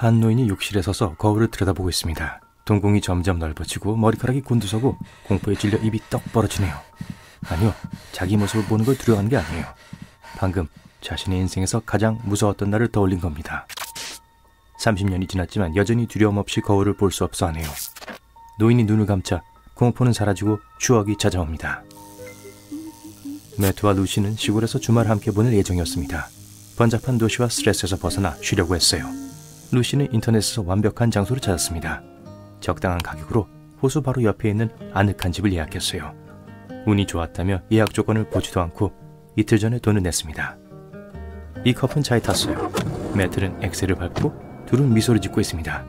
한 노인이 욕실에 서서 거울을 들여다보고 있습니다. 동공이 점점 넓어지고 머리카락이 곤두서고 공포에 질려 입이 떡 벌어지네요. 아니요, 자기 모습을 보는 걸 두려워하는 게 아니에요. 방금 자신의 인생에서 가장 무서웠던 날을 떠올린 겁니다. 30년이 지났지만 여전히 두려움 없이 거울을 볼 수 없어 하네요. 노인이 눈을 감자 공포는 사라지고 추억이 찾아옵니다. 매트와 루시는 시골에서 주말 함께 보낼 예정이었습니다. 번잡한 도시와 스트레스에서 벗어나 쉬려고 했어요. 루시는 인터넷에서 완벽한 장소를 찾았습니다. 적당한 가격으로 호수 바로 옆에 있는 아늑한 집을 예약했어요. 운이 좋았다며 예약 조건을 보지도 않고 이틀 전에 돈을 냈습니다. 이 커플은 차에 탔어요. 매트는 엑셀을 밟고 둘은 미소를 짓고 있습니다.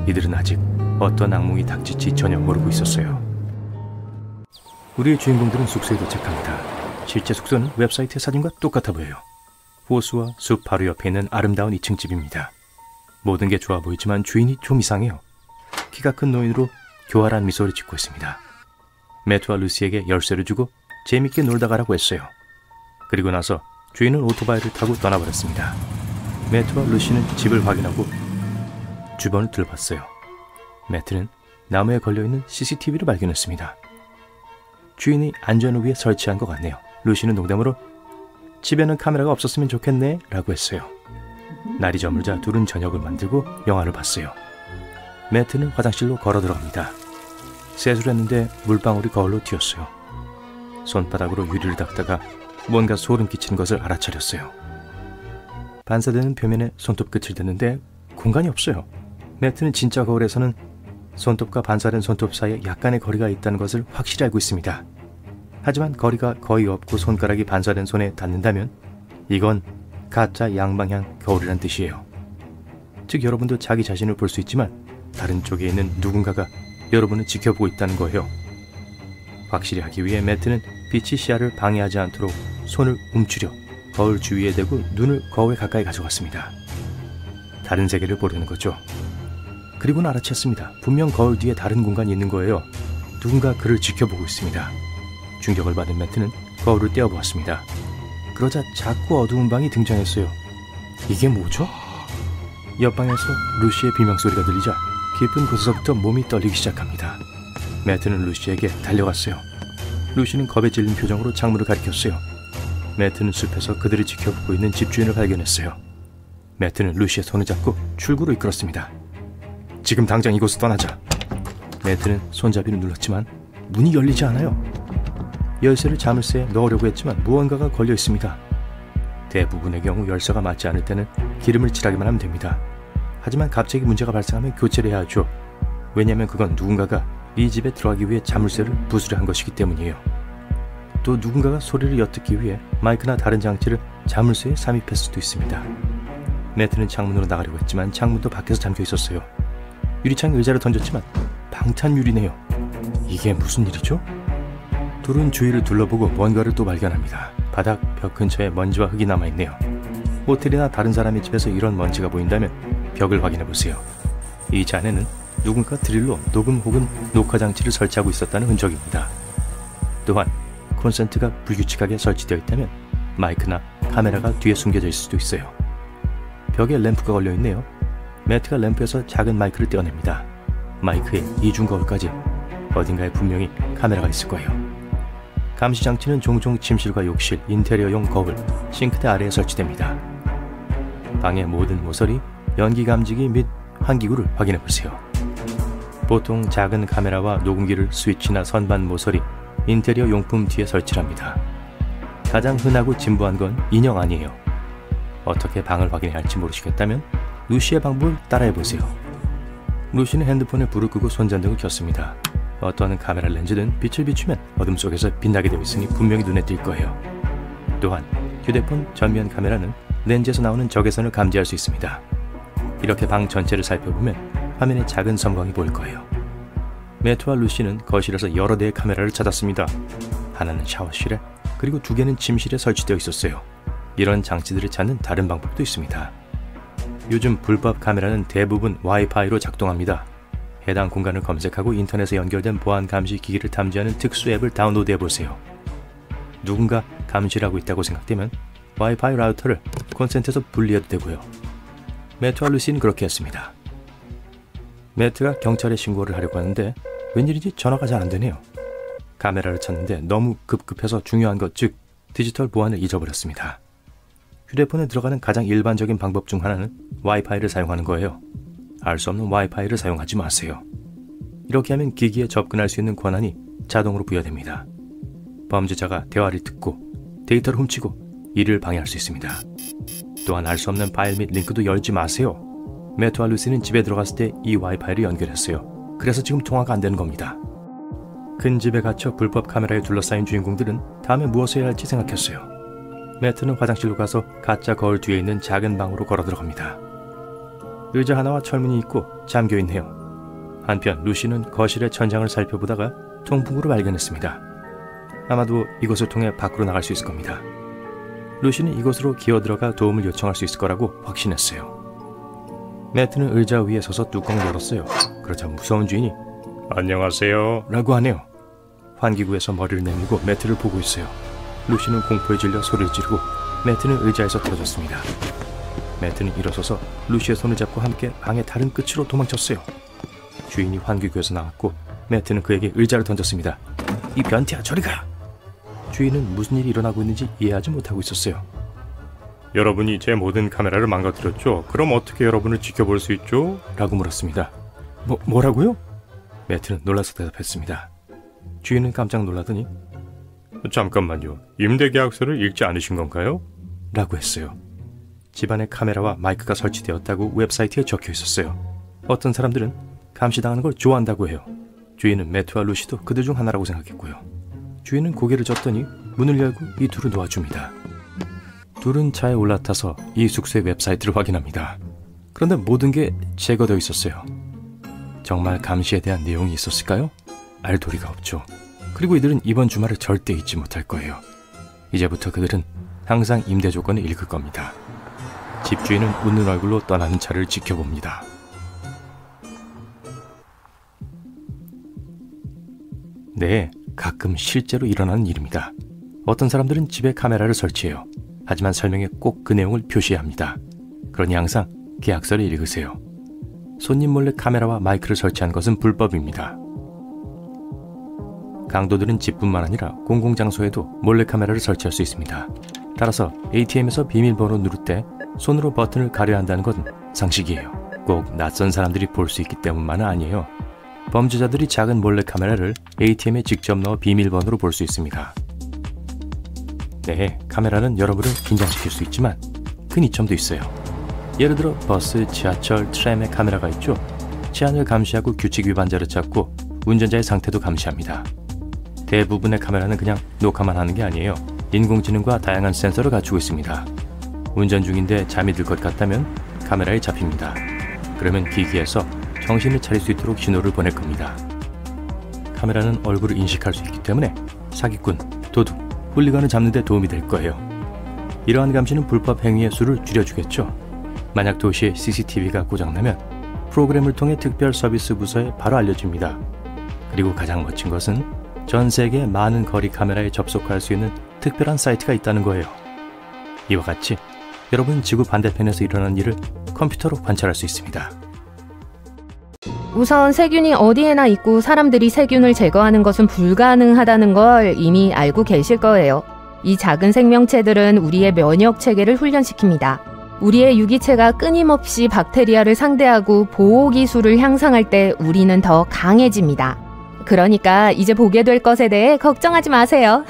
이들은 아직 어떤 악몽이 닥칠지 전혀 모르고 있었어요. 우리의 주인공들은 숙소에 도착합니다. 실제 숙소는 웹사이트의 사진과 똑같아 보여요. 호수와 숲 바로 옆에 있는 아름다운 2층 집입니다. 모든 게 좋아 보이지만 주인이 좀 이상해요. 키가 큰 노인으로 교활한 미소를 짓고 있습니다. 매트와 루시에게 열쇠를 주고 재밌게 놀다 가라고 했어요. 그리고 나서 주인은 오토바이를 타고 떠나버렸습니다. 매트와 루시는 집을 확인하고 주변을 둘러봤어요. 매트는 나무에 걸려있는 CCTV를 발견했습니다. 주인이 안전을 위해 설치한 것 같네요. 루시는 농담으로 집에는 카메라가 없었으면 좋겠네 라고 했어요. 날이 저물자 둘은 저녁을 만들고 영화를 봤어요. 매트는 화장실로 걸어 들어갑니다. 세수를 했는데 물방울이 거울로 튀었어요. 손바닥으로 유리를 닦다가 뭔가 소름 끼치는 것을 알아차렸어요. 반사되는 표면에 손톱 끝을 댔는데 공간이 없어요. 매트는 진짜 거울에서는 손톱과 반사된 손톱 사이에 약간의 거리가 있다는 것을 확실히 알고 있습니다. 하지만 거리가 거의 없고 손가락이 반사된 손에 닿는다면 이건 가짜 양방향 거울이란 뜻이에요. 즉 여러분도 자기 자신을 볼 수 있지만 다른 쪽에 있는 누군가가 여러분을 지켜보고 있다는 거예요. 확실히 하기 위해 매트는 빛이 시야를 방해하지 않도록 손을 움츠려 거울 주위에 대고 눈을 거울에 가까이 가져갔습니다. 다른 세계를 보려는 거죠. 그리고는 알아챘습니다. 분명 거울 뒤에 다른 공간이 있는 거예요. 누군가 그를 지켜보고 있습니다. 충격을 받은 매트는 거울을 떼어보았습니다. 그러자 작고 어두운 방이 등장했어요. 이게 뭐죠? 옆방에서 루시의 비명소리가 들리자 깊은 곳에서부터 몸이 떨리기 시작합니다. 매트는 루시에게 달려갔어요. 루시는 겁에 질린 표정으로 창문을 가리켰어요. 매트는 숲에서 그들을 지켜보고 있는 집주인을 발견했어요. 매트는 루시의 손을 잡고 출구로 이끌었습니다. 지금 당장 이곳을 떠나자. 매트는 손잡이를 눌렀지만 문이 열리지 않아요. 열쇠를 자물쇠에 넣으려고 했지만 무언가가 걸려 있습니다. 대부분의 경우 열쇠가 맞지 않을 때는 기름을 칠하기만 하면 됩니다. 하지만 갑자기 문제가 발생하면 교체를 해야 하죠. 왜냐하면 그건 누군가가 이 집에 들어가기 위해 자물쇠를 부수려 한 것이기 때문이에요. 또 누군가가 소리를 엿듣기 위해 마이크나 다른 장치를 자물쇠에 삽입했을 수도 있습니다. 매트는 창문으로 나가려고 했지만 창문도 밖에서 잠겨 있었어요. 유리창에 의자를 던졌지만 방탄유리네요. 이게 무슨 일이죠? 둘은 주위를 둘러보고 뭔가를 또 발견합니다. 바닥, 벽 근처에 먼지와 흙이 남아있네요. 호텔이나 다른 사람의 집에서 이런 먼지가 보인다면 벽을 확인해보세요. 이 잔에는 누군가 드릴로 녹음 혹은 녹화 장치를 설치하고 있었다는 흔적입니다. 또한 콘센트가 불규칙하게 설치되어 있다면 마이크나 카메라가 뒤에 숨겨져 있을 수도 있어요. 벽에 램프가 걸려있네요. 매트가 램프에서 작은 마이크를 떼어냅니다. 마이크에 이중 거울까지 어딘가에 분명히 카메라가 있을 거예요. 감시 장치는 종종 침실과 욕실, 인테리어용 거울, 싱크대 아래에 설치됩니다. 방의 모든 모서리, 연기 감지기 및 환기구를 확인해보세요. 보통 작은 카메라와 녹음기를 스위치나 선반 모서리, 인테리어 용품 뒤에 설치합니다. 가장 흔하고 진부한 건 인형 아니에요. 어떻게 방을 확인해야 할지 모르시겠다면 루시의 방법을 따라해보세요. 루시는 핸드폰에 불을 끄고 손전등을 켰습니다. 어떤 카메라 렌즈든 빛을 비추면 어둠 속에서 빛나게 되어 있으니 분명히 눈에 띌 거예요. 또한 휴대폰 전면 카메라는 렌즈에서 나오는 적외선을 감지할 수 있습니다. 이렇게 방 전체를 살펴보면 화면에 작은 섬광이 보일 거예요. 매트와 루시는 거실에서 여러 대의 카메라를 찾았습니다. 하나는 샤워실에, 그리고 2개는 침실에 설치되어 있었어요. 이런 장치들을 찾는 다른 방법도 있습니다. 요즘 불법 카메라는 대부분 와이파이로 작동합니다. 해당 공간을 검색하고 인터넷에 연결된 보안 감시 기기를 탐지하는 특수 앱을 다운로드 해보세요. 누군가 감시를 하고 있다고 생각되면 와이파이 라우터를 콘센트에서 분리해도 되고요. 매트와 루시는 그렇게 했습니다. 매트가 경찰에 신고를 하려고 하는데 웬일인지 전화가 잘 안 되네요. 카메라를 찾는데 너무 급급해서 중요한 것, 즉 디지털 보안을 잊어버렸습니다. 휴대폰에 들어가는 가장 일반적인 방법 중 하나는 와이파이를 사용하는 거예요. 알 수 없는 와이파이를 사용하지 마세요. 이렇게 하면 기기에 접근할 수 있는 권한이 자동으로 부여됩니다. 범죄자가 대화를 듣고 데이터를 훔치고 이를 방해할 수 있습니다. 또한 알 수 없는 파일 및 링크도 열지 마세요. 매트와 루시는 집에 들어갔을 때 이 와이파이를 연결했어요. 그래서 지금 통화가 안 되는 겁니다. 큰 집에 갇혀 불법 카메라에 둘러싸인 주인공들은 다음에 무엇을 해야 할지 생각했어요. 매트는 화장실로 가서 가짜 거울 뒤에 있는 작은 방으로 걸어 들어갑니다. 의자 하나와 철문이 있고 잠겨있네요. 한편 루시는 거실의 천장을 살펴보다가 통풍구를 발견했습니다. 아마도 이곳을 통해 밖으로 나갈 수 있을 겁니다. 루시는 이곳으로 기어들어가 도움을 요청할 수 있을 거라고 확신했어요. 매트는 의자 위에 서서 뚜껑을 열었어요. 그러자 무서운 주인이 안녕하세요 라고 하네요. 환기구에서 머리를 내밀고 매트를 보고 있어요. 루시는 공포에 질려 소리를 지르고 매트는 의자에서 떨어졌습니다. 매트는 일어서서 루시의 손을 잡고 함께 방의 다른 끝으로 도망쳤어요. 주인이 환기구에서 나왔고 매트는 그에게 의자를 던졌습니다. 이 변태야 저리 가! 주인은 무슨 일이 일어나고 있는지 이해하지 못하고 있었어요. 여러분이 제 모든 카메라를 망가뜨렸죠? 그럼 어떻게 여러분을 지켜볼 수 있죠? 라고 물었습니다. 뭐라고요? 매트는 놀라서 대답했습니다. 주인은 깜짝 놀라더니 잠깐만요. 임대계약서를 읽지 않으신 건가요? 라고 했어요. 집안에 카메라와 마이크가 설치되었다고 웹사이트에 적혀 있었어요. 어떤 사람들은 감시당하는 걸 좋아한다고 해요. 주인은 매트와 루시도 그들 중 하나라고 생각했고요. 주인은 고개를 젓더니 문을 열고 이 둘을 놓아줍니다. 둘은 차에 올라타서 이 숙소의 웹사이트를 확인합니다. 그런데 모든 게 제거되어 있었어요. 정말 감시에 대한 내용이 있었을까요? 알 도리가 없죠. 그리고 이들은 이번 주말을 절대 잊지 못할 거예요. 이제부터 그들은 항상 임대 조건을 읽을 겁니다. 집주인은 웃는 얼굴로 떠나는 차를 지켜봅니다. 네, 가끔 실제로 일어나는 일입니다. 어떤 사람들은 집에 카메라를 설치해요. 하지만 설명에 꼭 그 내용을 표시해야 합니다. 그러니 항상 계약서를 읽으세요. 손님 몰래 카메라와 마이크를 설치한 것은 불법입니다. 강도들은 집뿐만 아니라 공공장소에도 몰래카메라를 설치할 수 있습니다. 따라서 ATM에서 비밀번호 누를 때 손으로 버튼을 가려야 한다는 건 상식이에요. 꼭 낯선 사람들이 볼 수 있기 때문만은 아니에요. 범죄자들이 작은 몰래카메라를 ATM에 직접 넣어 비밀번호로 볼 수 있습니다. 네, 카메라는 여러분을 긴장시킬 수 있지만 큰 이점도 있어요. 예를 들어 버스, 지하철, 트램에 카메라가 있죠. 치안을 감시하고 규칙 위반자를 찾고 운전자의 상태도 감시합니다. 대부분의 카메라는 그냥 녹화만 하는 게 아니에요. 인공지능과 다양한 센서를 갖추고 있습니다. 운전 중인데 잠이 들 것 같다면 카메라에 잡힙니다. 그러면 기기에서 정신을 차릴 수 있도록 신호를 보낼 겁니다. 카메라는 얼굴을 인식할 수 있기 때문에 사기꾼, 도둑, 훌리건을 잡는 데 도움이 될 거예요. 이러한 감시는 불법 행위의 수를 줄여주겠죠. 만약 도시에 CCTV가 고장나면 프로그램을 통해 특별 서비스 부서에 바로 알려집니다. 그리고 가장 멋진 것은 전 세계의 많은 거리 카메라에 접속할 수 있는 특별한 사이트가 있다는 거예요. 이와 같이 여러분 지구 반대편에서 일어나는 일을 컴퓨터로 관찰할 수 있습니다. 우선 세균이 어디에나 있고 사람들이 세균을 제거하는 것은 불가능하다는 걸 이미 알고 계실 거예요. 이 작은 생명체들은 우리의 면역 체계를 훈련시킵니다. 우리의 유기체가 끊임없이 박테리아를 상대하고 보호 기술을 향상할 때 우리는 더 강해집니다. 그러니까 이제 보게 될 것에 대해 걱정하지 마세요.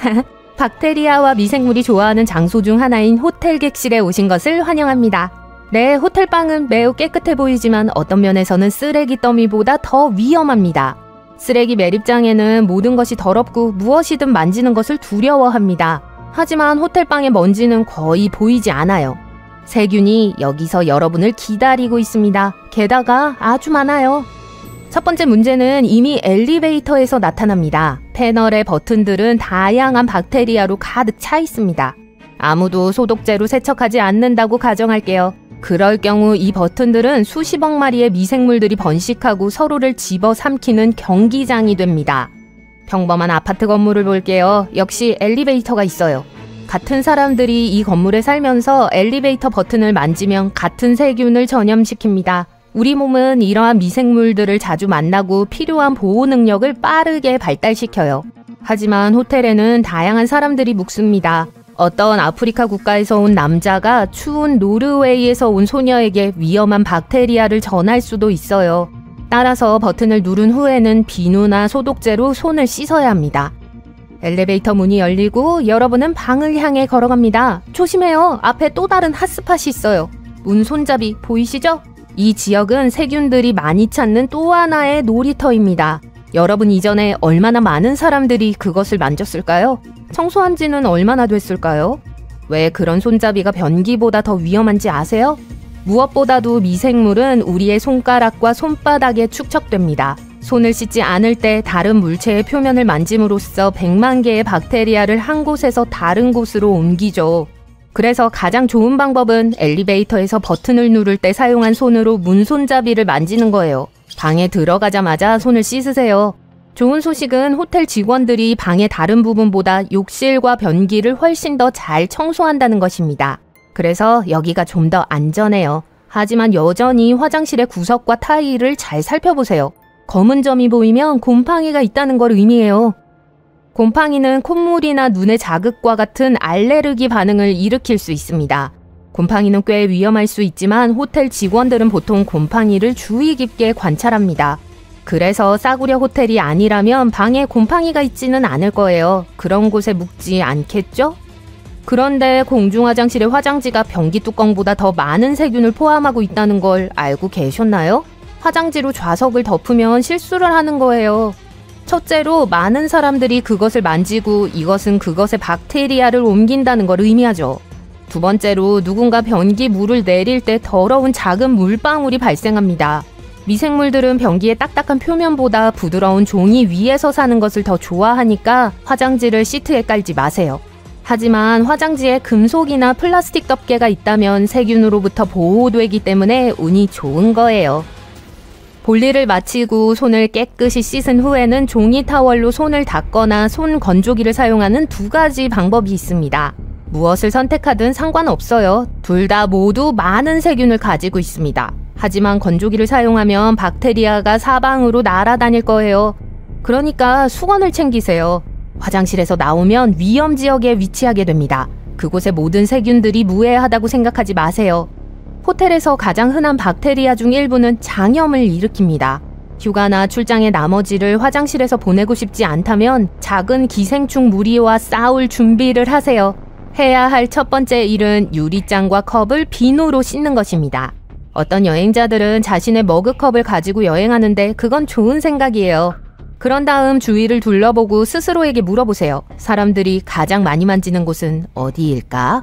박테리아와 미생물이 좋아하는 장소 중 하나인 호텔 객실에 오신 것을 환영합니다. 네, 호텔방은 매우 깨끗해 보이지만 어떤 면에서는 쓰레기 더미보다 더 위험합니다. 쓰레기 매립장에는 모든 것이 더럽고 무엇이든 만지는 것을 두려워합니다. 하지만 호텔방의 먼지는 거의 보이지 않아요. 세균이 여기서 여러분을 기다리고 있습니다. 게다가 아주 많아요. 첫 번째 문제는 이미 엘리베이터에서 나타납니다. 패널의 버튼들은 다양한 박테리아로 가득 차 있습니다. 아무도 소독제로 세척하지 않는다고 가정할게요. 그럴 경우 이 버튼들은 수십억 마리의 미생물들이 번식하고 서로를 집어삼키는 경기장이 됩니다. 평범한 아파트 건물을 볼게요. 역시 엘리베이터가 있어요. 같은 사람들이 이 건물에 살면서 엘리베이터 버튼을 만지면 같은 세균을 전염시킵니다. 우리 몸은 이러한 미생물들을 자주 만나고 필요한 보호 능력을 빠르게 발달시켜요. 하지만 호텔에는 다양한 사람들이 묵습니다. 어떤 아프리카 국가에서 온 남자가 추운 노르웨이에서 온 소녀에게 위험한 박테리아를 전할 수도 있어요. 따라서 버튼을 누른 후에는 비누나 소독제로 손을 씻어야 합니다. 엘리베이터 문이 열리고 여러분은 방을 향해 걸어갑니다. 조심해요. 앞에 또 다른 핫스팟이 있어요. 문 손잡이 보이시죠? 이 지역은 세균들이 많이 찾는 또 하나의 놀이터입니다. 여러분 이전에 얼마나 많은 사람들이 그것을 만졌을까요? 청소한 지는 얼마나 됐을까요? 왜 그런 손잡이가 변기보다 더 위험한지 아세요? 무엇보다도 미생물은 우리의 손가락과 손바닥에 축적됩니다. 손을 씻지 않을 때 다른 물체의 표면을 만짐으로써 100만 개의 박테리아를 한 곳에서 다른 곳으로 옮기죠. 그래서 가장 좋은 방법은 엘리베이터에서 버튼을 누를 때 사용한 손으로 문 손잡이를 만지는 거예요. 방에 들어가자마자 손을 씻으세요. 좋은 소식은 호텔 직원들이 방의 다른 부분보다 욕실과 변기를 훨씬 더 잘 청소한다는 것입니다. 그래서 여기가 좀 더 안전해요. 하지만 여전히 화장실의 구석과 타일을 잘 살펴보세요. 검은 점이 보이면 곰팡이가 있다는 걸 의미해요. 곰팡이는 콧물이나 눈의 자극과 같은 알레르기 반응을 일으킬 수 있습니다. 곰팡이는 꽤 위험할 수 있지만 호텔 직원들은 보통 곰팡이를 주의 깊게 관찰합니다. 그래서 싸구려 호텔이 아니라면 방에 곰팡이가 있지는 않을 거예요. 그런 곳에 묵지 않겠죠? 그런데 공중화장실의 화장지가 변기 뚜껑보다 더 많은 세균을 포함하고 있다는 걸 알고 계셨나요? 화장지로 좌석을 덮으면 실수를 하는 거예요. 첫째로 많은 사람들이 그것을 만지고 이것은 그것의 박테리아를 옮긴다는 걸 의미하죠. 두 번째로 누군가 변기 물을 내릴 때 더러운 작은 물방울이 발생합니다. 미생물들은 변기의 딱딱한 표면보다 부드러운 종이 위에서 사는 것을 더 좋아하니까 화장지를 시트에 깔지 마세요. 하지만 화장지에 금속이나 플라스틱 덮개가 있다면 세균으로부터 보호되기 때문에 운이 좋은 거예요. 볼일을 마치고 손을 깨끗이 씻은 후에는 종이 타월로 손을 닦거나 손 건조기를 사용하는 두 가지 방법이 있습니다. 무엇을 선택하든 상관없어요. 둘 다 모두 많은 세균을 가지고 있습니다. 하지만 건조기를 사용하면 박테리아가 사방으로 날아다닐 거예요. 그러니까 수건을 챙기세요. 화장실에서 나오면 위험 지역에 위치하게 됩니다. 그곳의 모든 세균들이 무해하다고 생각하지 마세요. 호텔에서 가장 흔한 박테리아 중 일부는 장염을 일으킵니다. 휴가나 출장의 나머지를 화장실에서 보내고 싶지 않다면 작은 기생충 무리와 싸울 준비를 하세요. 해야 할 첫 번째 일은 유리잔과 컵을 비누로 씻는 것입니다. 어떤 여행자들은 자신의 머그컵을 가지고 여행하는데 그건 좋은 생각이에요. 그런 다음 주위를 둘러보고 스스로에게 물어보세요. 사람들이 가장 많이 만지는 곳은 어디일까?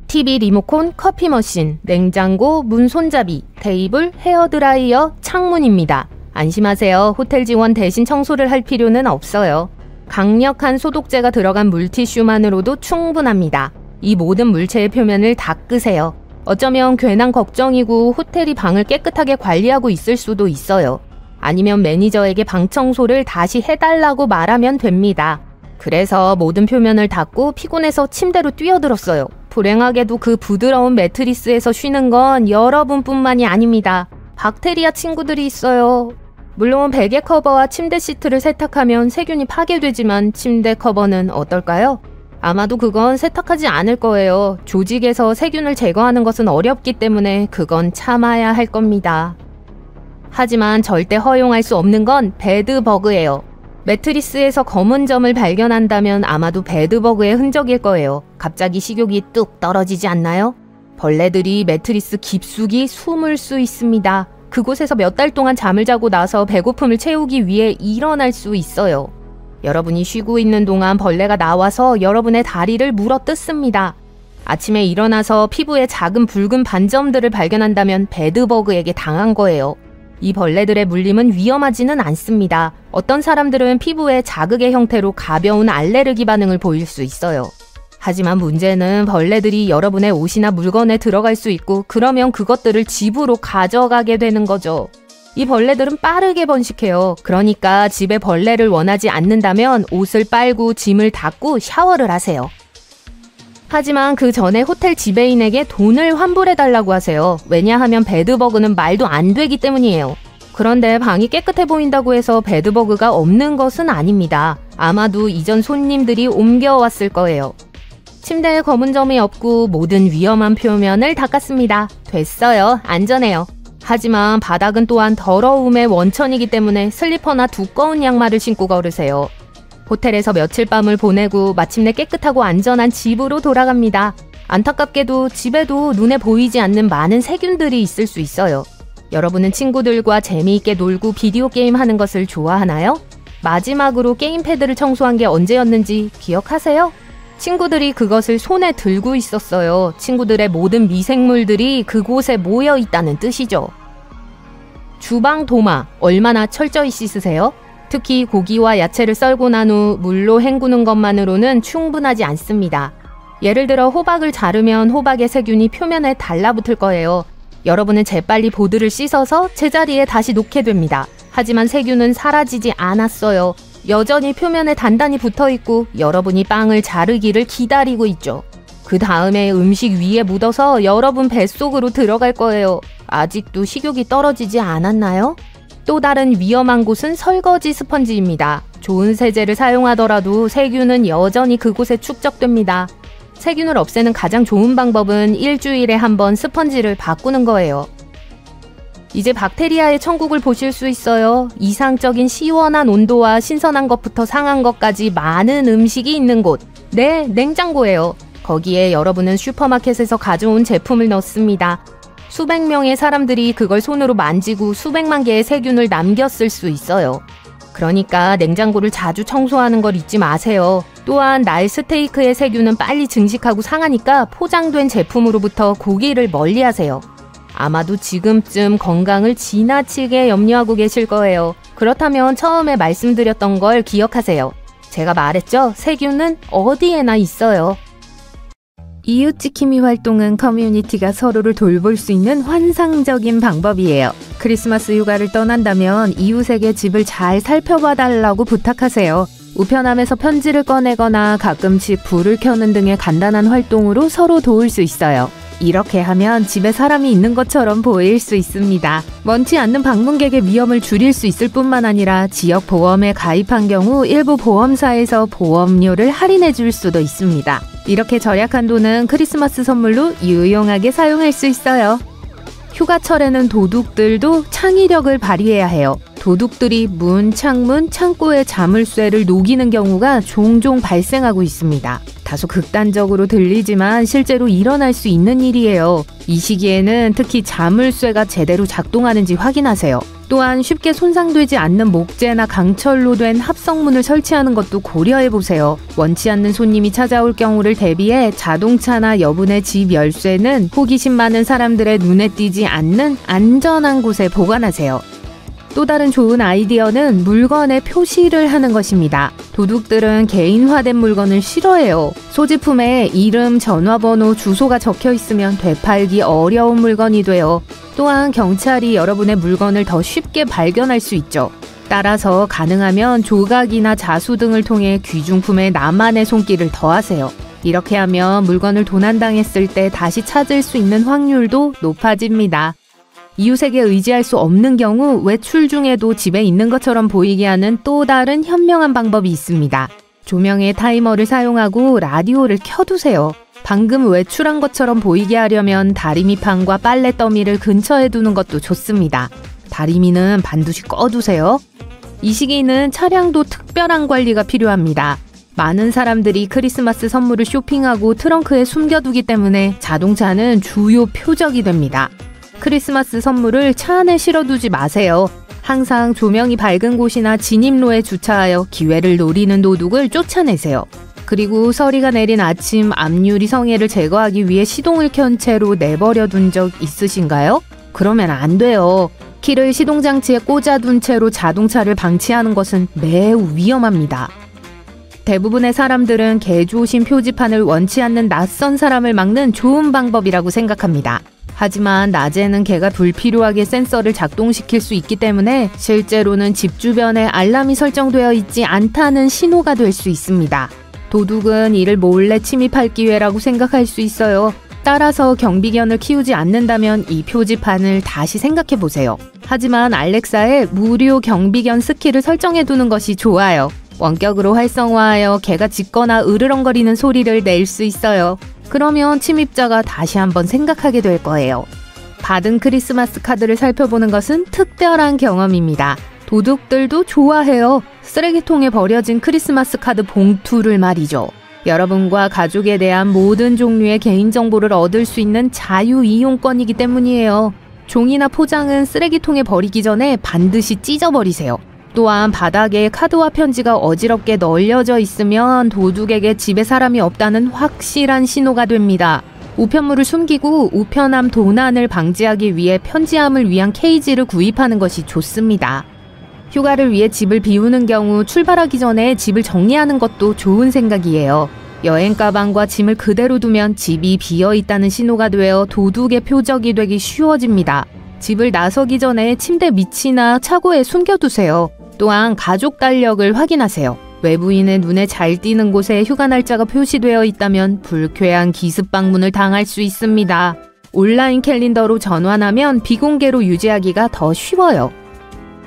TV 리모컨, 커피 머신, 냉장고, 문 손잡이, 테이블, 헤어드라이어, 창문입니다. 안심하세요. 호텔 직원 대신 청소를 할 필요는 없어요. 강력한 소독제가 들어간 물티슈만으로도 충분합니다. 이 모든 물체의 표면을 닦으세요. 어쩌면 괜한 걱정이고 호텔이 방을 깨끗하게 관리하고 있을 수도 있어요. 아니면 매니저에게 방 청소를 다시 해달라고 말하면 됩니다. 그래서 모든 표면을 닦고 피곤해서 침대로 뛰어들었어요. 불행하게도 그 부드러운 매트리스에서 쉬는 건 여러분뿐만이 아닙니다. 박테리아 친구들이 있어요. 물론 베개 커버와 침대 시트를 세탁하면 세균이 파괴되지만 침대 커버는 어떨까요? 아마도 그건 세탁하지 않을 거예요. 조직에서 세균을 제거하는 것은 어렵기 때문에 그건 참아야 할 겁니다. 하지만 절대 허용할 수 없는 건 베드버그예요. 매트리스에서 검은 점을 발견한다면 아마도 베드버그의 흔적일 거예요. 갑자기 식욕이 뚝 떨어지지 않나요? 벌레들이 매트리스 깊숙이 숨을 수 있습니다. 그곳에서 몇 달 동안 잠을 자고 나서 배고픔을 채우기 위해 일어날 수 있어요. 여러분이 쉬고 있는 동안 벌레가 나와서 여러분의 다리를 물어뜯습니다. 아침에 일어나서 피부에 작은 붉은 반점들을 발견한다면 베드버그에게 당한 거예요. 이 벌레들의 물림은 위험하지는 않습니다. 어떤 사람들은 피부에 자극의 형태로 가벼운 알레르기 반응을 보일 수 있어요. 하지만 문제는 벌레들이 여러분의 옷이나 물건에 들어갈 수 있고 그러면 그것들을 집으로 가져가게 되는 거죠. 이 벌레들은 빠르게 번식해요. 그러니까 집에 벌레를 원하지 않는다면 옷을 빨고 짐을 닦고 샤워를 하세요. 하지만 그 전에 호텔 지배인에게 돈을 환불해달라고 하세요. 왜냐하면 베드버그는 말도 안 되기 때문이에요. 그런데 방이 깨끗해 보인다고 해서 베드버그가 없는 것은 아닙니다. 아마도 이전 손님들이 옮겨왔을 거예요. 침대에 검은 점이 없고 모든 위험한 표면을 닦았습니다. 됐어요. 안전해요. 하지만 바닥은 또한 더러움의 원천이기 때문에 슬리퍼나 두꺼운 양말을 신고 걸으세요. 호텔에서 며칠 밤을 보내고 마침내 깨끗하고 안전한 집으로 돌아갑니다. 안타깝게도 집에도 눈에 보이지 않는 많은 세균들이 있을 수 있어요. 여러분은 친구들과 재미있게 놀고 비디오 게임 하는 것을 좋아하나요? 마지막으로 게임패드를 청소한 게 언제였는지 기억하세요? 친구들이 그것을 손에 들고 있었어요. 친구들의 모든 미생물들이 그곳에 모여 있다는 뜻이죠. 주방 도마 얼마나 철저히 씻으세요? 특히 고기와 야채를 썰고 난 후 물로 헹구는 것만으로는 충분하지 않습니다. 예를 들어 호박을 자르면 호박의 세균이 표면에 달라붙을 거예요. 여러분은 재빨리 보드를 씻어서 제자리에 다시 놓게 됩니다. 하지만 세균은 사라지지 않았어요. 여전히 표면에 단단히 붙어있고 여러분이 빵을 자르기를 기다리고 있죠. 그 다음에 음식 위에 묻어서 여러분 뱃속으로 들어갈 거예요. 아직도 식욕이 떨어지지 않았나요? 또 다른 위험한 곳은 설거지 스펀지입니다. 좋은 세제를 사용하더라도 세균은 여전히 그곳에 축적됩니다. 세균을 없애는 가장 좋은 방법은 일주일에 한 번 스펀지를 바꾸는 거예요. 이제 박테리아의 천국을 보실 수 있어요. 이상적인 시원한 온도와 신선한 것부터 상한 것까지 많은 음식이 있는 곳. 네, 냉장고예요. 거기에 여러분은 슈퍼마켓에서 가져온 제품을 넣습니다. 수백 명의 사람들이 그걸 손으로 만지고 수백만 개의 세균을 남겼을 수 있어요. 그러니까 냉장고를 자주 청소하는 걸 잊지 마세요. 또한 날 스테이크의 세균은 빨리 증식하고 상하니까 포장된 제품으로부터 고기를 멀리하세요. 아마도 지금쯤 건강을 지나치게 염려하고 계실 거예요. 그렇다면 처음에 말씀드렸던 걸 기억하세요. 제가 말했죠? 세균은 어디에나 있어요. 이웃지킴이 활동은 커뮤니티가 서로를 돌볼 수 있는 환상적인 방법이에요. 크리스마스 휴가를 떠난다면 이웃에게 집을 잘 살펴봐 달라고 부탁하세요. 우편함에서 편지를 꺼내거나 가끔씩 불을 켜는 등의 간단한 활동으로 서로 도울 수 있어요. 이렇게 하면 집에 사람이 있는 것처럼 보일 수 있습니다. 원치 않는 방문객의 위험을 줄일 수 있을 뿐만 아니라 지역 보험에 가입한 경우 일부 보험사에서 보험료를 할인해 줄 수도 있습니다. 이렇게 절약한 돈은 크리스마스 선물로 유용하게 사용할 수 있어요. 휴가철에는 도둑들도 창의력을 발휘해야 해요. 도둑들이 문, 창문, 창고의 자물쇠를 녹이는 경우가 종종 발생하고 있습니다. 다소 극단적으로 들리지만 실제로 일어날 수 있는 일이에요. 이 시기에는 특히 자물쇠가 제대로 작동하는지 확인하세요. 또한 쉽게 손상되지 않는 목재나 강철로 된 합성문을 설치하는 것도 고려해보세요. 원치 않는 손님이 찾아올 경우를 대비해 자동차나 여분의 집 열쇠는 호기심 많은 사람들의 눈에 띄지 않는 안전한 곳에 보관하세요. 또 다른 좋은 아이디어는 물건에 표시를 하는 것입니다. 도둑들은 개인화된 물건을 싫어해요. 소지품에 이름, 전화번호, 주소가 적혀 있으면 되팔기 어려운 물건이 돼요. 또한 경찰이 여러분의 물건을 더 쉽게 발견할 수 있죠. 따라서 가능하면 조각이나 자수 등을 통해 귀중품에 나만의 손길을 더하세요. 이렇게 하면 물건을 도난당했을 때 다시 찾을 수 있는 확률도 높아집니다. 이웃에게 의지할 수 없는 경우 외출 중에도 집에 있는 것처럼 보이게 하는 또 다른 현명한 방법이 있습니다. 조명에 타이머를 사용하고 라디오를 켜두세요. 방금 외출한 것처럼 보이게 하려면 다리미판과 빨래 더미를 근처에 두는 것도 좋습니다. 다리미는 반드시 꺼두세요. 이 시기는 차량도 특별한 관리가 필요합니다. 많은 사람들이 크리스마스 선물을 쇼핑하고 트렁크에 숨겨두기 때문에 자동차는 주요 표적이 됩니다. 크리스마스 선물을 차 안에 실어두지 마세요. 항상 조명이 밝은 곳이나 진입로에 주차하여 기회를 노리는 도둑을 쫓아내세요. 그리고 서리가 내린 아침 앞유리 성에를 제거하기 위해 시동을 켠 채로 내버려 둔 적 있으신가요? 그러면 안 돼요. 키를 시동장치에 꽂아둔 채로 자동차를 방치하는 것은 매우 위험합니다. 대부분의 사람들은 개조심 표지판을 원치 않는 낯선 사람을 막는 좋은 방법이라고 생각합니다. 하지만 낮에는 개가 불필요하게 센서를 작동시킬 수 있기 때문에 실제로는 집 주변에 알람이 설정되어 있지 않다는 신호가 될 수 있습니다. 도둑은 이를 몰래 침입할 기회라고 생각할 수 있어요. 따라서 경비견을 키우지 않는다면 이 표지판을 다시 생각해 보세요. 하지만 알렉사에 무료 경비견 스킬을 설정해 두는 것이 좋아요. 원격으로 활성화하여 개가 짖거나 으르렁거리는 소리를 낼 수 있어요. 그러면 침입자가 다시 한번 생각하게 될 거예요. 받은 크리스마스 카드를 살펴보는 것은 특별한 경험입니다. 도둑들도 좋아해요. 쓰레기통에 버려진 크리스마스 카드 봉투를 말이죠. 여러분과 가족에 대한 모든 종류의 개인정보를 얻을 수 있는 자유이용권이기 때문이에요. 종이나 포장은 쓰레기통에 버리기 전에 반드시 찢어버리세요. 또한 바닥에 카드와 편지가 어지럽게 널려져 있으면 도둑에게 집에 사람이 없다는 확실한 신호가 됩니다. 우편물을 숨기고 우편함 도난을 방지하기 위해 편지함을 위한 케이지를 구입하는 것이 좋습니다. 휴가를 위해 집을 비우는 경우 출발하기 전에 집을 정리하는 것도 좋은 생각이에요. 여행 가방과 짐을 그대로 두면 집이 비어있다는 신호가 되어 도둑의 표적이 되기 쉬워집니다. 집을 나서기 전에 침대 밑이나 차고에 숨겨두세요. 또한 가족 달력을 확인하세요. 외부인의 눈에 잘 띄는 곳에 휴가 날짜가 표시되어 있다면 불쾌한 기습 방문을 당할 수 있습니다. 온라인 캘린더로 전환하면 비공개로 유지하기가 더 쉬워요.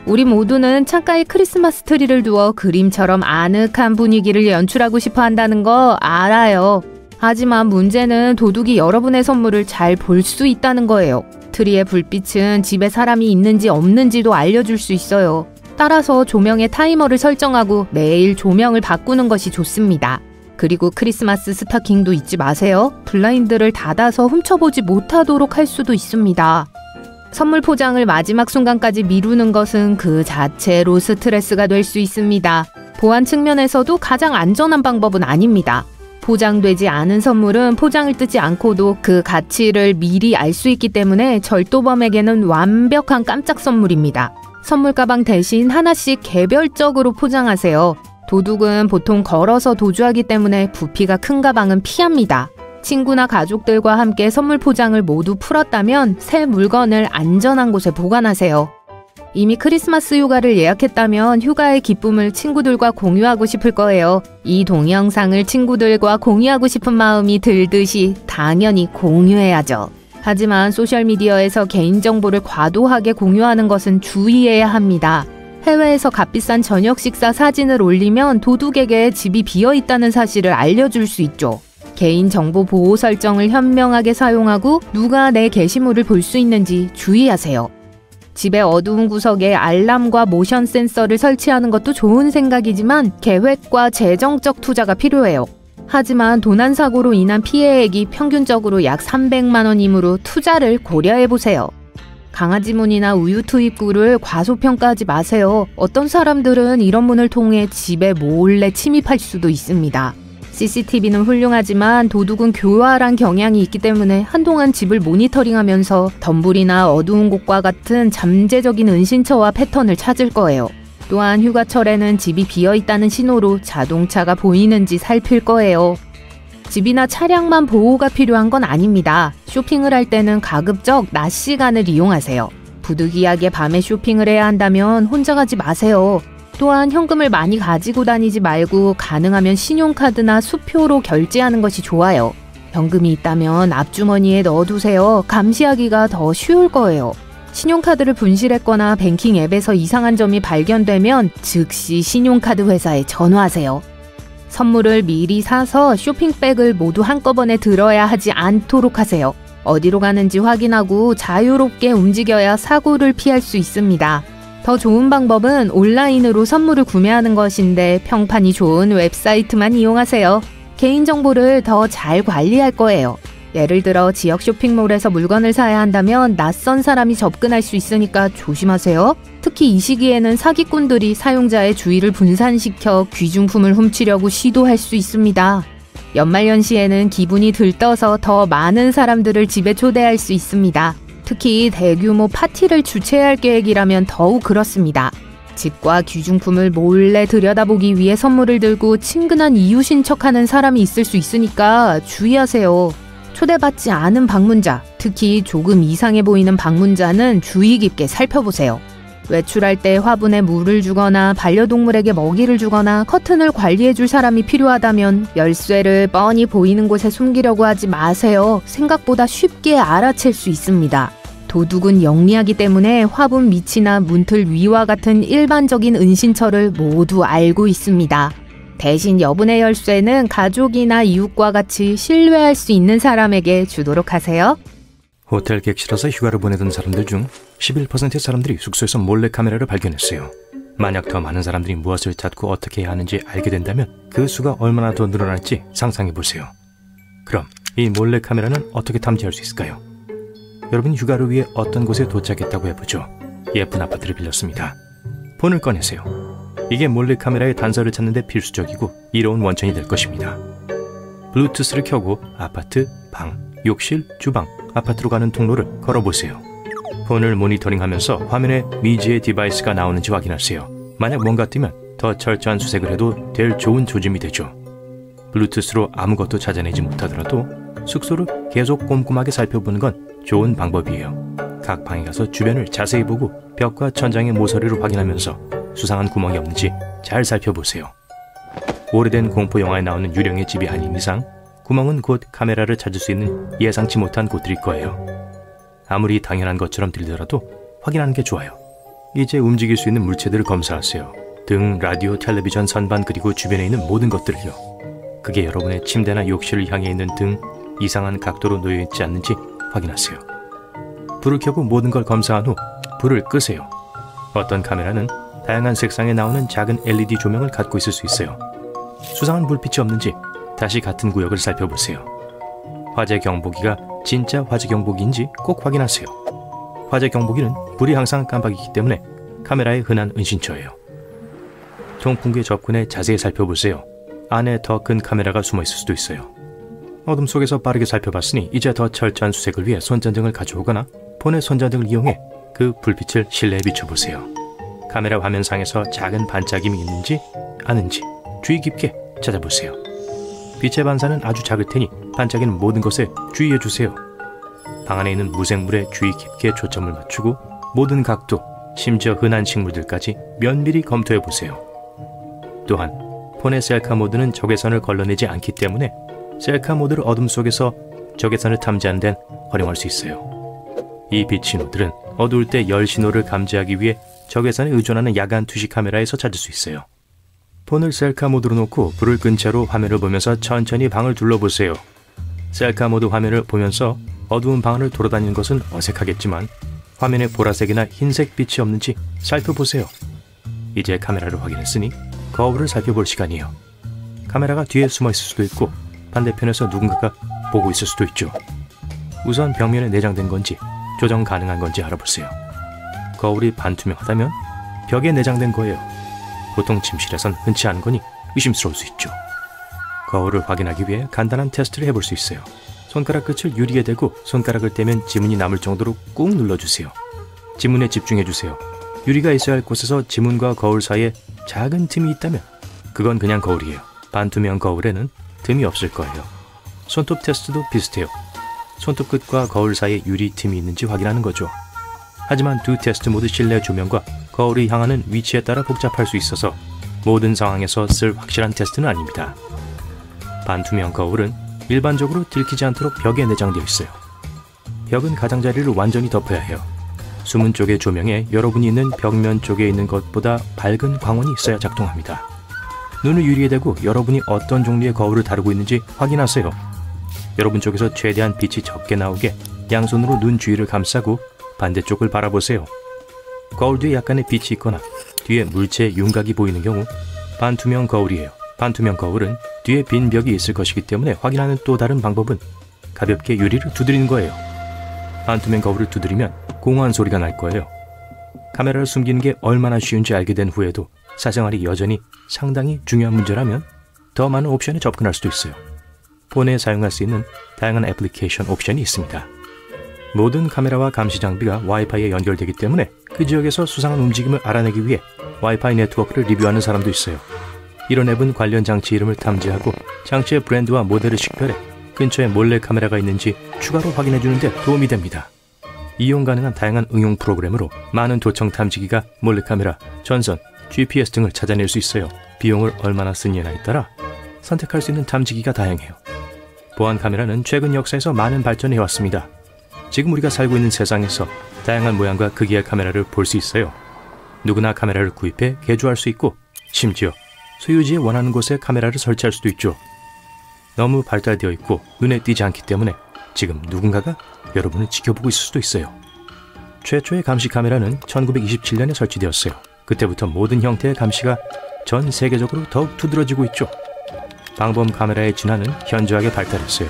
우리 모두는 창가에 크리스마스 트리를 두어 그림처럼 아늑한 분위기를 연출하고 싶어 한다는 거 알아요. 하지만 문제는 도둑이 여러분의 선물을 잘 볼 수 있다는 거예요. 트리의 불빛은 집에 사람이 있는지 없는지도 알려줄 수 있어요. 따라서 조명의 타이머를 설정하고 매일 조명을 바꾸는 것이 좋습니다. 그리고 크리스마스 스타킹도 잊지 마세요. 블라인드를 닫아서 훔쳐보지 못하도록 할 수도 있습니다. 선물 포장을 마지막 순간까지 미루는 것은 그 자체로 스트레스가 될 수 있습니다. 보안 측면에서도 가장 안전한 방법은 아닙니다. 포장되지 않은 선물은 포장을 뜯지 않고도 그 가치를 미리 알 수 있기 때문에 절도범에게는 완벽한 깜짝 선물입니다. 선물 가방 대신 하나씩 개별적으로 포장하세요. 도둑은 보통 걸어서 도주하기 때문에 부피가 큰 가방은 피합니다. 친구나 가족들과 함께 선물 포장을 모두 풀었다면 새 물건을 안전한 곳에 보관하세요. 이미 크리스마스 휴가를 예약했다면 휴가의 기쁨을 친구들과 공유하고 싶을 거예요. 이 동영상을 친구들과 공유하고 싶은 마음이 들듯이 당연히 공유해야죠. 하지만 소셜미디어에서 개인정보를 과도하게 공유하는 것은 주의해야 합니다. 해외에서 값비싼 저녁 식사 사진을 올리면 도둑에게 집이 비어있다는 사실을 알려줄 수 있죠. 개인정보 보호 설정을 현명하게 사용하고 누가 내 게시물을 볼 수 있는지 주의하세요. 집의 어두운 구석에 알람과 모션 센서를 설치하는 것도 좋은 생각이지만 계획과 재정적 투자가 필요해요. 하지만 도난사고로 인한 피해액이 평균적으로 약 300만 원이므로 투자를 고려해보세요. 강아지 문이나 우유 투입구를 과소평가하지 마세요. 어떤 사람들은 이런 문을 통해 집에 몰래 침입할 수도 있습니다. CCTV는 훌륭하지만 도둑은 교활한 경향이 있기 때문에 한동안 집을 모니터링하면서 덤불이나 어두운 곳과 같은 잠재적인 은신처와 패턴을 찾을 거예요. 또한 휴가철에는 집이 비어있다는 신호로 자동차가 보이는지 살필 거예요. 집이나 차량만 보호가 필요한 건 아닙니다. 쇼핑을 할 때는 가급적 낮 시간을 이용하세요. 부득이하게 밤에 쇼핑을 해야 한다면 혼자 가지 마세요. 또한 현금을 많이 가지고 다니지 말고 가능하면 신용카드나 수표로 결제하는 것이 좋아요. 현금이 있다면 앞주머니에 넣어두세요. 감시하기가 더 쉬울 거예요. 신용카드를 분실했거나 뱅킹 앱에서 이상한 점이 발견되면 즉시 신용카드 회사에 전화하세요. 선물을 미리 사서 쇼핑백을 모두 한꺼번에 들어야 하지 않도록 하세요. 어디로 가는지 확인하고 자유롭게 움직여야 사고를 피할 수 있습니다. 더 좋은 방법은 온라인으로 선물을 구매하는 것인데 평판이 좋은 웹사이트만 이용하세요. 개인정보를 더 잘 관리할 거예요. 예를 들어 지역 쇼핑몰에서 물건을 사야 한다면 낯선 사람이 접근할 수 있으니까 조심하세요. 특히 이 시기에는 사기꾼들이 사용자의 주의를 분산시켜 귀중품을 훔치려고 시도할 수 있습니다. 연말연시에는 기분이 들떠서 더 많은 사람들을 집에 초대할 수 있습니다. 특히 대규모 파티를 주최할 계획이라면 더욱 그렇습니다. 집과 귀중품을 몰래 들여다보기 위해 선물을 들고 친근한 이웃인 척하는 사람이 있을 수 있으니까 주의하세요. 초대받지 않은 방문자, 특히 조금 이상해 보이는 방문자는 주의 깊게 살펴보세요. 외출할 때 화분에 물을 주거나 반려동물에게 먹이를 주거나 커튼을 관리해줄 사람이 필요하다면 열쇠를 뻔히 보이는 곳에 숨기려고 하지 마세요. 생각보다 쉽게 알아챌 수 있습니다. 도둑은 영리하기 때문에 화분 밑이나 문틀 위와 같은 일반적인 은신처를 모두 알고 있습니다. 대신 여분의 열쇠는 가족이나 이웃과 같이 신뢰할 수 있는 사람에게 주도록 하세요. 호텔 객실에서 휴가를 보내던 사람들 중 11%의 사람들이 숙소에서 몰래 카메라를 발견했어요. 만약 더 많은 사람들이 무엇을 찾고 어떻게 해야 하는지 알게 된다면 그 수가 얼마나 더 늘어날지 상상해 보세요. 그럼 이 몰래 카메라는 어떻게 탐지할 수 있을까요? 여러분 휴가를 위해 어떤 곳에 도착했다고 해보죠. 예쁜 아파트를 빌렸습니다. 폰을 꺼내세요. 이게 몰래 카메라의 단서를 찾는 데 필수적이고 이로운 원천이 될 것입니다. 블루투스를 켜고 아파트, 방, 욕실, 주방, 아파트로 가는 통로를 걸어보세요. 폰을 모니터링하면서 화면에 미지의 디바이스가 나오는지 확인하세요. 만약 뭔가 뜨면 더 철저한 수색을 해도 될 좋은 조짐이 되죠. 블루투스로 아무것도 찾아내지 못하더라도 숙소를 계속 꼼꼼하게 살펴보는 건 좋은 방법이에요. 각 방에 가서 주변을 자세히 보고 벽과 천장의 모서리를 확인하면서 수상한 구멍이 없는지 잘 살펴보세요. 오래된 공포 영화에 나오는 유령의 집이 아닌 이상 구멍은 곧 카메라를 찾을 수 있는 예상치 못한 곳들일 거예요. 아무리 당연한 것처럼 들리더라도 확인하는 게 좋아요. 이제 움직일 수 있는 물체들을 검사하세요. 등, 라디오, 텔레비전, 선반 그리고 주변에 있는 모든 것들을요. 그게 여러분의 침대나 욕실을 향해 있는 등 이상한 각도로 놓여있지 않는지 확인하세요. 불을 켜고 모든 걸 검사한 후 불을 끄세요. 어떤 카메라는 다양한 색상에 나오는 작은 LED 조명을 갖고 있을 수 있어요. 수상한 불빛이 없는지 다시 같은 구역을 살펴보세요. 화재 경보기가 진짜 화재 경보기인지 꼭 확인하세요. 화재 경보기는 불이 항상 깜빡이기 때문에 카메라의 흔한 은신처예요. 통풍구에 접근해 자세히 살펴보세요. 안에 더 큰 카메라가 숨어 있을 수도 있어요. 어둠 속에서 빠르게 살펴봤으니 이제 더 철저한 수색을 위해 손전등을 가져오거나 폰의 손전등을 이용해 그 불빛을 실내에 비춰보세요. 카메라 화면상에서 작은 반짝임이 있는지 아는지 주의 깊게 찾아보세요. 빛의 반사는 아주 작을 테니 반짝이는 모든 것에 주의해주세요. 방 안에 있는 무생물에 주의 깊게 초점을 맞추고 모든 각도, 심지어 흔한 식물들까지 면밀히 검토해보세요. 또한 폰의 셀카 모드는 적외선을 걸러내지 않기 때문에 셀카 모드를 어둠 속에서 적외선을 탐지하는 데는 활용할 수 있어요. 이 빛 신호들은 어두울 때 열 신호를 감지하기 위해 적외선에 의존하는 야간 투시 카메라에서 찾을 수 있어요. 폰을 셀카 모드로 놓고 불을 끈 채로 화면을 보면서 천천히 방을 둘러보세요. 셀카 모드 화면을 보면서 어두운 방 안을 돌아다니는 것은 어색하겠지만 화면에 보라색이나 흰색 빛이 없는지 살펴보세요. 이제 카메라를 확인했으니 거울을 살펴볼 시간이에요. 카메라가 뒤에 숨어 있을 수도 있고 반대편에서 누군가가 보고 있을 수도 있죠. 우선 벽면에 내장된 건지 조정 가능한 건지 알아보세요. 거울이 반투명하다면 벽에 내장된 거예요. 보통 침실에선 흔치 않은 거니 의심스러울 수 있죠. 거울을 확인하기 위해 간단한 테스트를 해볼 수 있어요. 손가락 끝을 유리에 대고 손가락을 떼면 지문이 남을 정도로 꾹 눌러주세요. 지문에 집중해주세요. 유리가 있어야 할 곳에서 지문과 거울 사이에 작은 틈이 있다면 그건 그냥 거울이에요. 반투명 거울에는 틈이 없을 거예요. 손톱 테스트도 비슷해요. 손톱 끝과 거울 사이에 유리 틈이 있는지 확인하는 거죠. 하지만 두 테스트 모두 실내 조명과 거울이 향하는 위치에 따라 복잡할 수 있어서 모든 상황에서 쓸 확실한 테스트는 아닙니다. 반투명 거울은 일반적으로 들키지 않도록 벽에 내장되어 있어요. 벽은 가장자리를 완전히 덮어야 해요. 숨은 쪽의 조명에 여러분이 있는 벽면 쪽에 있는 것보다 밝은 광원이 있어야 작동합니다. 눈을 유리에 대고 여러분이 어떤 종류의 거울을 다루고 있는지 확인하세요. 여러분 쪽에서 최대한 빛이 적게 나오게 양손으로 눈 주위를 감싸고 반대쪽을 바라보세요. 거울 뒤에 약간의 빛이 있거나 뒤에 물체 윤곽이 보이는 경우 반투명 거울이에요. 반투명 거울은 뒤에 빈 벽이 있을 것이기 때문에 확인하는 또 다른 방법은 가볍게 유리를 두드리는 거예요. 반투명 거울을 두드리면 공허한 소리가 날 거예요. 카메라를 숨기는 게 얼마나 쉬운지 알게 된 후에도 사생활이 여전히 상당히 중요한 문제라면 더 많은 옵션에 접근할 수도 있어요. 폰에 사용할 수 있는 다양한 애플리케이션 옵션이 있습니다. 모든 카메라와 감시 장비가 와이파이에 연결되기 때문에 그 지역에서 수상한 움직임을 알아내기 위해 와이파이 네트워크를 리뷰하는 사람도 있어요. 이런 앱은 관련 장치 이름을 탐지하고 장치의 브랜드와 모델을 식별해 근처에 몰래 카메라가 있는지 추가로 확인해 주는 데 도움이 됩니다. 이용 가능한 다양한 응용 프로그램으로 많은 도청 탐지기가 몰래카메라, 전선, GPS 등을 찾아낼 수 있어요. 비용을 얼마나 쓰느냐에 따라 선택할 수 있는 탐지기가 다양해요. 보안 카메라는 최근 역사에서 많은 발전해 왔습니다. 지금 우리가 살고 있는 세상에서 다양한 모양과 크기의 카메라를 볼 수 있어요. 누구나 카메라를 구입해 개조할 수 있고 심지어 소유지에 원하는 곳에 카메라를 설치할 수도 있죠. 너무 발달되어 있고 눈에 띄지 않기 때문에 지금 누군가가 여러분을 지켜보고 있을 수도 있어요. 최초의 감시 카메라는 1927년에 설치되었어요. 그때부터 모든 형태의 감시가 전 세계적으로 더욱 두드러지고 있죠. 방범 카메라의 진화는 현저하게 발달했어요.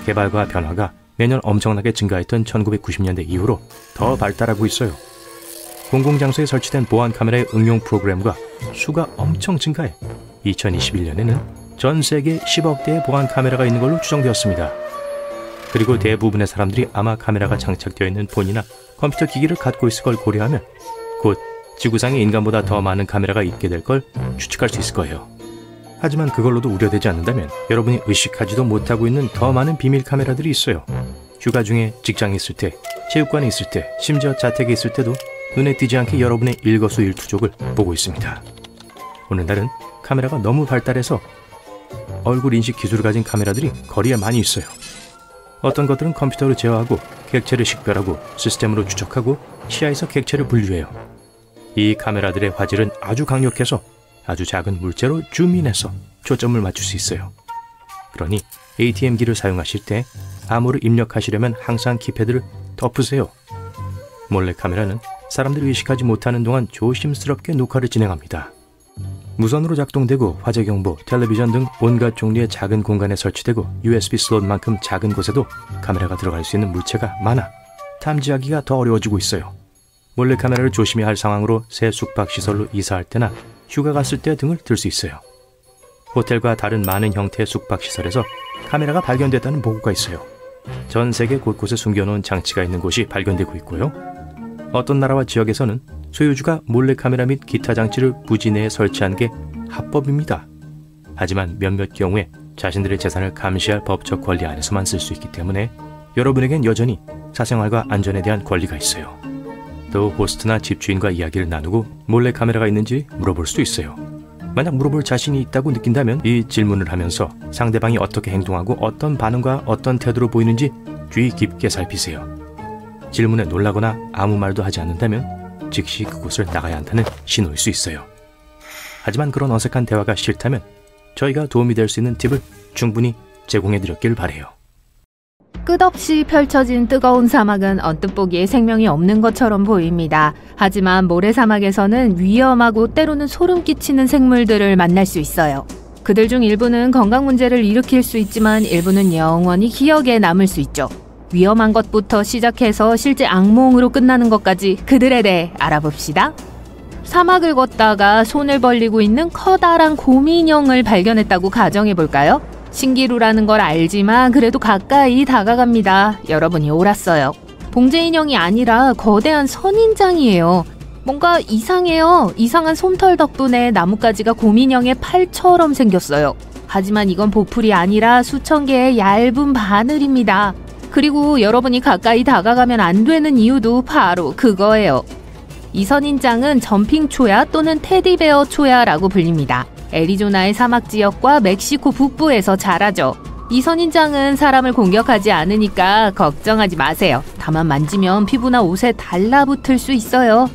개발과 변화가 매년 엄청나게 증가했던 1990년대 이후로 더 발달하고 있어요. 공공장소에 설치된 보안 카메라의 응용 프로그램과 수가 엄청 증가해 2021년에는 전 세계 10억 대의 보안 카메라가 있는 걸로 추정되었습니다. 그리고 대부분의 사람들이 아마 카메라가 장착되어 있는 폰이나 컴퓨터 기기를 갖고 있을 걸 고려하면 곧 지구상에 인간보다 더 많은 카메라가 있게 될 걸 추측할 수 있을 거예요. 하지만 그걸로도 우려되지 않는다면 여러분이 의식하지도 못하고 있는 더 많은 비밀 카메라들이 있어요. 휴가 중에 직장에 있을 때, 체육관에 있을 때, 심지어 자택에 있을 때도 눈에 띄지 않게 여러분의 일거수일투족을 보고 있습니다. 오늘날은 카메라가 너무 발달해서 얼굴 인식 기술을 가진 카메라들이 거리에 많이 있어요. 어떤 것들은 컴퓨터로 제어하고 객체를 식별하고 시스템으로 추적하고 시야에서 객체를 분류해요. 이 카메라들의 화질은 아주 강력해서 아주 작은 물체로 줌인해서 초점을 맞출 수 있어요. 그러니 ATM기를 사용하실 때 암호를 입력하시려면 항상 키패드를 덮으세요. 몰래카메라는 사람들이 의식하지 못하는 동안 조심스럽게 녹화를 진행합니다. 무선으로 작동되고 화재 경보, 텔레비전 등 온갖 종류의 작은 공간에 설치되고 USB 슬롯만큼 작은 곳에도 카메라가 들어갈 수 있는 물체가 많아 탐지하기가 더 어려워지고 있어요. 몰래카메라를 조심해야 할 상황으로 새 숙박시설로 이사할 때나 휴가 갔을 때 등을 들 수 있어요. 호텔과 다른 많은 형태의 숙박시설에서 카메라가 발견됐다는 보고가 있어요. 전 세계 곳곳에 숨겨놓은 장치가 있는 곳이 발견되고 있고요. 어떤 나라와 지역에서는 소유주가 몰래카메라 및 기타 장치를 부지 내에 설치한 게 합법입니다. 하지만 몇몇 경우에 자신들의 재산을 감시할 법적 권리 안에서만 쓸 수 있기 때문에 여러분에겐 여전히 사생활과 안전에 대한 권리가 있어요. 또 호스트나 집주인과 이야기를 나누고 몰래카메라가 있는지 물어볼 수도 있어요. 만약 물어볼 자신이 있다고 느낀다면 이 질문을 하면서 상대방이 어떻게 행동하고 어떤 반응과 어떤 태도로 보이는지 주의 깊게 살피세요. 질문에 놀라거나 아무 말도 하지 않는다면 즉시 그곳을 나가야 한다는 신호일 수 있어요. 하지만 그런 어색한 대화가 싫다면 저희가 도움이 될 수 있는 팁을 충분히 제공해드렸길 바래요. 끝없이 펼쳐진 뜨거운 사막은 언뜻 보기에 생명이 없는 것처럼 보입니다. 하지만 모래사막에서는 위험하고 때로는 소름 끼치는 생물들을 만날 수 있어요. 그들 중 일부는 건강 문제를 일으킬 수 있지만 일부는 영원히 기억에 남을 수 있죠. 위험한 것부터 시작해서 실제 악몽으로 끝나는 것까지 그들에 대해 알아봅시다. 사막을 걷다가 손을 벌리고 있는 커다란 곰인형을 발견했다고 가정해볼까요? 신기루라는 걸 알지만 그래도 가까이 다가갑니다. 여러분이 옳았어요. 봉제인형이 아니라 거대한 선인장이에요. 뭔가 이상해요. 이상한 솜털 덕분에 나뭇가지가 곰인형의 팔처럼 생겼어요. 하지만 이건 보풀이 아니라 수천 개의 얇은 바늘입니다. 그리고 여러분이 가까이 다가가면 안 되는 이유도 바로 그거예요. 이 선인장은 점핑 초야 또는 테디베어 초야라고 불립니다. 애리조나의 사막 지역과 멕시코 북부에서 자라죠. 이 선인장은 사람을 공격하지 않으니까 걱정하지 마세요. 다만 만지면 피부나 옷에 달라붙을 수 있어요.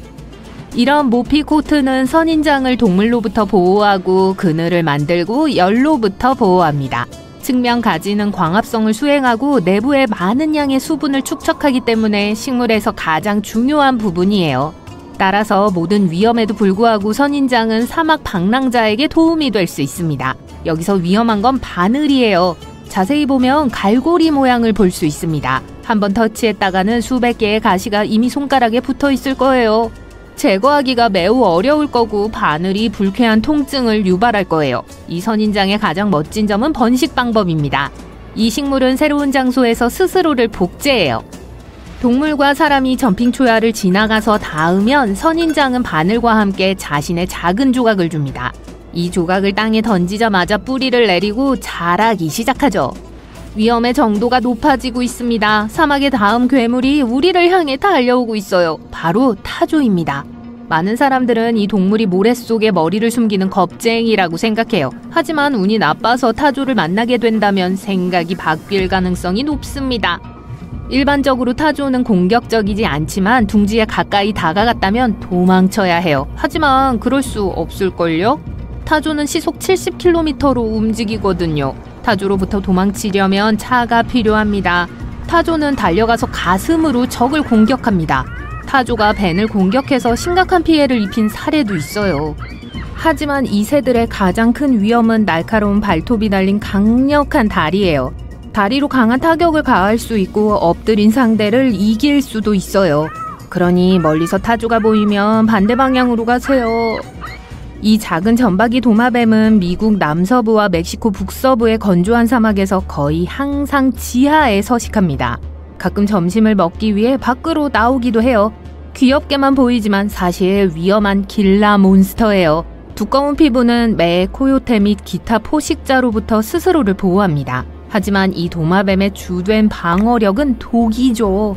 이런 모피 코트는 선인장을 동물로부터 보호하고 그늘을 만들고 열로부터 보호합니다. 측면 가지는 광합성을 수행하고 내부에 많은 양의 수분을 축적하기 때문에 식물에서 가장 중요한 부분이에요. 따라서 모든 위험에도 불구하고 선인장은 사막 방랑자에게 도움이 될 수 있습니다. 여기서 위험한 건 바늘이에요. 자세히 보면 갈고리 모양을 볼 수 있습니다. 한번 터치했다가는 수백 개의 가시가 이미 손가락에 붙어 있을 거예요. 제거하기가 매우 어려울 거고 바늘이 불쾌한 통증을 유발할 거예요. 이 선인장의 가장 멋진 점은 번식 방법입니다. 이 식물은 새로운 장소에서 스스로를 복제해요. 동물과 사람이 점핑 초야를 지나가서 닿으면 선인장은 바늘과 함께 자신의 작은 조각을 줍니다. 이 조각을 땅에 던지자마자 뿌리를 내리고 자라기 시작하죠. 위험의 정도가 높아지고 있습니다. 사막의 다음 괴물이 우리를 향해 달려오고 있어요. 바로 타조입니다. 많은 사람들은 이 동물이 모래 속에 머리를 숨기는 겁쟁이라고 생각해요. 하지만 운이 나빠서 타조를 만나게 된다면 생각이 바뀔 가능성이 높습니다. 일반적으로 타조는 공격적이지 않지만 둥지에 가까이 다가갔다면 도망쳐야 해요. 하지만 그럴 수 없을걸요? 타조는 시속 70km로 움직이거든요. 타조로부터 도망치려면 차가 필요합니다. 타조는 달려가서 가슴으로 적을 공격합니다. 타조가 벤을 공격해서 심각한 피해를 입힌 사례도 있어요. 하지만 이 새들의 가장 큰 위험은 날카로운 발톱이 달린 강력한 다리예요. 다리로 강한 타격을 가할 수 있고 엎드린 상대를 이길 수도 있어요. 그러니 멀리서 타조가 보이면 반대 방향으로 가세요. 이 작은 점박이 도마뱀은 미국 남서부와 멕시코 북서부의 건조한 사막에서 거의 항상 지하에 서식합니다. 가끔 점심을 먹기 위해 밖으로 나오기도 해요. 귀엽게만 보이지만 사실 위험한 길라 몬스터예요. 두꺼운 피부는 매, 코요테 및 기타 포식자로부터 스스로를 보호합니다. 하지만 이 도마뱀의 주된 방어력은 독이죠.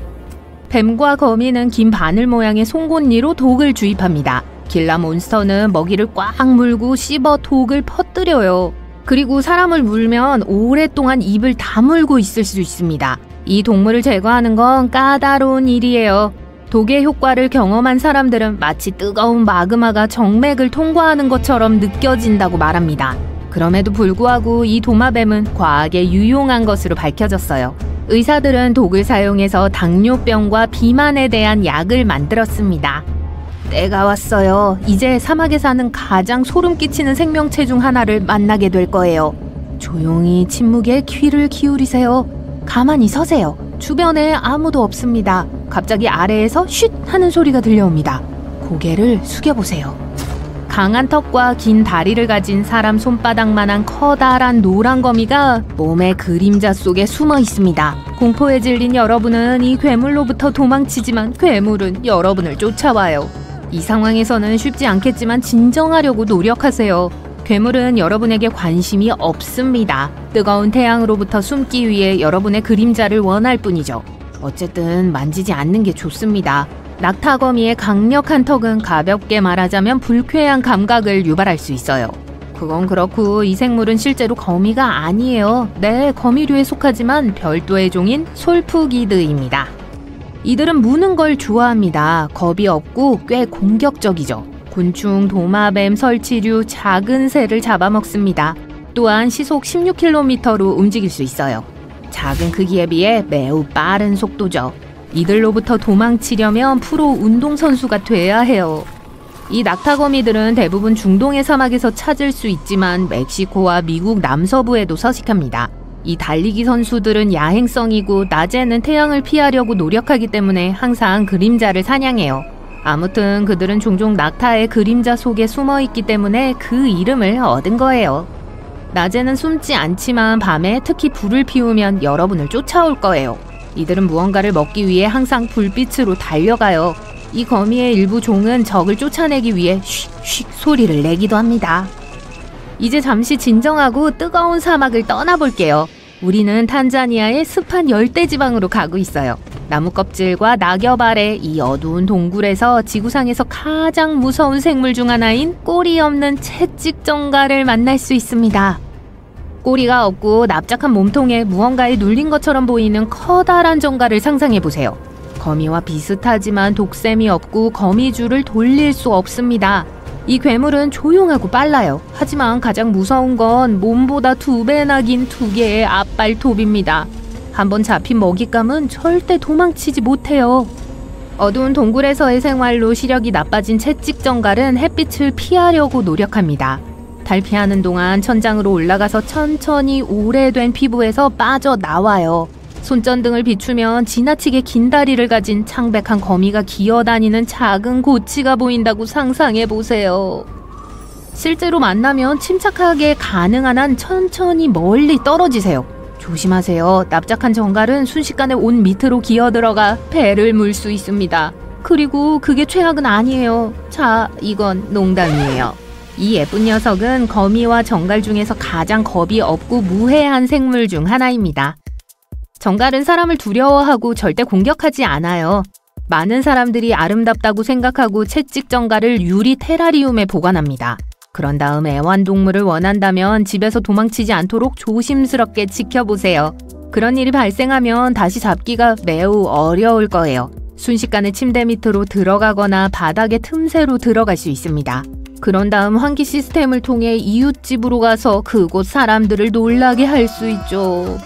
뱀과 거미는 긴 바늘 모양의 송곳니로 독을 주입합니다. 길라 몬스터는 먹이를 꽉 물고 씹어 독을 퍼뜨려요. 그리고 사람을 물면 오랫동안 입을 다물고 있을 수 있습니다. 이 동물을 제거하는 건 까다로운 일이에요. 독의 효과를 경험한 사람들은 마치 뜨거운 마그마가 정맥을 통과하는 것처럼 느껴진다고 말합니다. 그럼에도 불구하고 이 도마뱀은 과학에 유용한 것으로 밝혀졌어요. 의사들은 독을 사용해서 당뇨병과 비만에 대한 약을 만들었습니다. 때가 왔어요. 이제 사막에 사는 가장 소름 끼치는 생명체 중 하나를 만나게 될 거예요. 조용히 침묵에 귀를 기울이세요. 가만히 서세요. 주변에 아무도 없습니다. 갑자기 아래에서 쉿 하는 소리가 들려옵니다. 고개를 숙여보세요. 강한 턱과 긴 다리를 가진 사람 손바닥만한 커다란 노란 거미가 몸의 그림자 속에 숨어 있습니다. 공포에 질린 여러분은 이 괴물로부터 도망치지만 괴물은 여러분을 쫓아와요. 이 상황에서는 쉽지 않겠지만 진정하려고 노력하세요. 괴물은 여러분에게 관심이 없습니다. 뜨거운 태양으로부터 숨기 위해 여러분의 그림자를 원할 뿐이죠. 어쨌든 만지지 않는 게 좋습니다. 낙타거미의 강력한 턱은 가볍게 말하자면 불쾌한 감각을 유발할 수 있어요. 그건 그렇고 이 생물은 실제로 거미가 아니에요. 네, 거미류에 속하지만 별도의 종인 솔푸기드입니다. 이들은 무는 걸 좋아합니다. 겁이 없고 꽤 공격적이죠. 곤충, 도마뱀, 설치류, 작은 새를 잡아먹습니다. 또한 시속 16km로 움직일 수 있어요. 작은 크기에 비해 매우 빠른 속도죠. 이들로부터 도망치려면 프로 운동선수가 돼야 해요. 이 낙타거미들은 대부분 중동의 사막에서 찾을 수 있지만 멕시코와 미국 남서부에도 서식합니다. 이 달리기 선수들은 야행성이고 낮에는 태양을 피하려고 노력하기 때문에 항상 그림자를 사냥해요. 아무튼 그들은 종종 낙타의 그림자 속에 숨어있기 때문에 그 이름을 얻은 거예요. 낮에는 숨지 않지만 밤에 특히 불을 피우면 여러분을 쫓아올 거예요. 이들은 무언가를 먹기 위해 항상 불빛으로 달려가요. 이 거미의 일부 종은 적을 쫓아내기 위해 쉿쉿 소리를 내기도 합니다. 이제 잠시 진정하고 뜨거운 사막을 떠나볼게요. 우리는 탄자니아의 습한 열대지방으로 가고 있어요. 나무 껍질과 낙엽 아래 이 어두운 동굴에서 지구상에서 가장 무서운 생물 중 하나인 꼬리 없는 채찍정갈을 만날 수 있습니다. 꼬리가 없고 납작한 몸통에 무언가에 눌린 것처럼 보이는 커다란 정갈을 상상해보세요. 거미와 비슷하지만 독샘이 없고 거미줄을 돌릴 수 없습니다. 이 괴물은 조용하고 빨라요. 하지만 가장 무서운 건 몸보다 2배나 긴 2개의 앞발톱입니다. 한번 잡힌 먹잇감은 절대 도망치지 못해요. 어두운 동굴에서의 생활로 시력이 나빠진 채찍정갈은 햇빛을 피하려고 노력합니다. 달피하는 동안 천장으로 올라가서 천천히 오래된 피부에서 빠져나와요. 손전등을 비추면 지나치게 긴 다리를 가진 창백한 거미가 기어다니는 작은 고치가 보인다고 상상해보세요. 실제로 만나면 침착하게 가능한 한 천천히 멀리 떨어지세요. 조심하세요. 납작한 정갈은 순식간에 옷 밑으로 기어들어가 배를 물 수 있습니다. 그리고 그게 최악은 아니에요. 자, 이건 농담이에요. 이 예쁜 녀석은 거미와 정갈 중에서 가장 겁이 없고 무해한 생물 중 하나입니다. 정갈은 사람을 두려워하고 절대 공격하지 않아요. 많은 사람들이 아름답다고 생각하고 채찍 정갈을 유리 테라리움에 보관합니다. 그런 다음 애완동물을 원한다면 집에서 도망치지 않도록 조심스럽게 지켜보세요. 그런 일이 발생하면 다시 잡기가 매우 어려울 거예요. 순식간에 침대 밑으로 들어가거나 바닥의 틈새로 들어갈 수 있습니다. 그런 다음 환기 시스템을 통해 이웃집으로 가서 그곳 사람들을 놀라게 할 수 있죠.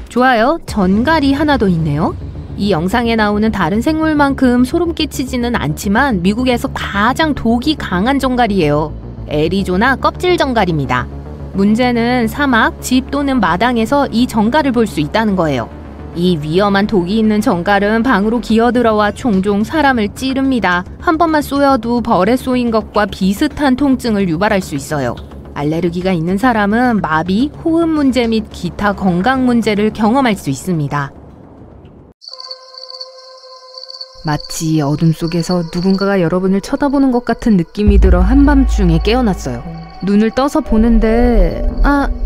좋아요. 전갈이 하나 더 있네요. 이 영상에 나오는 다른 생물만큼 소름 끼치지는 않지만 미국에서 가장 독이 강한 정갈이에요. 애리조나 껍질 정갈입니다. 문제는 사막, 집 또는 마당에서 이 정갈을 볼 수 있다는 거예요. 이 위험한 독이 있는 정갈은 방으로 기어들어와 종종 사람을 찌릅니다. 한 번만 쏘여도 벌에 쏘인 것과 비슷한 통증을 유발할 수 있어요. 알레르기가 있는 사람은 마비, 호흡 문제 및 기타 건강 문제를 경험할 수 있습니다. 마치 어둠 속에서 누군가가 여러분을 쳐다보는 것 같은 느낌이 들어 한밤중에 깨어났어요. 눈을 떠서 보는데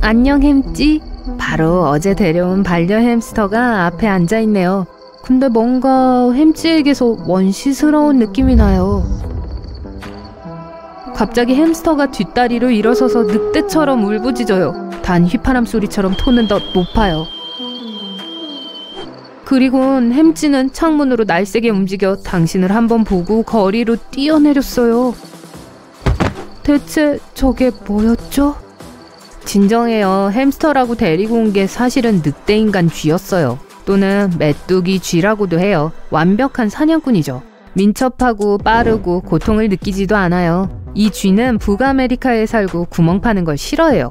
안녕 햄찌? 바로 어제 데려온 반려 햄스터가 앞에 앉아있네요. 근데 뭔가 햄찌에게서 원시스러운 느낌이 나요. 갑자기 햄스터가 뒷다리로 일어서서 늑대처럼 울부짖어요. 단 휘파람 소리처럼 톤은 더 높아요. 그리곤 햄찌는 창문으로 날쌔게 움직여 당신을 한번 보고 거리로 뛰어내렸어요. 대체 저게 뭐였죠? 진정해요. 햄스터라고 데리고 온 게 사실은 늑대인간 쥐였어요. 또는 메뚜기 쥐라고도 해요. 완벽한 사냥꾼이죠. 민첩하고 빠르고 고통을 느끼지도 않아요. 이 쥐는 북아메리카에 살고 구멍 파는 걸 싫어해요.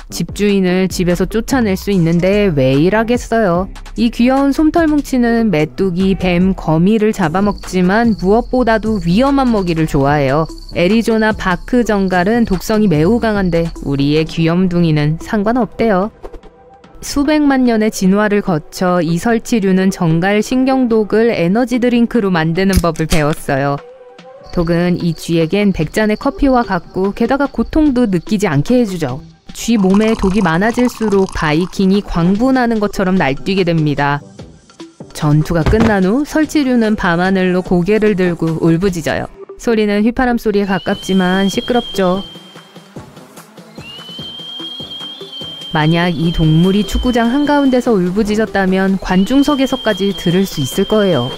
집주인을 집에서 쫓아낼 수 있는데 왜 일하겠어요. 이 귀여운 솜털뭉치는 메뚜기, 뱀, 거미를 잡아먹지만 무엇보다도 위험한 먹이를 좋아해요. 애리조나 바크 정갈은 독성이 매우 강한데 우리의 귀염둥이는 상관없대요. 수백만 년의 진화를 거쳐 이 설치류는 정갈 신경독을 에너지 드링크로 만드는 법을 배웠어요. 독은 이 쥐에겐 100잔의 커피와 같고 게다가 고통도 느끼지 않게 해주죠. 쥐 몸에 독이 많아질수록 바이킹이 광분하는 것처럼 날뛰게 됩니다. 전투가 끝난 후 설치류는 밤하늘로 고개를 들고 울부짖어요. 소리는 휘파람 소리에 가깝지만 시끄럽죠. 만약 이 동물이 축구장 한가운데서 울부짖었다면 관중석에서까지 들을 수 있을 거예요.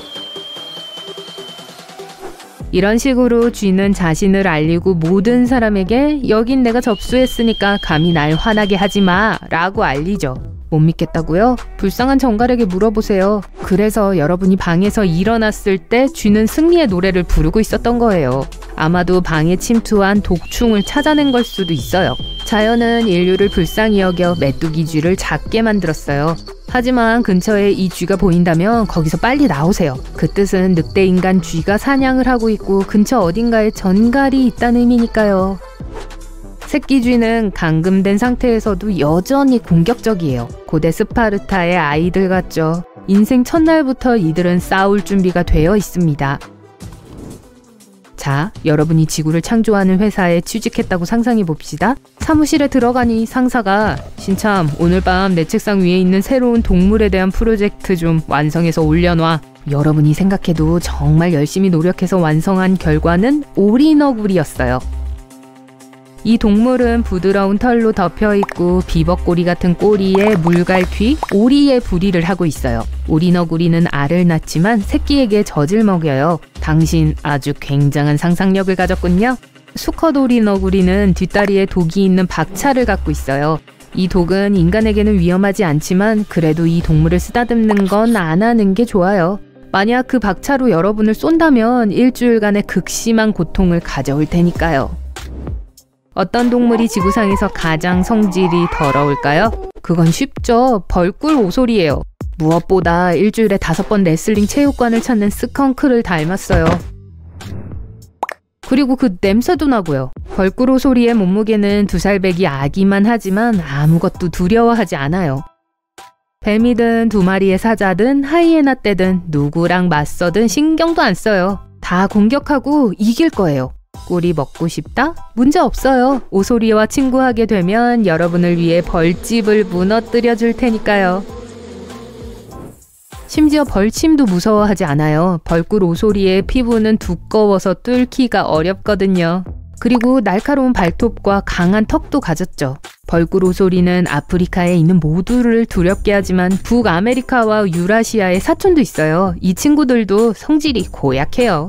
이런 식으로 쥐는 자신을 알리고 모든 사람에게 여긴 내가 접수했으니까 감히 날 화나게 하지 마 라고 알리죠. 못 믿겠다고요? 불쌍한 정갈에게 물어보세요. 그래서 여러분이 방에서 일어났을 때 쥐는 승리의 노래를 부르고 있었던 거예요. 아마도 방에 침투한 독충을 찾아낸 걸 수도 있어요. 자연은 인류를 불쌍히 여겨 메뚜기 쥐를 작게 만들었어요. 하지만 근처에 이 쥐가 보인다면 거기서 빨리 나오세요. 그 뜻은 늑대인간 쥐가 사냥을 하고 있고 근처 어딘가에 전갈이 있다는 의미니까요. 새끼 쥐는 감금된 상태에서도 여전히 공격적이에요. 고대 스파르타의 아이들 같죠. 인생 첫날부터 이들은 싸울 준비가 되어 있습니다. 자, 여러분이 지구를 창조하는 회사에 취직했다고 상상해 봅시다. 사무실에 들어가니 상사가 신참 오늘 밤 내 책상 위에 있는 새로운 동물에 대한 프로젝트 좀 완성해서 올려놔. 여러분이 생각해도 정말 열심히 노력해서 완성한 결과는 오리너구리였어요. 이 동물은 부드러운 털로 덮여있고 비벅꼬리 같은 꼬리에 물갈퀴, 오리의 부리를 하고 있어요. 오리너구리는 알을 낳지만 새끼에게 젖을 먹여요. 당신 아주 굉장한 상상력을 가졌군요. 수컷 오리너구리는 뒷다리에 독이 있는 박차를 갖고 있어요. 이 독은 인간에게는 위험하지 않지만 그래도 이 동물을 쓰다듬는 건 안 하는 게 좋아요. 만약 그 박차로 여러분을 쏜다면 일주일간의 극심한 고통을 가져올 테니까요. 어떤 동물이 지구상에서 가장 성질이 더러울까요? 그건 쉽죠. 벌꿀 오소리예요. 무엇보다 일주일에 5번 레슬링 체육관을 찾는 스컹크를 닮았어요. 그리고 그 냄새도 나고요. 벌꿀 오소리의 몸무게는 2살배기 아기만 하지만 아무것도 두려워하지 않아요. 뱀이든 2마리의 사자든 하이에나 떼든 누구랑 맞서든 신경도 안 써요. 다 공격하고 이길 거예요. 꿀이 먹고 싶다? 문제 없어요. 오소리와 친구하게 되면 여러분을 위해 벌집을 무너뜨려 줄 테니까요. 심지어 벌침도 무서워하지 않아요. 벌꿀 오소리의 피부는 두꺼워서 뚫기가 어렵거든요. 그리고 날카로운 발톱과 강한 턱도 가졌죠. 벌꿀 오소리는 아프리카에 있는 모두를 두렵게 하지만 북아메리카와 유라시아에 사촌도 있어요. 이 친구들도 성질이 고약해요.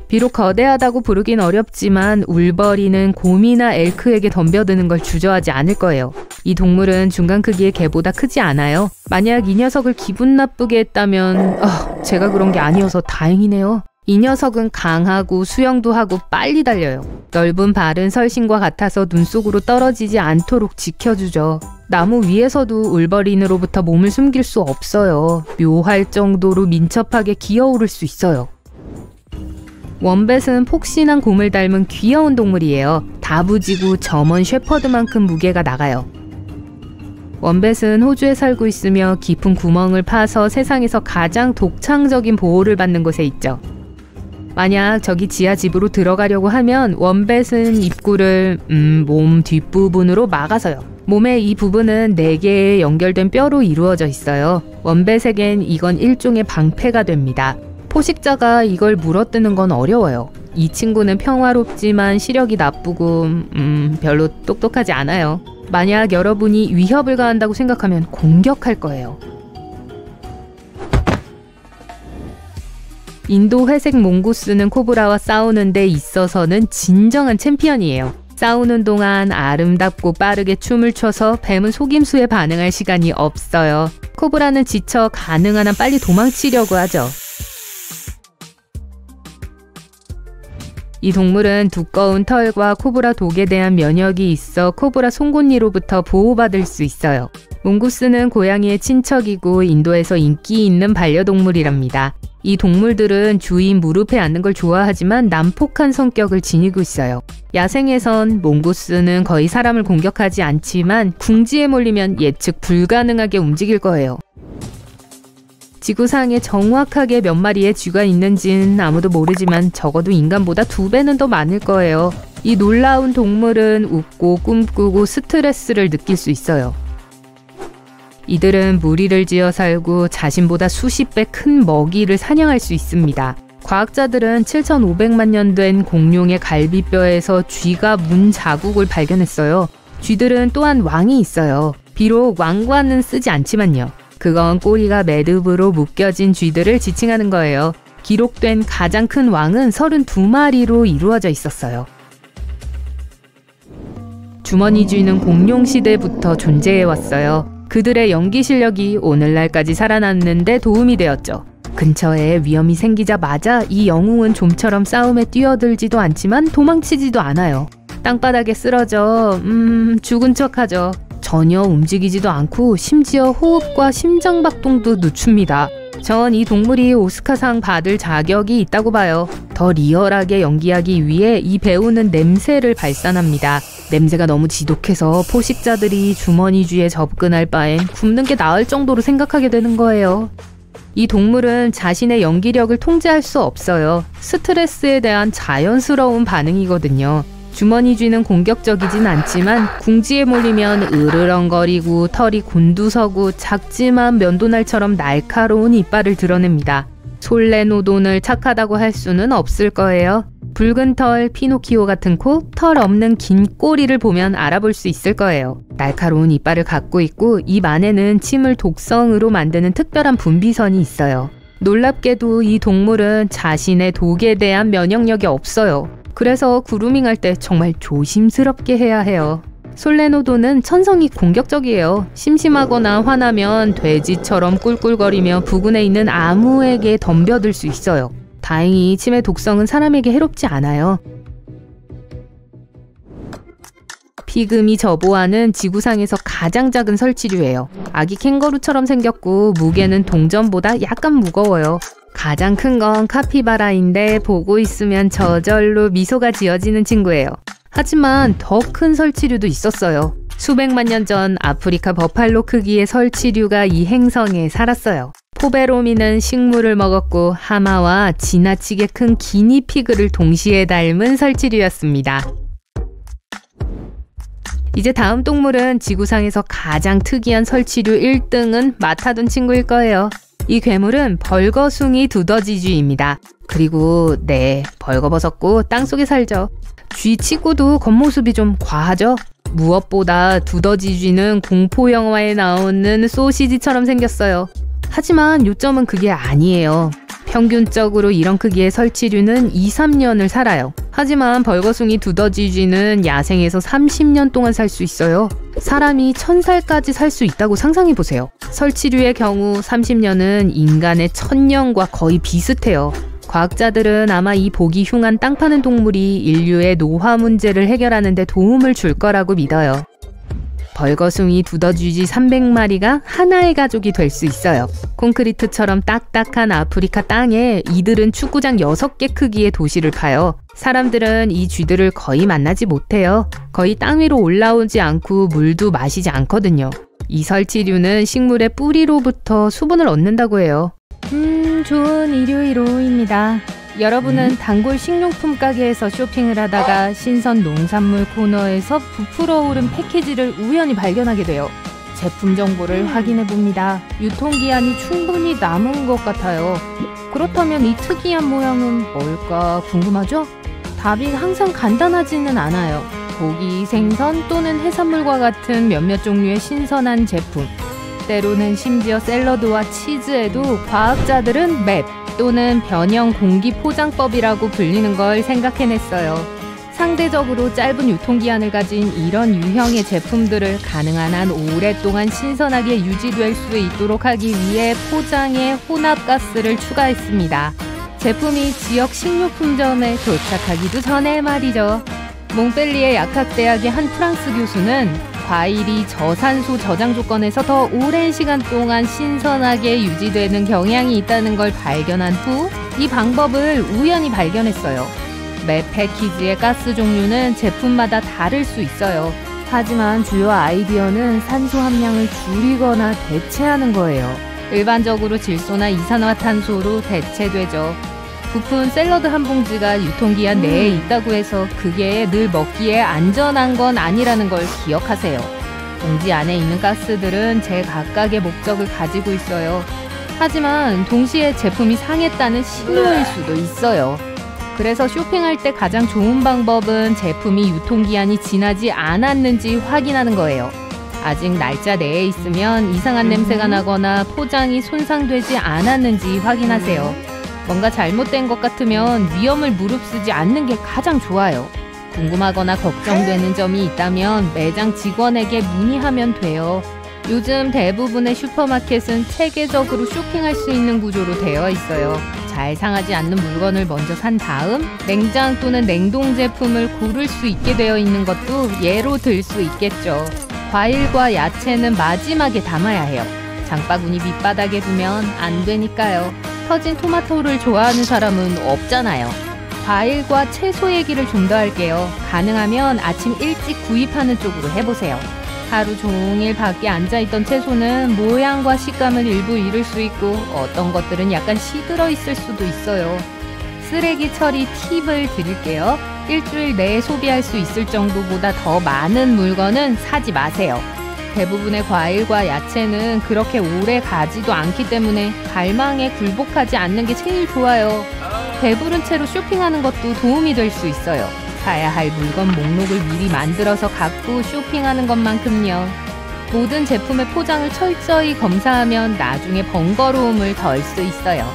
비록 거대하다고 부르긴 어렵지만 울버린은 곰이나 엘크에게 덤벼드는 걸 주저하지 않을 거예요. 이 동물은 중간 크기의 개보다 크지 않아요. 만약 이 녀석을 기분 나쁘게 했다면 제가 그런 게 아니어서 다행이네요. 이 녀석은 강하고 수영도 하고 빨리 달려요. 넓은 발은 설신과 같아서 눈 속으로 떨어지지 않도록 지켜주죠. 나무 위에서도 울버린으로부터 몸을 숨길 수 없어요. 묘할 정도로 민첩하게 기어오를 수 있어요. 원뱃은 폭신한 곰을 닮은 귀여운 동물이에요. 다부지고 점원 셰퍼드만큼 무게가 나가요. 원뱃은 호주에 살고 있으며 깊은 구멍을 파서 세상에서 가장 독창적인 보호를 받는 곳에 있죠. 만약 저기 지하 집으로 들어가려고 하면 원뱃은 입구를 몸 뒷부분으로 막아서요. 몸의 이 부분은 4개의 연결된 뼈로 이루어져 있어요. 원뱃에겐 이건 일종의 방패가 됩니다. 포식자가 이걸 물어뜯는 건 어려워요. 이 친구는 평화롭지만 시력이 나쁘고 별로 똑똑하지 않아요. 만약 여러분이 위협을 가한다고 생각하면 공격할 거예요. 인도 회색 몽고스는 코브라와 싸우는 데 있어서는 진정한 챔피언이에요. 싸우는 동안 아름답고 빠르게 춤을 춰서 뱀은 속임수에 반응할 시간이 없어요. 코브라는 지쳐 가능한 한 빨리 도망치려고 하죠. 이 동물은 두꺼운 털과 코브라 독에 대한 면역이 있어 코브라 송곳니로부터 보호받을 수 있어요. 몽고스는 고양이의 친척이고 인도에서 인기 있는 반려동물이랍니다. 이 동물들은 주인 무릎에 앉는 걸 좋아하지만 난폭한 성격을 지니고 있어요. 야생에선 몽고스는 거의 사람을 공격하지 않지만 궁지에 몰리면 예측 불가능하게 움직일 거예요. 지구상에 정확하게 몇 마리의 쥐가 있는지는 아무도 모르지만 적어도 인간보다 2배는 더 많을 거예요. 이 놀라운 동물은 웃고 꿈꾸고 스트레스를 느낄 수 있어요. 이들은 무리를 지어 살고 자신보다 수십 배 큰 먹이를 사냥할 수 있습니다. 과학자들은 7,500만 년 된 공룡의 갈비뼈에서 쥐가 문 자국을 발견했어요. 쥐들은 또한 왕이 있어요. 비록 왕과는 쓰지 않지만요. 그건 꼬리가 매듭으로 묶여진 쥐들을 지칭하는 거예요. 기록된 가장 큰 왕은 32마리로 이루어져 있었어요. 주머니 쥐는 공룡 시대부터 존재해왔어요. 그들의 연기 실력이 오늘날까지 살아남는데 도움이 되었죠. 근처에 위험이 생기자마자 이 영웅은 좀처럼 싸움에 뛰어들지도 않지만 도망치지도 않아요. 땅바닥에 쓰러져 죽은 척하죠. 전혀 움직이지도 않고 심지어 호흡과 심장박동도 늦춥니다. 전 이 동물이 오스카상 받을 자격이 있다고 봐요. 더 리얼하게 연기하기 위해 이 배우는 냄새를 발산합니다. 냄새가 너무 지독해서 포식자들이 주머니 쥐에 접근할 바엔 굶는 게 나을 정도로 생각하게 되는 거예요. 이 동물은 자신의 연기력을 통제할 수 없어요. 스트레스에 대한 자연스러운 반응이거든요. 주머니 쥐는 공격적이진 않지만 궁지에 몰리면 으르렁거리고 털이 곤두서고 작지만 면도날처럼 날카로운 이빨을 드러냅니다. 솔레노돈을 착하다고 할 수는 없을 거예요. 붉은 털, 피노키오 같은 코, 털 없는 긴 꼬리를 보면 알아볼 수 있을 거예요. 날카로운 이빨을 갖고 있고 입 안에는 침을 독성으로 만드는 특별한 분비선이 있어요. 놀랍게도 이 동물은 자신의 독에 대한 면역력이 없어요. 그래서 그루밍할 때 정말 조심스럽게 해야 해요. 솔레노돈은 천성이 공격적이에요. 심심하거나 화나면 돼지처럼 꿀꿀거리며 부근에 있는 아무에게 덤벼들 수 있어요. 다행히 침의 독성은 사람에게 해롭지 않아요. 피그미 저보아는 지구상에서 가장 작은 설치류예요. 아기 캥거루처럼 생겼고 무게는 동전보다 약간 무거워요. 가장 큰 건 카피바라인데 보고 있으면 저절로 미소가 지어지는 친구예요. 하지만 더 큰 설치류도 있었어요. 수백만 년 전 아프리카 버팔로 크기의 설치류가 이 행성에 살았어요. 포베로미는 식물을 먹었고 하마와 지나치게 큰 기니피그를 동시에 닮은 설치류였습니다. 이제 다음 동물은 지구상에서 가장 특이한 설치류 1등은 맡아둔 친구일 거예요. 이 괴물은 벌거숭이 두더지쥐입니다. 그리고 네, 벌거벗었고 땅속에 살죠. 쥐치고도 겉모습이 좀 과하죠? 무엇보다 두더지쥐는 공포 영화에 나오는 소시지처럼 생겼어요. 하지만 요점은 그게 아니에요. 평균적으로 이런 크기의 설치류는 2-3년을 살아요. 하지만 벌거숭이 두더지쥐는 야생에서 30년 동안 살 수 있어요. 사람이 1000살까지 살 수 있다고 상상해보세요. 설치류의 경우 30년은 인간의 1000년과 거의 비슷해요. 과학자들은 아마 이 보기 흉한 땅 파는 동물이 인류의 노화 문제를 해결하는 데 도움을 줄 거라고 믿어요. 벌거숭이 두더지쥐 300마리가 하나의 가족이 될 수 있어요. 콘크리트처럼 딱딱한 아프리카 땅에 이들은 축구장 6개 크기의 도시를 파요. 사람들은 이 쥐들을 거의 만나지 못해요. 거의 땅 위로 올라오지 않고 물도 마시지 않거든요. 이 설치류는 식물의 뿌리로부터 수분을 얻는다고 해요. 좋은 일요일 오후입니다. 여러분은 단골 식료품 가게에서 쇼핑을 하다가 신선 농산물 코너에서 부풀어 오른 패키지를 우연히 발견하게 돼요. 제품 정보를 확인해 봅니다. 유통기한이 충분히 남은 것 같아요. 그렇다면 이 특이한 모양은 뭘까 궁금하죠? 답이 항상 간단하지는 않아요. 고기, 생선 또는 해산물과 같은 몇몇 종류의 신선한 제품. 때로는 심지어 샐러드와 치즈에도 과학자들은 맵 또는 변형 공기 포장법이라고 불리는 걸 생각해냈어요. 상대적으로 짧은 유통기한을 가진 이런 유형의 제품들을 가능한 한 오랫동안 신선하게 유지될 수 있도록 하기 위해 포장에 혼합가스를 추가했습니다. 제품이 지역 식료품점에 도착하기도 전에 말이죠. 몽펠리에 약학대학의 한 프랑스 교수는 과일이 저산소 저장 조건에서 더 오랜 시간 동안 신선하게 유지되는 경향이 있다는 걸 발견한 후 이 방법을 우연히 발견했어요. 매 패키지의 가스 종류는 제품마다 다를 수 있어요. 하지만 주요 아이디어는 산소 함량을 줄이거나 대체하는 거예요. 일반적으로 질소나 이산화탄소로 대체되죠. 부푼 샐러드 한 봉지가 유통기한 내에 있다고 해서 그게 늘 먹기에 안전한 건 아니라는 걸 기억하세요. 봉지 안에 있는 가스들은 제각각의 목적을 가지고 있어요. 하지만 동시에 제품이 상했다는 신호일 수도 있어요. 그래서 쇼핑할 때 가장 좋은 방법은 제품이 유통기한이 지나지 않았는지 확인하는 거예요. 아직 날짜 내에 있으면 이상한 냄새가 나거나 포장이 손상되지 않았는지 확인하세요. 뭔가 잘못된 것 같으면 위험을 무릅쓰지 않는 게 가장 좋아요. 궁금하거나 걱정되는 점이 있다면 매장 직원에게 문의하면 돼요. 요즘 대부분의 슈퍼마켓은 체계적으로 쇼핑할 수 있는 구조로 되어 있어요. 잘 상하지 않는 물건을 먼저 산 다음 냉장 또는 냉동 제품을 고를 수 있게 되어 있는 것도 예로 들 수 있겠죠. 과일과 야채는 마지막에 담아야 해요. 장바구니 밑바닥에 두면 안 되니까요. 터진 토마토를 좋아하는 사람은 없잖아요. 과일과 채소 얘기를 좀 더 할게요. 가능하면 아침 일찍 구입하는 쪽으로 해보세요. 하루 종일 밖에 앉아있던 채소는 모양과 식감을 일부 잃을 수 있고 어떤 것들은 약간 시들어 있을 수도 있어요. 쓰레기 처리 팁을 드릴게요. 일주일 내에 소비할 수 있을 정도보다 더 많은 물건은 사지 마세요. 대부분의 과일과 야채는 그렇게 오래 가지도 않기 때문에 갈망에 굴복하지 않는 게 제일 좋아요. 배부른 채로 쇼핑하는 것도 도움이 될 수 있어요. 사야 할 물건 목록을 미리 만들어서 갖고 쇼핑하는 것만큼요. 모든 제품의 포장을 철저히 검사하면 나중에 번거로움을 덜 수 있어요.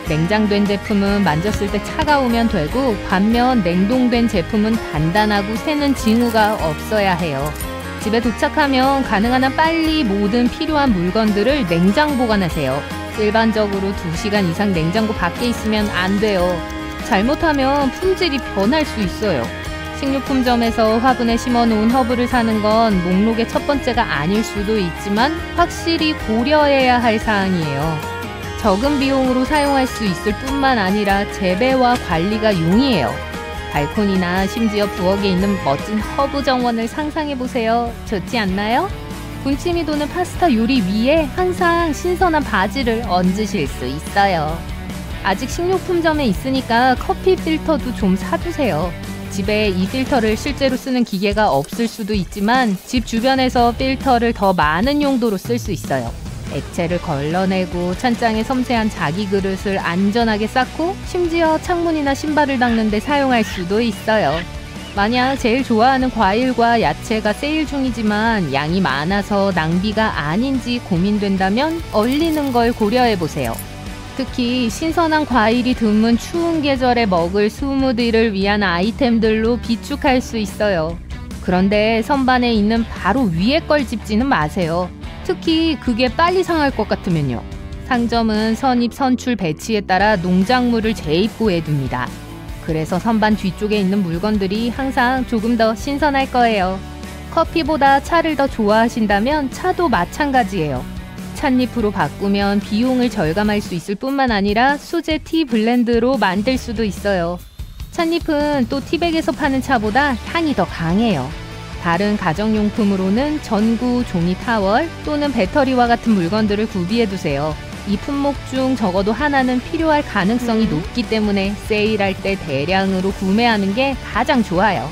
냉장된 제품은 만졌을 때 차가우면 되고 반면 냉동된 제품은 단단하고 새는 징후가 없어야 해요. 집에 도착하면 가능한 한 빨리 모든 필요한 물건들을 냉장 보관하세요. 일반적으로 2시간 이상 냉장고 밖에 있으면 안 돼요. 잘못하면 품질이 변할 수 있어요. 식료품점에서 화분에 심어놓은 허브를 사는 건 목록의 첫 번째가 아닐 수도 있지만 확실히 고려해야 할 사항이에요. 적은 비용으로 사용할 수 있을 뿐만 아니라 재배와 관리가 용이해요. 발코니나 심지어 부엌에 있는 멋진 허브 정원을 상상해보세요. 좋지 않나요? 군침이 도는 파스타 요리 위에 항상 신선한 바지를 얹으실 수 있어요. 아직 식료품점에 있으니까 커피 필터도 좀 사두세요. 집에 이 필터를 실제로 쓰는 기계가 없을 수도 있지만 집 주변에서 필터를 더 많은 용도로 쓸 수 있어요. 액체를 걸러내고 찬장에 섬세한 자기 그릇을 안전하게 쌓고 심지어 창문이나 신발을 닦는 데 사용할 수도 있어요. 만약 제일 좋아하는 과일과 야채가 세일 중이지만 양이 많아서 낭비가 아닌지 고민된다면 얼리는 걸 고려해보세요. 특히 신선한 과일이 드문 추운 계절에 먹을 스무디를 위한 아이템들로 비축할 수 있어요. 그런데 선반에 있는 바로 위에 걸 집지는 마세요. 특히 그게 빨리 상할 것 같으면요. 상점은 선입 선출 배치에 따라 농작물을 재입고해 둡니다. 그래서 선반 뒤쪽에 있는 물건들이 항상 조금 더 신선할 거예요. 커피보다 차를 더 좋아하신다면 차도 마찬가지예요. 찻잎으로 바꾸면 비용을 절감할 수 있을 뿐만 아니라 수제 티 블렌드로 만들 수도 있어요. 찻잎은 또 티백에서 파는 차보다 향이 더 강해요. 다른 가정용품으로는 전구, 종이 타월 또는 배터리와 같은 물건들을 구비해두세요. 이 품목 중 적어도 하나는 필요할 가능성이 높기 때문에 세일할 때 대량으로 구매하는 게 가장 좋아요.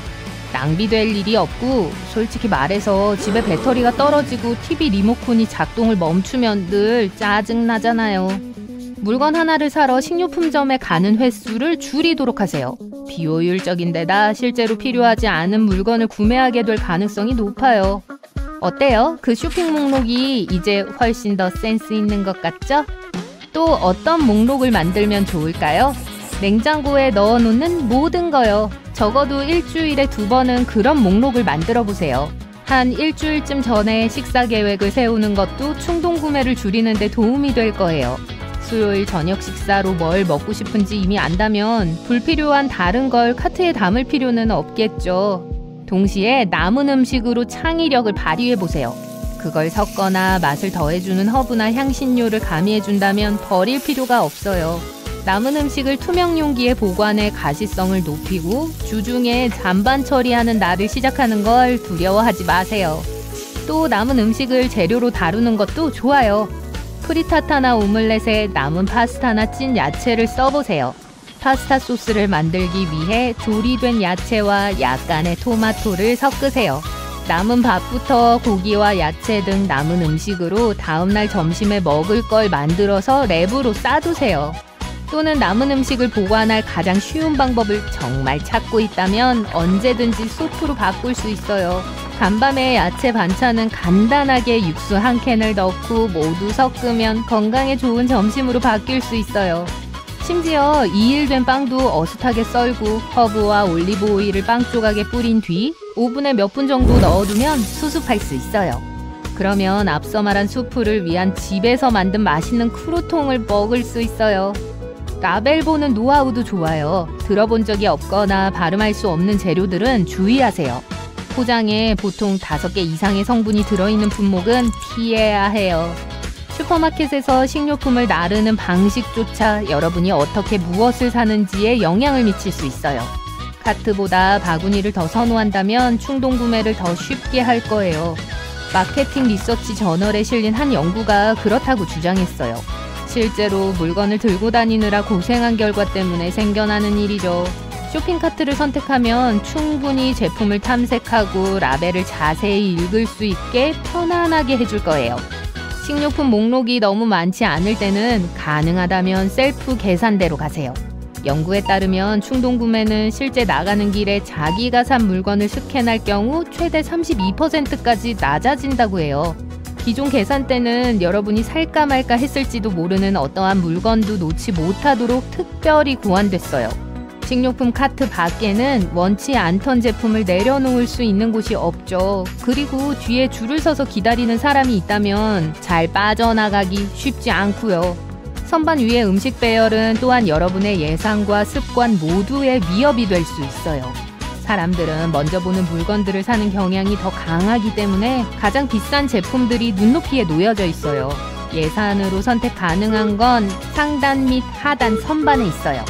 낭비될 일이 없고 솔직히 말해서 집에 배터리가 떨어지고 TV 리모컨이 작동을 멈추면 늘 짜증나잖아요. 물건 하나를 사러 식료품점에 가는 횟수를 줄이도록 하세요. 비효율적인 데다 실제로 필요하지 않은 물건을 구매하게 될 가능성이 높아요. 어때요? 그 쇼핑 목록이 이제 훨씬 더 센스 있는 것 같죠? 또 어떤 목록을 만들면 좋을까요? 냉장고에 넣어놓는 모든 거요. 적어도 일주일에 2번은 그런 목록을 만들어 보세요. 한 일주일쯤 전에 식사 계획을 세우는 것도 충동 구매를 줄이는 데 도움이 될 거예요. 수요일 저녁 식사로 뭘 먹고 싶은지 이미 안다면 불필요한 다른 걸 카트에 담을 필요는 없겠죠. 동시에 남은 음식으로 창의력을 발휘해보세요. 그걸 섞거나 맛을 더해주는 허브나 향신료를 가미해준다면 버릴 필요가 없어요. 남은 음식을 투명 용기에 보관해 가시성을 높이고 주중에 잔반 처리하는 날을 시작하는 걸 두려워하지 마세요. 또 남은 음식을 재료로 다루는 것도 좋아요. 프리타타나 오믈렛에 남은 파스타나 찐 야채를 써보세요. 파스타 소스를 만들기 위해 조리된 야채와 약간의 토마토를 섞으세요. 남은 밥부터 고기와 야채 등 남은 음식으로 다음날 점심에 먹을 걸 만들어서 랩으로 싸두세요. 또는 남은 음식을 보관할 가장 쉬운 방법을 정말 찾고 있다면 언제든지 수프로 바꿀 수 있어요. 간밤에 야채 반찬은 간단하게 육수 한 캔을 넣고 모두 섞으면 건강에 좋은 점심으로 바뀔 수 있어요. 심지어 2일 된 빵도 어슷하게 썰고 허브와 올리브 오일을 빵 조각에 뿌린 뒤 오븐에 몇 분 정도 넣어두면 수습할 수 있어요. 그러면 앞서 말한 수프를 위한 집에서 만든 맛있는 크루통을 먹을 수 있어요. 라벨 보는 노하우도 좋아요. 들어본 적이 없거나 발음할 수 없는 재료들은 주의하세요. 포장에 보통 5개 이상의 성분이 들어있는 품목은 피해야 해요. 슈퍼마켓에서 식료품을 나르는 방식조차 여러분이 어떻게 무엇을 사는지에 영향을 미칠 수 있어요. 카트보다 바구니를 더 선호한다면 충동 구매를 더 쉽게 할 거예요. 마케팅 리서치 저널에 실린 한 연구가 그렇다고 주장했어요. 실제로 물건을 들고 다니느라 고생한 결과 때문에 생겨나는 일이죠. 쇼핑카트를 선택하면 충분히 제품을 탐색하고 라벨을 자세히 읽을 수 있게 편안하게 해줄 거예요. 식료품 목록이 너무 많지 않을 때는 가능하다면 셀프 계산대로 가세요. 연구에 따르면 충동 구매는 실제 나가는 길에 자기가 산 물건을 스캔할 경우 최대 32%까지 낮아진다고 해요. 기존 계산대는 여러분이 살까 말까 했을지도 모르는 어떠한 물건도 놓지 못하도록 특별히 고안됐어요. 식료품 카트 밖에는 원치 않던 제품을 내려놓을 수 있는 곳이 없죠. 그리고 뒤에 줄을 서서 기다리는 사람이 있다면 잘 빠져나가기 쉽지 않고요. 선반 위의 음식 배열은 또한 여러분의 예상과 습관 모두에 위협이 될 수 있어요. 사람들은 먼저 보는 물건들을 사는 경향이 더 강하기 때문에 가장 비싼 제품들이 눈높이에 놓여져 있어요. 예산으로 선택 가능한 건 상단 및 하단 선반에 있어요.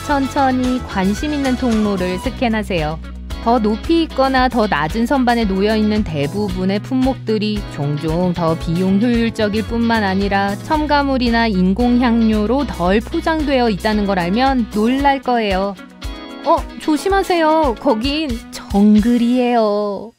천천히 관심 있는 통로를 스캔하세요. 더 높이 있거나 더 낮은 선반에 놓여있는 대부분의 품목들이 종종 더 비용 효율적일 뿐만 아니라 첨가물이나 인공향료로 덜 포장되어 있다는 걸 알면 놀랄 거예요. 조심하세요. 거긴 정글이에요.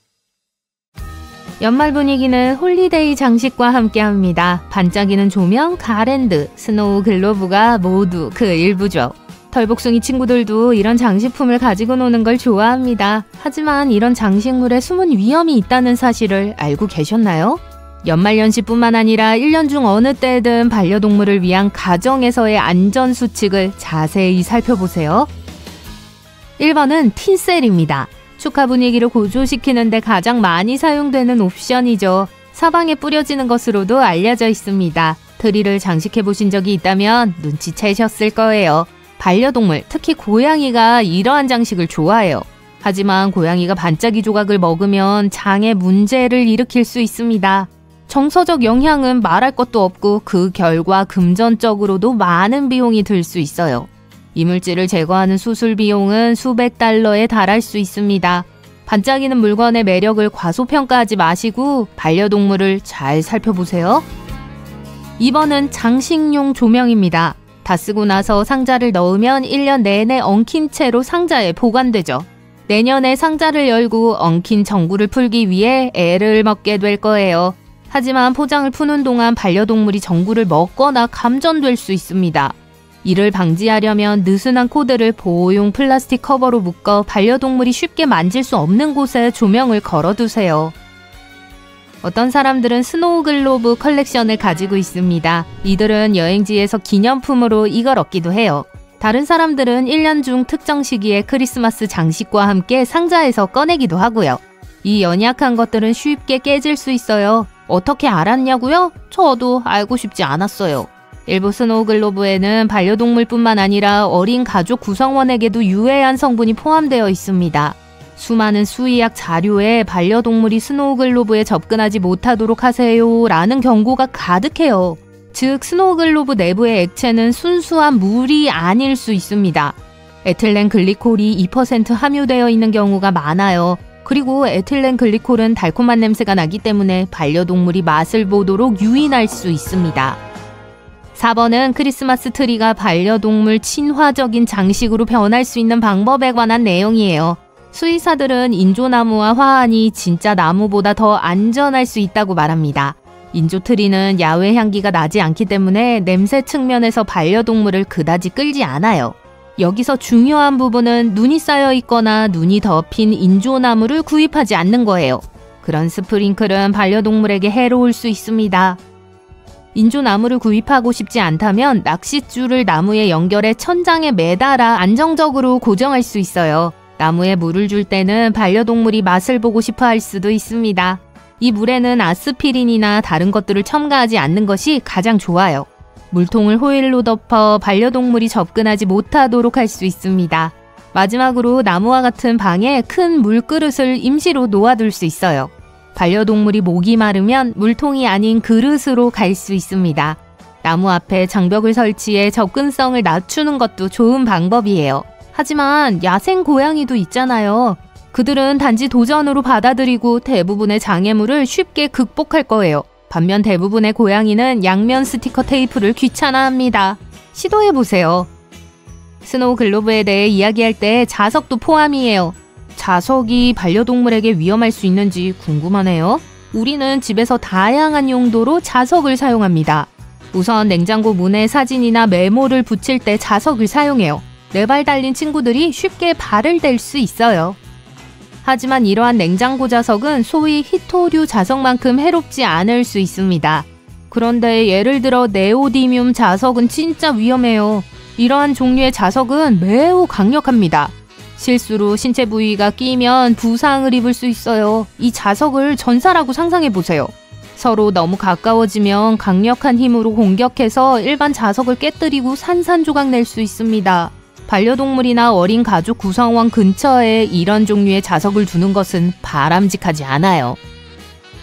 연말 분위기는 홀리데이 장식과 함께합니다. 반짝이는 조명, 가랜드, 스노우 글로브가 모두 그 일부죠. 털복숭이 친구들도 이런 장식품을 가지고 노는 걸 좋아합니다. 하지만 이런 장식물에 숨은 위험이 있다는 사실을 알고 계셨나요? 연말연시뿐만 아니라 1년 중 어느 때든 반려동물을 위한 가정에서의 안전수칙을 자세히 살펴보세요. 1번은 틴셀입니다. 축하 분위기를 고조시키는데 가장 많이 사용되는 옵션이죠. 사방에 뿌려지는 것으로도 알려져 있습니다. 트리를 장식해 보신 적이 있다면 눈치채셨을 거예요. 반려동물, 특히 고양이가 이러한 장식을 좋아해요. 하지만 고양이가 반짝이 조각을 먹으면 장에 문제를 일으킬 수 있습니다. 정서적 영향은 말할 것도 없고 그 결과 금전적으로도 많은 비용이 들 수 있어요. 이물질을 제거하는 수술 비용은 수백 달러에 달할 수 있습니다. 반짝이는 물건의 매력을 과소평가하지 마시고 반려동물을 잘 살펴보세요. 2번은 장식용 조명입니다. 다 쓰고 나서 상자를 넣으면 1년 내내 엉킨 채로 상자에 보관되죠. 내년에 상자를 열고 엉킨 전구를 풀기 위해 애를 먹게 될 거예요. 하지만 포장을 푸는 동안 반려동물이 전구를 먹거나 감전될 수 있습니다. 이를 방지하려면 느슨한 코드를 보호용 플라스틱 커버로 묶어 반려동물이 쉽게 만질 수 없는 곳에 조명을 걸어두세요. 어떤 사람들은 스노우 글로브 컬렉션을 가지고 있습니다. 이들은 여행지에서 기념품으로 이걸 얻기도 해요. 다른 사람들은 1년 중 특정 시기에 크리스마스 장식과 함께 상자에서 꺼내기도 하고요. 이 연약한 것들은 쉽게 깨질 수 있어요. 어떻게 알았냐고요? 저도 알고 싶지 않았어요. 일부 스노우 글로브에는 반려동물뿐만 아니라 어린 가족 구성원에게도 유해한 성분이 포함되어 있습니다. 수많은 수의학 자료에 반려동물이 스노우 글로브에 접근하지 못하도록 하세요 라는 경고가 가득해요. 즉 스노우 글로브 내부의 액체는 순수한 물이 아닐 수 있습니다. 에틸렌 글리콜이 2% 함유되어 있는 경우가 많아요. 그리고 에틸렌 글리콜은 달콤한 냄새가 나기 때문에 반려동물이 맛을 보도록 유인할 수 있습니다. 4번은 크리스마스 트리가 반려동물 친화적인 장식으로 변할 수 있는 방법에 관한 내용이에요. 수의사들은 인조나무와 화환이 진짜 나무보다 더 안전할 수 있다고 말합니다. 인조트리는 야외 향기가 나지 않기 때문에 냄새 측면에서 반려동물을 그다지 끌지 않아요. 여기서 중요한 부분은 눈이 쌓여 있거나 눈이 덮인 인조나무를 구입하지 않는 거예요. 그런 스프링클은 반려동물에게 해로울 수 있습니다. 인조나무를 구입하고 싶지 않다면 낚싯줄을 나무에 연결해 천장에 매달아 안정적으로 고정할 수 있어요. 나무에 물을 줄 때는 반려동물이 맛을 보고 싶어 할 수도 있습니다. 이 물에는 아스피린이나 다른 것들을 첨가하지 않는 것이 가장 좋아요. 물통을 호일로 덮어 반려동물이 접근하지 못하도록 할 수 있습니다. 마지막으로 나무와 같은 방에 큰 물그릇을 임시로 놓아둘 수 있어요. 반려동물이 목이 마르면 물통이 아닌 그릇으로 갈 수 있습니다. 나무 앞에 장벽을 설치해 접근성을 낮추는 것도 좋은 방법이에요. 하지만 야생 고양이도 있잖아요. 그들은 단지 도전으로 받아들이고 대부분의 장애물을 쉽게 극복할 거예요. 반면 대부분의 고양이는 양면 스티커 테이프를 귀찮아합니다. 시도해보세요. 스노우 글로브에 대해 이야기할 때 자석도 포함이에요. 자석이 반려동물에게 위험할 수 있는지 궁금하네요. 우리는 집에서 다양한 용도로 자석을 사용합니다. 우선 냉장고 문에 사진이나 메모를 붙일 때 자석을 사용해요. 네 발 달린 친구들이 쉽게 발을 댈 수 있어요. 하지만 이러한 냉장고 자석은 소위 히토류 자석만큼 해롭지 않을 수 있습니다. 그런데 예를 들어 네오디뮴 자석은 진짜 위험해요. 이러한 종류의 자석은 매우 강력합니다. 실수로 신체 부위가 끼면 부상을 입을 수 있어요. 이 자석을 전사라고 상상해보세요. 서로 너무 가까워지면 강력한 힘으로 공격해서 일반 자석을 깨뜨리고 산산조각 낼 수 있습니다. 반려동물이나 어린 가족 구성원 근처에 이런 종류의 자석을 두는 것은 바람직하지 않아요.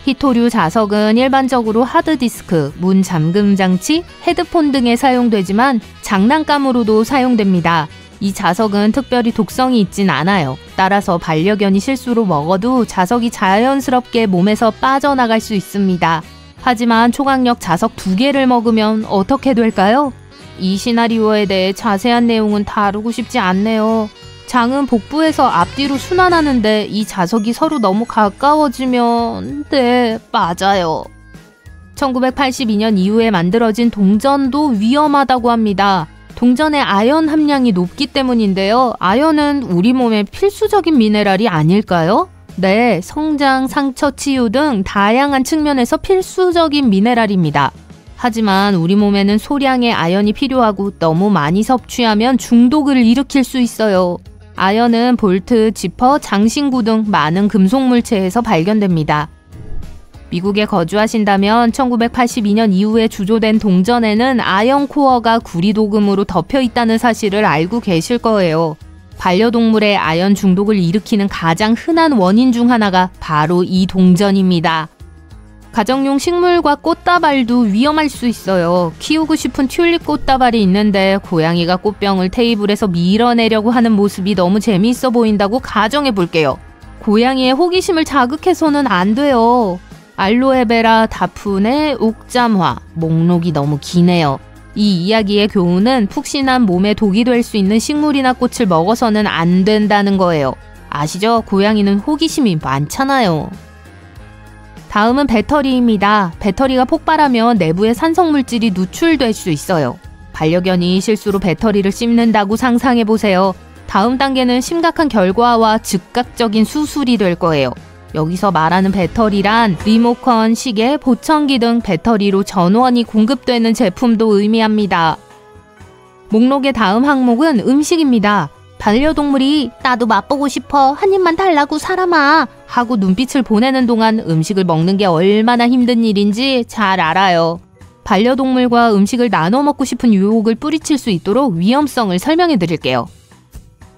히토류 자석은 일반적으로 하드디스크, 문 잠금 장치, 헤드폰 등에 사용되지만 장난감으로도 사용됩니다. 이 자석은 특별히 독성이 있진 않아요. 따라서 반려견이 실수로 먹어도 자석이 자연스럽게 몸에서 빠져나갈 수 있습니다. 하지만 초강력 자석 2개를 먹으면 어떻게 될까요? 이 시나리오에 대해 자세한 내용은 다루고 싶지 않네요. 장은 복부에서 앞뒤로 순환하는데 이 자석이 서로 너무 가까워지면 네, 맞아요. 1982년 이후에 만들어진 동전도 위험하다고 합니다. 동전의 아연 함량이 높기 때문인데요. 아연은 우리 몸의 필수적인 미네랄이 아닐까요? 네, 성장, 상처 치유 등 다양한 측면에서 필수적인 미네랄입니다. 하지만 우리 몸에는 소량의 아연이 필요하고 너무 많이 섭취하면 중독을 일으킬 수 있어요. 아연은 볼트, 지퍼, 장신구 등 많은 금속 물체에서 발견됩니다. 미국에 거주하신다면 1982년 이후에 주조된 동전에는 아연 코어가 구리도금으로 덮여 있다는 사실을 알고 계실 거예요. 반려동물의 아연 중독을 일으키는 가장 흔한 원인 중 하나가 바로 이 동전입니다. 가정용 식물과 꽃다발도 위험할 수 있어요. 키우고 싶은 튤립 꽃다발이 있는데 고양이가 꽃병을 테이블에서 밀어내려고 하는 모습이 너무 재미있어 보인다고 가정해 볼게요. 고양이의 호기심을 자극해서는 안 돼요. 알로에베라, 다푸네, 옥잠화, 목록이 너무 기네요. 이 이야기의 교훈은 푹신한 몸에 독이 될 수 있는 식물이나 꽃을 먹어서는 안 된다는 거예요. 아시죠? 고양이는 호기심이 많잖아요. 다음은 배터리입니다. 배터리가 폭발하면 내부의 산성물질이 누출될 수 있어요. 반려견이 실수로 배터리를 씹는다고 상상해보세요. 다음 단계는 심각한 결과와 즉각적인 수술이 될 거예요. 여기서 말하는 배터리란 리모컨, 시계, 보청기 등 배터리로 전원이 공급되는 제품도 의미합니다. 목록의 다음 항목은 음식입니다. 반려동물이 나도 맛보고 싶어, 한 입만 달라고 사람아 하고 눈빛을 보내는 동안 음식을 먹는 게 얼마나 힘든 일인지 잘 알아요. 반려동물과 음식을 나눠 먹고 싶은 유혹을 뿌리칠 수 있도록 위험성을 설명해 드릴게요.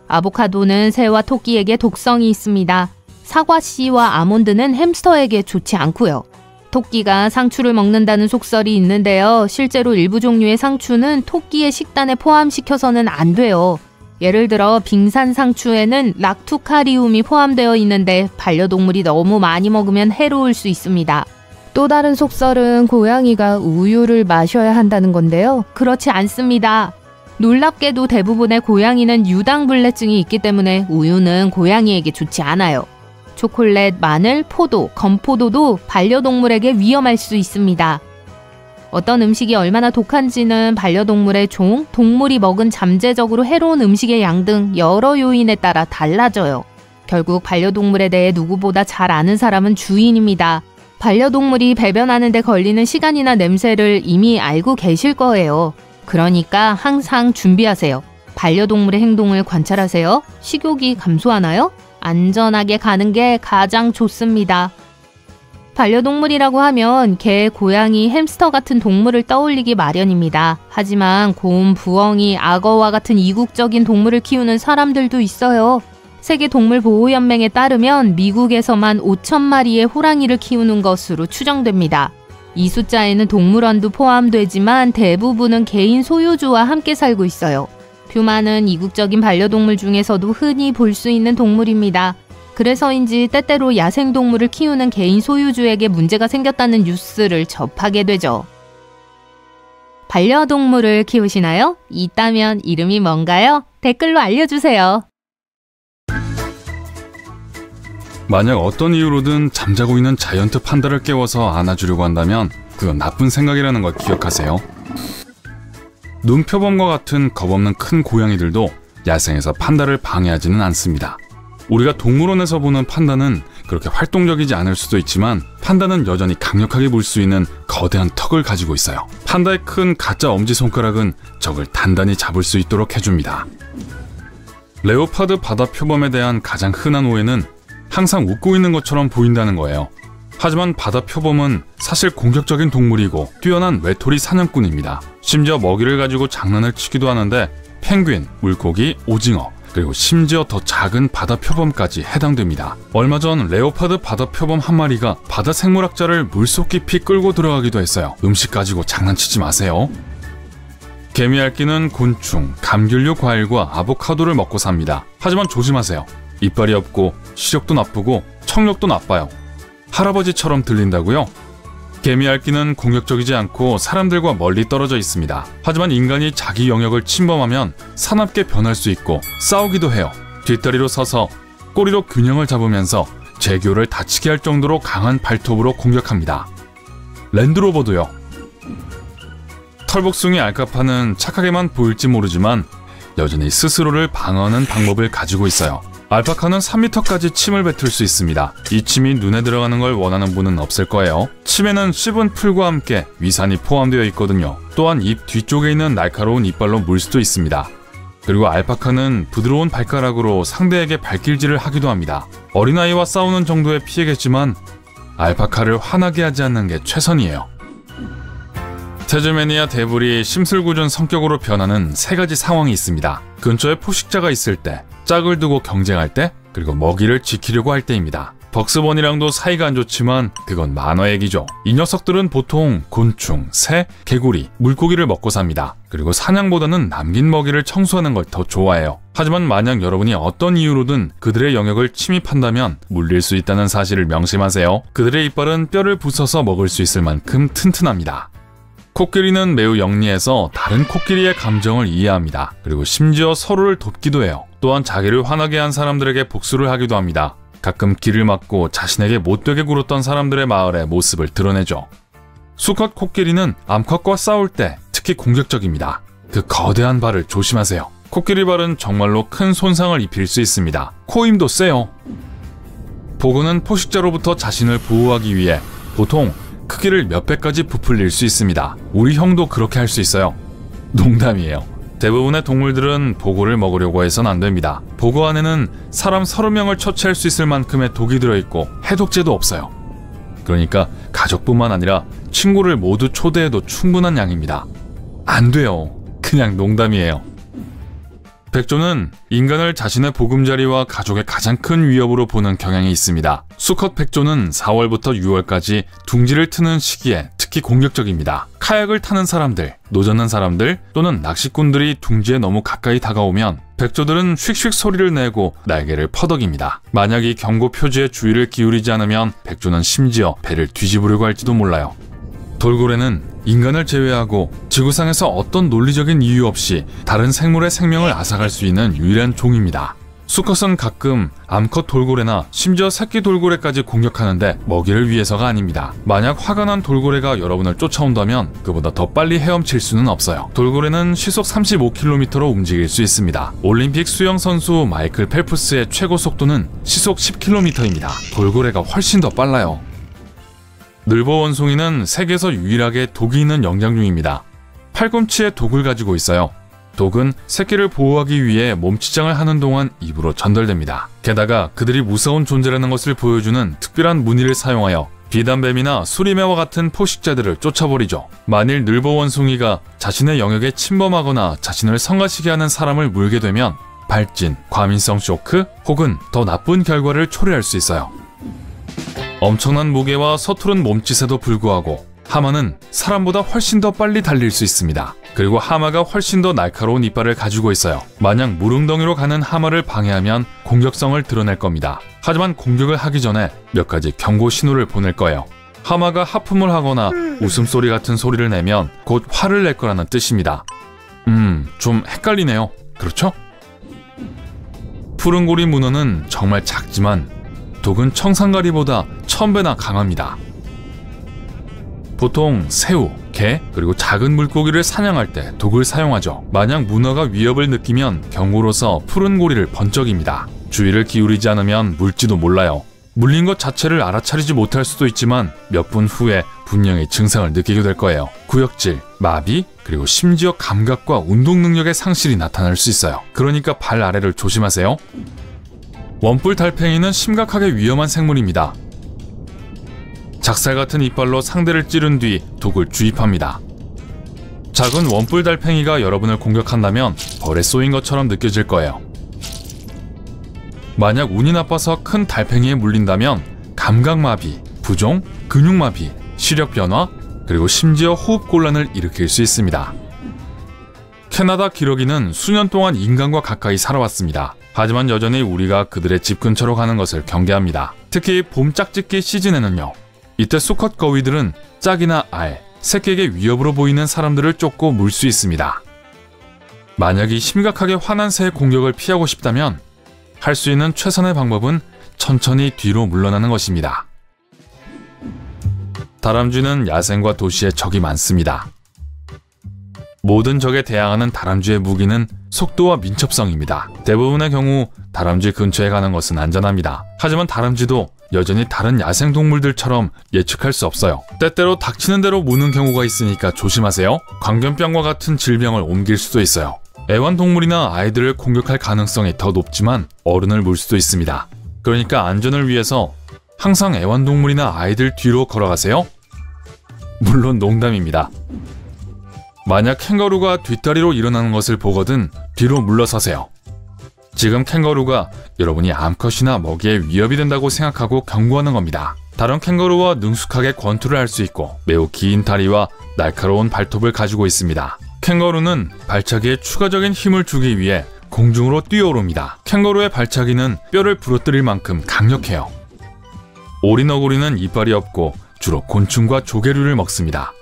아보카도는 새와 토끼에게 독성이 있습니다. 사과씨와 아몬드는 햄스터에게 좋지 않고요. 토끼가 상추를 먹는다는 속설이 있는데요. 실제로 일부 종류의 상추는 토끼의 식단에 포함시켜서는 안 돼요. 예를 들어 빙산 상추에는 락투카리움이 포함되어 있는데 반려동물이 너무 많이 먹으면 해로울 수 있습니다. 또 다른 속설은 고양이가 우유를 마셔야 한다는 건데요. 그렇지 않습니다. 놀랍게도 대부분의 고양이는 유당불내증이 있기 때문에 우유는 고양이에게 좋지 않아요. 초콜릿, 마늘, 포도, 건포도도 반려동물에게 위험할 수 있습니다. 어떤 음식이 얼마나 독한지는 반려동물의 종, 동물이 먹은 잠재적으로 해로운 음식의 양 등 여러 요인에 따라 달라져요. 결국 반려동물에 대해 누구보다 잘 아는 사람은 주인입니다. 반려동물이 배변하는 데 걸리는 시간이나 냄새를 이미 알고 계실 거예요. 그러니까 항상 준비하세요. 반려동물의 행동을 관찰하세요. 식욕이 감소하나요? 안전하게 가는 게 가장 좋습니다. 반려동물이라고 하면 개, 고양이, 햄스터 같은 동물을 떠올리기 마련입니다. 하지만 곰, 부엉이, 악어와 같은 이국적인 동물을 키우는 사람들도 있어요. 세계동물보호연맹에 따르면 미국에서만 5,000마리의 호랑이를 키우는 것으로 추정됩니다. 이 숫자에는 동물원도 포함되지만 대부분은 개인 소유주와 함께 살고 있어요. 퓨마는 이국적인 반려동물 중에서도 흔히 볼 수 있는 동물입니다. 그래서인지 때때로 야생동물을 키우는 개인 소유주에게 문제가 생겼다는 뉴스를 접하게 되죠. 반려동물을 키우시나요? 있다면 이름이 뭔가요? 댓글로 알려주세요. 만약 어떤 이유로든 잠자고 있는 자이언트 판다를 깨워서 안아주려고 한다면 그건 나쁜 생각이라는 걸 기억하세요. 눈표범과 같은 겁없는 큰 고양이들도 야생에서 판다를 방해하지는 않습니다. 우리가 동물원에서 보는 판다는 그렇게 활동적이지 않을 수도 있지만 판다는 여전히 강력하게 물 수 있는 거대한 턱을 가지고 있어요. 판다의 큰 가짜 엄지손가락은 적을 단단히 잡을 수 있도록 해줍니다. 레오파드 바다 표범에 대한 가장 흔한 오해는 항상 웃고 있는 것처럼 보인다는 거예요. 하지만 바다 표범은 사실 공격적인 동물이고 뛰어난 외톨이 사냥꾼입니다. 심지어 먹이를 가지고 장난을 치기도 하는데 펭귄, 물고기, 오징어, 그리고 심지어 더 작은 바다 표범까지 해당됩니다. 얼마 전 레오파드 바다 표범 한 마리가 바다 생물학자를 물속 깊이 끌고 들어가기도 했어요. 음식 가지고 장난치지 마세요. 개미알기는 곤충, 감귤류 과일과 아보카도를 먹고 삽니다. 하지만 조심하세요. 이빨이 없고 시력도 나쁘고 청력도 나빠요. 할아버지처럼 들린다고요? 개미알기는 공격적이지 않고 사람들과 멀리 떨어져 있습니다. 하지만 인간이 자기 영역을 침범하면 사납게 변할 수 있고 싸우기도 해요. 뒷다리로 서서 꼬리로 균형을 잡으면서 제규어를 다치게 할 정도로 강한 발톱으로 공격합니다. 랜드로버도요. 털복숭이 알카파는 착하게만 보일지 모르지만 여전히 스스로를 방어하는 방법을 가지고 있어요. 알파카는 3m까지 침을 뱉을 수 있습니다. 이 침이 눈에 들어가는 걸 원하는 분은 없을 거예요. 침에는 씹은 풀과 함께 위산이 포함되어 있거든요. 또한 입 뒤쪽에 있는 날카로운 이빨로 물 수도 있습니다. 그리고 알파카는 부드러운 발가락으로 상대에게 발길질을 하기도 합니다. 어린아이와 싸우는 정도의 피해겠지만 알파카를 화나게 하지 않는 게 최선이에요. 태즈메니아 데블이 심술궂은 성격으로 변하는 3가지 상황이 있습니다. 근처에 포식자가 있을 때, 짝을 두고 경쟁할 때, 그리고 먹이를 지키려고 할 때입니다. 벅스번이랑도 사이가 안 좋지만 그건 만화 얘기죠. 이 녀석들은 보통 곤충, 새, 개구리, 물고기를 먹고 삽니다. 그리고 사냥보다는 남긴 먹이를 청소하는 걸 더 좋아해요. 하지만 만약 여러분이 어떤 이유로든 그들의 영역을 침입한다면 물릴 수 있다는 사실을 명심하세요. 그들의 이빨은 뼈를 부숴서 먹을 수 있을 만큼 튼튼합니다. 코끼리는 매우 영리해서 다른 코끼리의 감정을 이해합니다. 그리고 심지어 서로를 돕기도 해요. 또한 자기를 화나게 한 사람들에게 복수를 하기도 합니다. 가끔 길을 막고 자신에게 못되게 굴었던 사람들의 마을의 모습을 드러내죠. 수컷 코끼리는 암컷과 싸울 때 특히 공격적입니다. 그 거대한 발을 조심하세요. 코끼리 발은 정말로 큰 손상을 입힐 수 있습니다. 코임도 세요. 보그는 포식자로부터 자신을 보호하기 위해 보통 크기를 몇 배까지 부풀릴 수 있습니다. 우리 형도 그렇게 할 수 있어요. 농담이에요. 대부분의 동물들은 보고를 먹으려고 해선 안 됩니다. 보고 안에는 사람 30명을 처치할 수 있을 만큼의 독이 들어있고 해독제도 없어요. 그러니까 가족뿐만 아니라 친구를 모두 초대해도 충분한 양입니다. 안 돼요. 그냥 농담이에요. 백조는 인간을 자신의 보금자리와 가족의 가장 큰 위협으로 보는 경향이 있습니다. 수컷 백조는 4월부터 6월까지 둥지를 트는 시기에 특히 공격적입니다. 카약을 타는 사람들, 노젓는 사람들 또는 낚시꾼들이 둥지에 너무 가까이 다가오면 백조들은 휙휙 소리를 내고 날개를 퍼덕입니다. 만약 이 경고 표지에 주의를 기울이지 않으면 백조는 심지어 배를 뒤집으려고 할지도 몰라요. 돌고래는 인간을 제외하고 지구상에서 어떤 논리적인 이유 없이 다른 생물의 생명을 앗아갈 수 있는 유일한 종입니다. 수컷은 가끔 암컷 돌고래나 심지어 새끼 돌고래까지 공격하는데 먹이를 위해서가 아닙니다. 만약 화가 난 돌고래가 여러분을 쫓아온다면 그보다 더 빨리 헤엄칠 수는 없어요. 돌고래는 시속 35km로 움직일 수 있습니다. 올림픽 수영 선수 마이클 펠프스의 최고 속도는 시속 10km입니다. 돌고래가 훨씬 더 빨라요. 늘보 원숭이는 세계에서 유일하게 독이 있는 영장류입니다. 팔꿈치에 독을 가지고 있어요. 독은 새끼를 보호하기 위해 몸치장을 하는 동안 입으로 전달됩니다. 게다가 그들이 무서운 존재라는 것을 보여주는 특별한 무늬를 사용하여 비단뱀이나 수리매와 같은 포식자들을 쫓아버리죠. 만일 늘보 원숭이가 자신의 영역에 침범하거나 자신을 성가시게 하는 사람을 물게 되면 발진, 과민성 쇼크 혹은 더 나쁜 결과를 초래할 수 있어요. 엄청난 무게와 서투른 몸짓에도 불구하고 하마는 사람보다 훨씬 더 빨리 달릴 수 있습니다. 그리고 하마가 훨씬 더 날카로운 이빨을 가지고 있어요. 만약 무릉덩이로 가는 하마를 방해하면 공격성을 드러낼 겁니다. 하지만 공격을 하기 전에 몇 가지 경고 신호를 보낼 거예요. 하마가 하품을 하거나 웃음소리 같은 소리를 내면 곧 화를 낼 거라는 뜻입니다. 좀 헷갈리네요. 그렇죠? 푸른고리 문어는 정말 작지만 독은 청산가리보다 1000배나 강합니다. 보통 새우, 게, 그리고 작은 물고기를 사냥할 때 독을 사용하죠. 만약 문어가 위협을 느끼면 경고로서 푸른 고리를 번쩍입니다. 주의를 기울이지 않으면 물지도 몰라요. 물린 것 자체를 알아차리지 못할 수도 있지만 몇 분 후에 분명히 증상을 느끼게 될 거예요. 구역질, 마비, 그리고 심지어 감각과 운동 능력의 상실이 나타날 수 있어요. 그러니까 발 아래를 조심하세요. 원뿔 달팽이는 심각하게 위험한 생물입니다. 작살 같은 이빨로 상대를 찌른 뒤 독을 주입합니다. 작은 원뿔 달팽이가 여러분을 공격한다면 벌에 쏘인 것처럼 느껴질 거예요. 만약 운이 나빠서 큰 달팽이에 물린다면 감각마비, 부종, 근육마비, 시력 변화, 그리고 심지어 호흡곤란을 일으킬 수 있습니다. 캐나다 기러기는 수년 동안 인간과 가까이 살아왔습니다. 하지만 여전히 우리가 그들의 집 근처로 가는 것을 경계합니다. 특히 봄 짝짓기 시즌에는요. 이때 수컷 거위들은 짝이나 알, 새끼에게 위협으로 보이는 사람들을 쫓고 물 수 있습니다. 만약에 심각하게 화난 새의 공격을 피하고 싶다면 할 수 있는 최선의 방법은 천천히 뒤로 물러나는 것입니다. 다람쥐는 야생과 도시에 적이 많습니다. 모든 적에 대항하는 다람쥐의 무기는 속도와 민첩성입니다. 대부분의 경우 다람쥐 근처에 가는 것은 안전합니다. 하지만 다람쥐도 여전히 다른 야생동물들처럼 예측할 수 없어요. 때때로 닥치는 대로 무는 경우가 있으니까 조심하세요. 광견병과 같은 질병을 옮길 수도 있어요. 애완동물이나 아이들을 공격할 가능성이 더 높지만 어른을 물 수도 있습니다. 그러니까 안전을 위해서 항상 애완동물이나 아이들 뒤로 걸어가세요. 물론 농담입니다. 만약 캥거루가 뒷다리로 일어나는 것을 보거든 뒤로 물러서세요. 지금 캥거루가 여러분이 암컷이나 먹이에 위협이 된다고 생각하고 경고하는 겁니다. 다른 캥거루와 능숙하게 권투를 할 수 있고 매우 긴 다리와 날카로운 발톱을 가지고 있습니다. 캥거루는 발차기에 추가적인 힘을 주기 위해 공중으로 뛰어오릅니다. 캥거루의 발차기는 뼈를 부러뜨릴 만큼 강력해요. 오리너구리는 이빨이 없고 주로 곤충과 조개류를 먹습니다.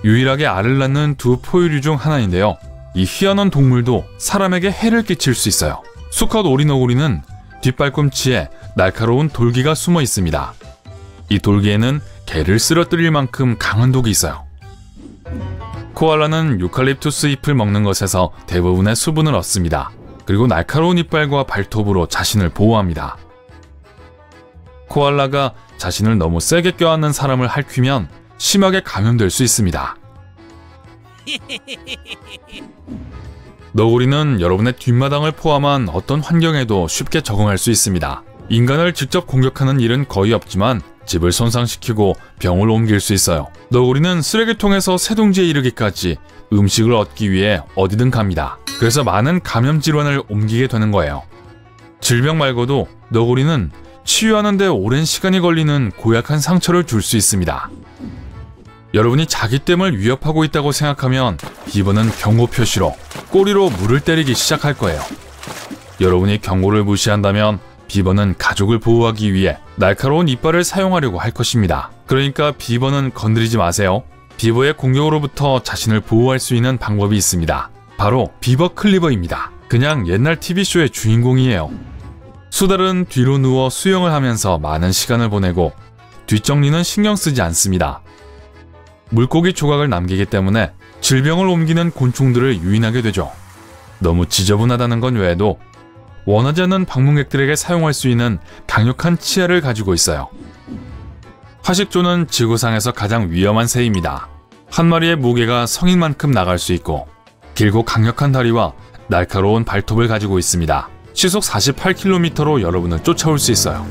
유일하게 알을 낳는 두 포유류 중 하나인데요. 이 희한한 동물도 사람에게 해를 끼칠 수 있어요. 수컷 오리너구리는 뒷발꿈치에 날카로운 돌기가 숨어 있습니다. 이 돌기에는 개를 쓰러뜨릴 만큼 강한 독이 있어요. 코알라는 유칼립투스 잎을 먹는 것에서 대부분의 수분을 얻습니다. 그리고 날카로운 이빨과 발톱으로 자신을 보호합니다. 코알라가 자신을 너무 세게 껴안는 사람을 핥히면 심하게 감염될 수 있습니다. 너구리는 여러분의 뒷마당을 포함한 어떤 환경에도 쉽게 적응할 수 있습니다. 인간을 직접 공격하는 일은 거의 없지만 집을 손상시키고 병을 옮길 수 있어요. 너구리는 쓰레기통에서 새둥지에 이르기까지 음식을 얻기 위해 어디든 갑니다. 그래서 많은 감염 질환을 옮기게 되는 거예요. 질병 말고도 너구리는 치유하는 데 오랜 시간이 걸리는 고약한 상처를 줄 수 있습니다. 여러분이 자기 댐을 위협하고 있다고 생각하면 비버는 경고 표시로 꼬리로 물을 때리기 시작할 거예요. 여러분이 경고를 무시한다면 비버는 가족을 보호하기 위해 날카로운 이빨을 사용하려고 할 것입니다. 그러니까 비버는 건드리지 마세요. 비버의 공격으로부터 자신을 보호할 수 있는 방법이 있습니다. 바로 비버 클리버입니다. 그냥 옛날 TV쇼의 주인공이에요. 수달은 뒤로 누워 수영을 하면서 많은 시간을 보내고 뒷정리는 신경 쓰지 않습니다. 물고기 조각을 남기기 때문에 질병을 옮기는 곤충들을 유인하게 되죠. 너무 지저분하다는 건 외에도 원하지 않는 방문객들에게 사용할 수 있는 강력한 치아를 가지고 있어요. 화식조는 지구상에서 가장 위험한 새입니다. 한 마리의 무게가 성인만큼 나갈 수 있고 길고 강력한 다리와 날카로운 발톱을 가지고 있습니다. 시속 48km로 여러분을 쫓아올 수 있어요.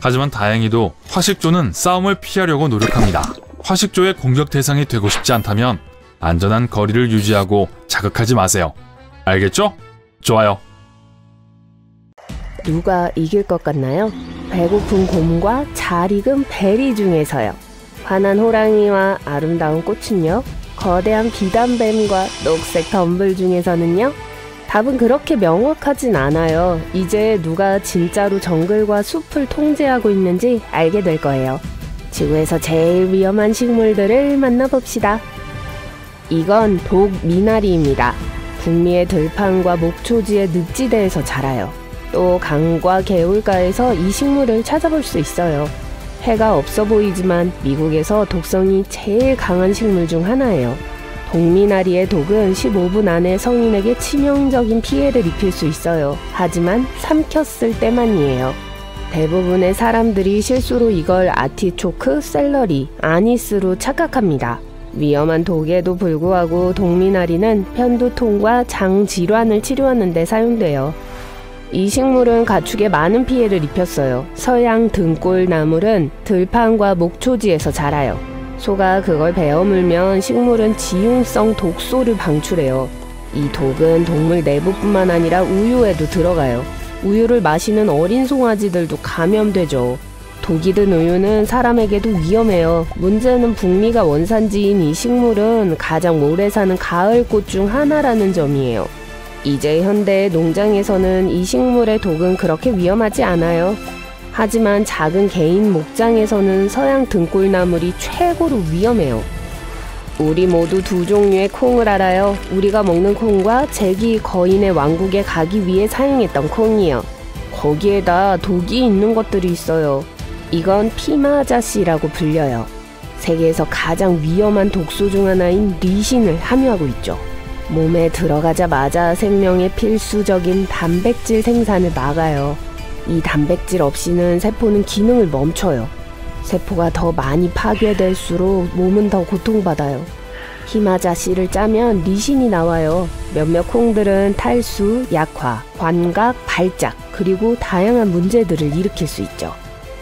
하지만 다행히도 화식조는 싸움을 피하려고 노력합니다. 화식조의 공격 대상이 되고 싶지 않다면 안전한 거리를 유지하고 자극하지 마세요. 알겠죠? 좋아요. 누가 이길 것 같나요? 배고픈 곰과 잘 익은 베리 중에서요. 환한 호랑이와 아름다운 꽃은요? 거대한 비단뱀과 녹색 덤불 중에서는요? 답은 그렇게 명확하진 않아요. 이제 누가 진짜로 정글과 숲을 통제하고 있는지 알게 될 거예요. 지구에서 제일 위험한 식물들을 만나봅시다. 이건 독미나리입니다. 북미의 들판과 목초지의 늪지대에서 자라요. 또 강과 개울가에서 이 식물을 찾아볼 수 있어요. 해가 없어 보이지만 미국에서 독성이 제일 강한 식물 중 하나예요. 독미나리의 독은 15분 안에 성인에게 치명적인 피해를 입힐 수 있어요. 하지만 삼켰을 때만이에요. 대부분의 사람들이 실수로 이걸 아티초크, 샐러리, 아니스로 착각합니다. 위험한 독에도 불구하고 독미나리는 편두통과 장 질환을 치료하는 데 사용돼요. 이 식물은 가축에 많은 피해를 입혔어요. 서양 등골나물은 들판과 목초지에서 자라요. 소가 그걸 베어 물면 식물은 지용성 독소를 방출해요. 이 독은 동물 내부뿐만 아니라 우유에도 들어가요. 우유를 마시는 어린 송아지들도 감염되죠. 독이 든 우유는 사람에게도 위험해요. 문제는 북미가 원산지인 이 식물은 가장 오래 사는 가을꽃 중 하나라는 점이에요. 이제 현대의 농장에서는 이 식물의 독은 그렇게 위험하지 않아요. 하지만 작은 개인 목장에서는 서양 등골나물이 최고로 위험해요. 우리 모두 두 종류의 콩을 알아요. 우리가 먹는 콩과 제기 거인의 왕국에 가기 위해 사용했던 콩이요. 거기에다 독이 있는 것들이 있어요. 이건 피마자씨라고 불려요. 세계에서 가장 위험한 독소 중 하나인 리신을 함유하고 있죠. 몸에 들어가자마자 생명의 필수적인 단백질 생산을 막아요. 이 단백질 없이는 세포는 기능을 멈춰요. 세포가 더 많이 파괴될수록 몸은 더 고통받아요. 피마자씨를 짜면 리신이 나와요. 몇몇 콩들은 탈수, 약화, 환각, 발작, 그리고 다양한 문제들을 일으킬 수 있죠.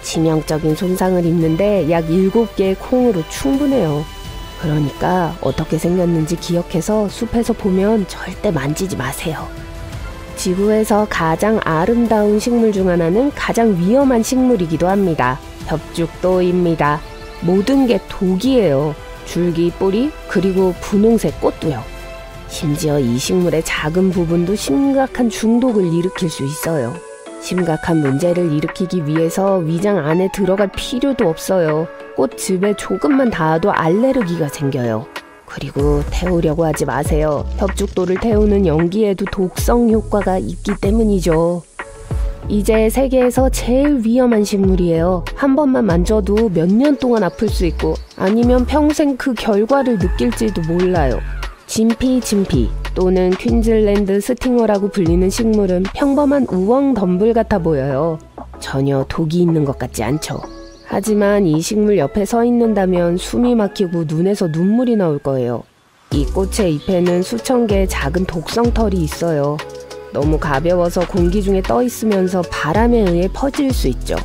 치명적인 손상을 입는데 약 7개의 콩으로 충분해요. 그러니까 어떻게 생겼는지 기억해서 숲에서 보면 절대 만지지 마세요. 지구에서 가장 아름다운 식물 중 하나는 가장 위험한 식물이기도 합니다. 엽죽도입니다. 모든 게 독이에요. 줄기, 뿌리, 그리고 분홍색 꽃도요. 심지어 이 식물의 작은 부분도 심각한 중독을 일으킬 수 있어요. 심각한 문제를 일으키기 위해서 위장 안에 들어갈 필요도 없어요. 꽃즙에 조금만 닿아도 알레르기가 생겨요. 그리고 태우려고 하지 마세요. 엽죽도를 태우는 연기에도 독성 효과가 있기 때문이죠. 이제 세계에서 제일 위험한 식물이에요. 한 번만 만져도 몇 년 동안 아플 수 있고 아니면 평생 그 결과를 느낄지도 몰라요. 진피 또는 퀸즐랜드 스팅어라고 불리는 식물은 평범한 우엉 덤불 같아 보여요. 전혀 독이 있는 것 같지 않죠. 하지만 이 식물 옆에 서 있는다면 숨이 막히고 눈에서 눈물이 나올 거예요. 이 꽃의 잎에는 수천 개의 작은 독성털이 있어요. 너무 가벼워서 공기 중에 떠 있으면서 바람에 의해 퍼질 수 있죠.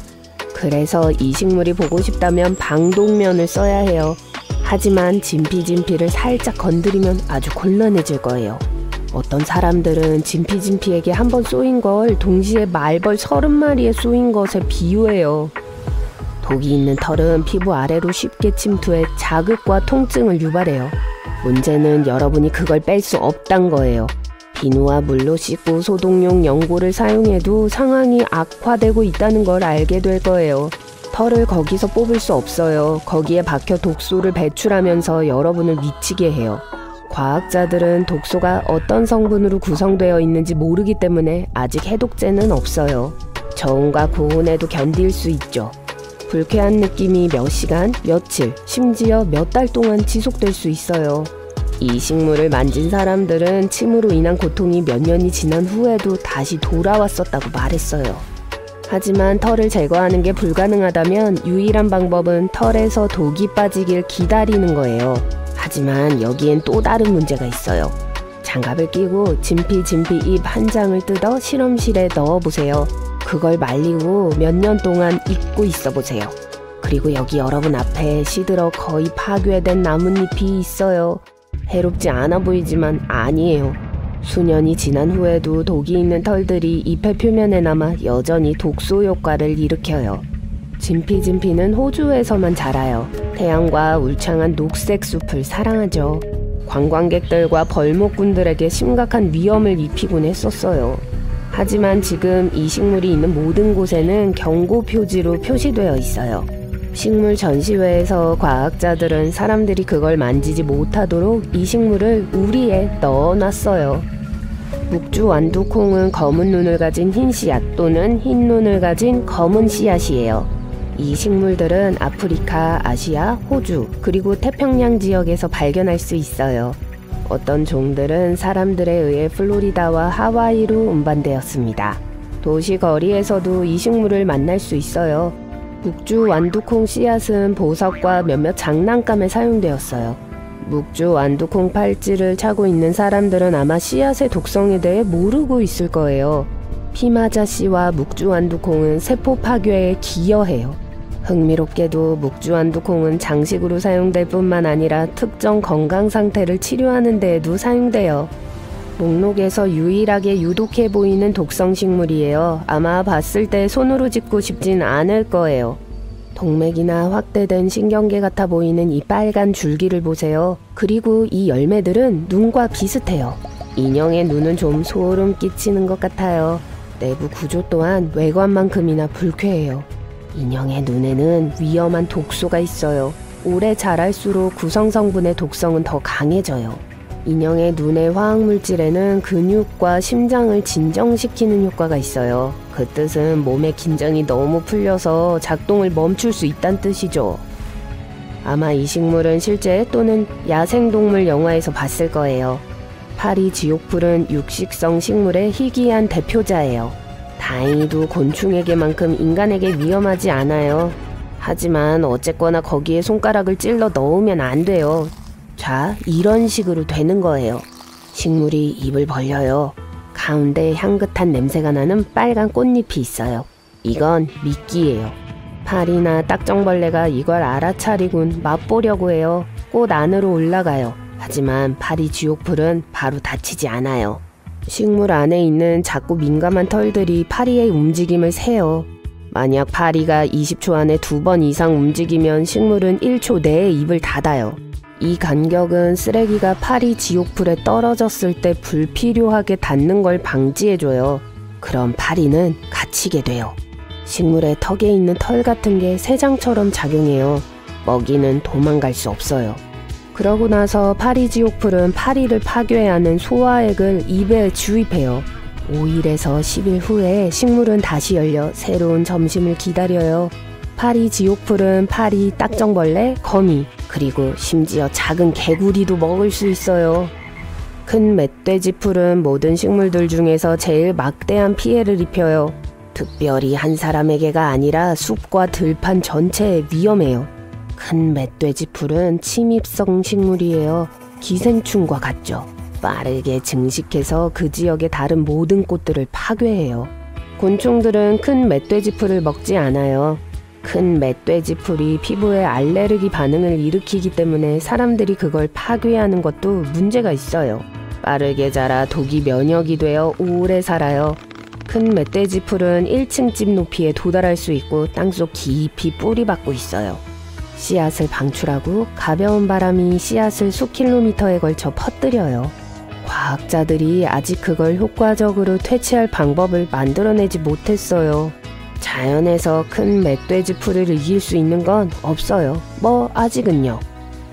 그래서 이 식물이 보고 싶다면 방독면을 써야 해요. 하지만 진피를 살짝 건드리면 아주 곤란해질 거예요. 어떤 사람들은 진피에게 한 번 쏘인 걸 동시에 말벌 30마리에 쏘인 것에 비유해요. 독이 있는 털은 피부 아래로 쉽게 침투해 자극과 통증을 유발해요. 문제는 여러분이 그걸 뺄 수 없단 거예요. 비누와 물로 씻고 소독용 연고를 사용해도 상황이 악화되고 있다는 걸 알게 될 거예요. 털을 거기서 뽑을 수 없어요. 거기에 박혀 독소를 배출하면서 여러분을 미치게 해요. 과학자들은 독소가 어떤 성분으로 구성되어 있는지 모르기 때문에 아직 해독제는 없어요. 저온과 고온에도 견딜 수 있죠. 불쾌한 느낌이 몇 시간, 며칠, 심지어 몇 달 동안 지속될 수 있어요. 이 식물을 만진 사람들은 침으로 인한 고통이 몇 년이 지난 후에도 다시 돌아왔었다고 말했어요. 하지만 털을 제거하는 게 불가능하다면 유일한 방법은 털에서 독이 빠지길 기다리는 거예요. 하지만 여기엔 또 다른 문제가 있어요. 장갑을 끼고 진피 잎 한 장을 뜯어 실험실에 넣어보세요. 그걸 말리고 몇 년 동안 잊고 있어 보세요. 그리고 여기 여러분 앞에 시들어 거의 파괴된 나뭇잎이 있어요. 해롭지 않아 보이지만 아니에요. 수년이 지난 후에도 독이 있는 털들이 잎의 표면에 남아 여전히 독소 효과를 일으켜요. 진피는 호주에서만 자라요. 태양과 울창한 녹색 숲을 사랑하죠. 관광객들과 벌목꾼들에게 심각한 위험을 입히곤 했었어요. 하지만 지금 이 식물이 있는 모든 곳에는 경고 표지로 표시되어 있어요. 식물 전시회에서 과학자들은 사람들이 그걸 만지지 못하도록 이 식물을 우리에 넣어놨어요. 묵주 완두콩은 검은 눈을 가진 흰 씨앗 또는 흰 눈을 가진 검은 씨앗이에요. 이 식물들은 아프리카, 아시아, 호주, 그리고 태평양 지역에서 발견할 수 있어요. 어떤 종들은 사람들에 의해 플로리다와 하와이로 운반되었습니다. 도시 거리에서도 이 식물을 만날 수 있어요. 묵주 완두콩 씨앗은 보석과 몇몇 장난감에 사용되었어요. 묵주 완두콩 팔찌를 차고 있는 사람들은 아마 씨앗의 독성에 대해 모르고 있을 거예요. 피마자씨와 묵주 완두콩은 세포 파괴에 기여해요. 흥미롭게도 묵주 완두콩은 장식으로 사용될 뿐만 아니라 특정 건강 상태를 치료하는 데에도 사용돼요. 목록에서 유일하게 유독해 보이는 독성 식물이에요. 아마 봤을 때 손으로 짚고 싶진 않을 거예요. 동맥이나 확대된 신경계 같아 보이는 이 빨간 줄기를 보세요. 그리고 이 열매들은 눈과 비슷해요. 인형의 눈은 좀 소름 끼치는 것 같아요. 내부 구조 또한 외관만큼이나 불쾌해요. 인형의 눈에는 위험한 독소가 있어요. 오래 자랄수록 구성 성분의 독성은 더 강해져요. 인형의 눈의 화학물질에는 근육과 심장을 진정시키는 효과가 있어요. 그 뜻은 몸의 긴장이 너무 풀려서 작동을 멈출 수 있다는 뜻이죠. 아마 이 식물은 실제 또는 야생동물 영화에서 봤을 거예요. 파리 지옥풀은 육식성 식물의 희귀한 대표자예요. 다행히도 곤충에게만큼 인간에게 위험하지 않아요. 하지만 어쨌거나 거기에 손가락을 찔러 넣으면 안 돼요. 자, 이런 식으로 되는 거예요. 식물이 입을 벌려요. 가운데 향긋한 냄새가 나는 빨간 꽃잎이 있어요. 이건 미끼예요. 파리나 딱정벌레가 이걸 알아차리곤 맛보려고 해요. 꽃 안으로 올라가요. 하지만 파리 지옥풀은 바로 다치지 않아요. 식물 안에 있는 작고 민감한 털들이 파리의 움직임을 세요. 만약 파리가 20초 안에 2번 이상 움직이면 식물은 1초 내에 입을 닫아요. 이 간격은 쓰레기가 파리 지옥풀에 떨어졌을 때 불필요하게 닿는 걸 방지해줘요. 그럼 파리는 갇히게 돼요. 식물의 턱에 있는 털 같은 게 새장처럼 작용해요. 먹이는 도망갈 수 없어요. 그러고 나서 파리 지옥풀은 파리를 파괴하는 소화액을 입에 주입해요. 5일에서 10일 후에 식물은 다시 열려 새로운 점심을 기다려요. 파리 지옥풀은 파리, 딱정벌레, 거미, 그리고 심지어 작은 개구리도 먹을 수 있어요. 큰 멧돼지풀은 모든 식물들 중에서 제일 막대한 피해를 입혀요. 특별히 한 사람에게가 아니라 숲과 들판 전체에 위험해요. 큰 멧돼지풀은 침입성 식물이에요. 기생충과 같죠. 빠르게 증식해서 그 지역의 다른 모든 꽃들을 파괴해요. 곤충들은 큰 멧돼지풀을 먹지 않아요. 큰 멧돼지풀이 피부에 알레르기 반응을 일으키기 때문에 사람들이 그걸 파괴하는 것도 문제가 있어요. 빠르게 자라 독이 면역이 되어 오래 살아요. 큰 멧돼지풀은 1층 집 높이에 도달할 수 있고 땅속 깊이 뿌리박고 있어요. 씨앗을 방출하고 가벼운 바람이 씨앗을 수킬로미터에 걸쳐 퍼뜨려요. 과학자들이 아직 그걸 효과적으로 퇴치할 방법을 만들어내지 못했어요. 자연에서 큰 멧돼지풀을 이길 수 있는 건 없어요. 뭐 아직은요.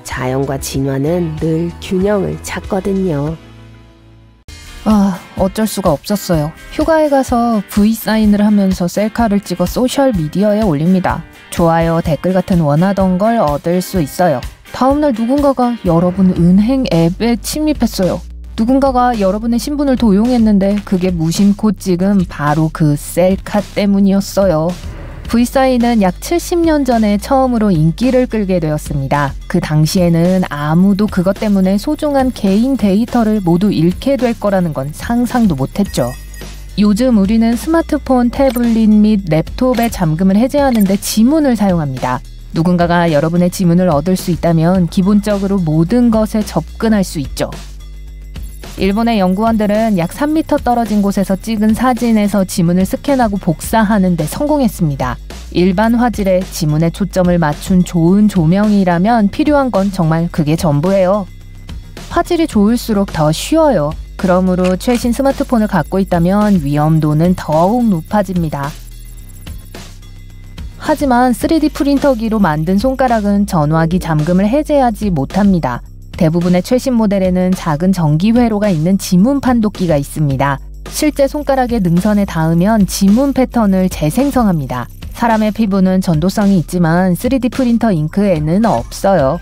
자연과 진화는 늘 균형을 찾거든요. 어쩔 수가 없었어요. 휴가에 가서 V사인을 하면서 셀카를 찍어 소셜미디어에 올립니다. 좋아요, 댓글 같은 원하던 걸 얻을 수 있어요. 다음날 누군가가 여러분 은행 앱에 침입했어요. 누군가가 여러분의 신분을 도용했는데 그게 무심코 찍은 바로 그 셀카 때문이었어요. V사인은 약 70년 전에 처음으로 인기를 끌게 되었습니다. 그 당시에는 아무도 그것 때문에 소중한 개인 데이터를 모두 잃게 될 거라는 건 상상도 못했죠. 요즘 우리는 스마트폰, 태블릿 및 랩톱의 잠금을 해제하는 데 지문을 사용합니다. 누군가가 여러분의 지문을 얻을 수 있다면 기본적으로 모든 것에 접근할 수 있죠. 일본의 연구원들은 약 3m 떨어진 곳에서 찍은 사진에서 지문을 스캔하고 복사하는 데 성공했습니다. 일반 화질에 지문에 초점을 맞춘 좋은 조명이라면 필요한 건 정말 그게 전부예요. 화질이 좋을수록 더 쉬워요. 그러므로 최신 스마트폰을 갖고 있다면 위험도는 더욱 높아집니다. 하지만 3D 프린터기로 만든 손가락은 전화기 잠금을 해제하지 못합니다. 대부분의 최신 모델에는 작은 전기 회로가 있는 지문 판독기가 있습니다. 실제 손가락의 능선에 닿으면 지문 패턴을 재생성합니다. 사람의 피부는 전도성이 있지만 3D 프린터 잉크에는 없어요.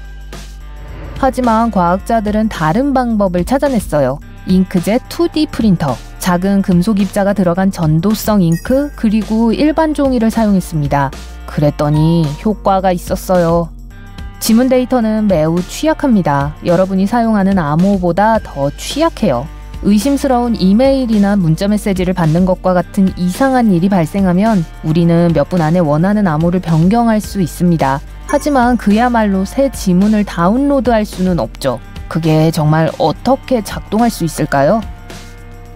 하지만 과학자들은 다른 방법을 찾아냈어요. 잉크젯 2D 프린터, 작은 금속 입자가 들어간 전도성 잉크, 그리고 일반 종이를 사용했습니다. 그랬더니 효과가 있었어요. 지문 데이터는 매우 취약합니다. 여러분이 사용하는 암호보다 더 취약해요. 의심스러운 이메일이나 문자 메시지를 받는 것과 같은 이상한 일이 발생하면 우리는 몇 분 안에 원하는 암호를 변경할 수 있습니다. 하지만 그야말로 새 지문을 다운로드할 수는 없죠. 그게 정말 어떻게 작동할 수 있을까요?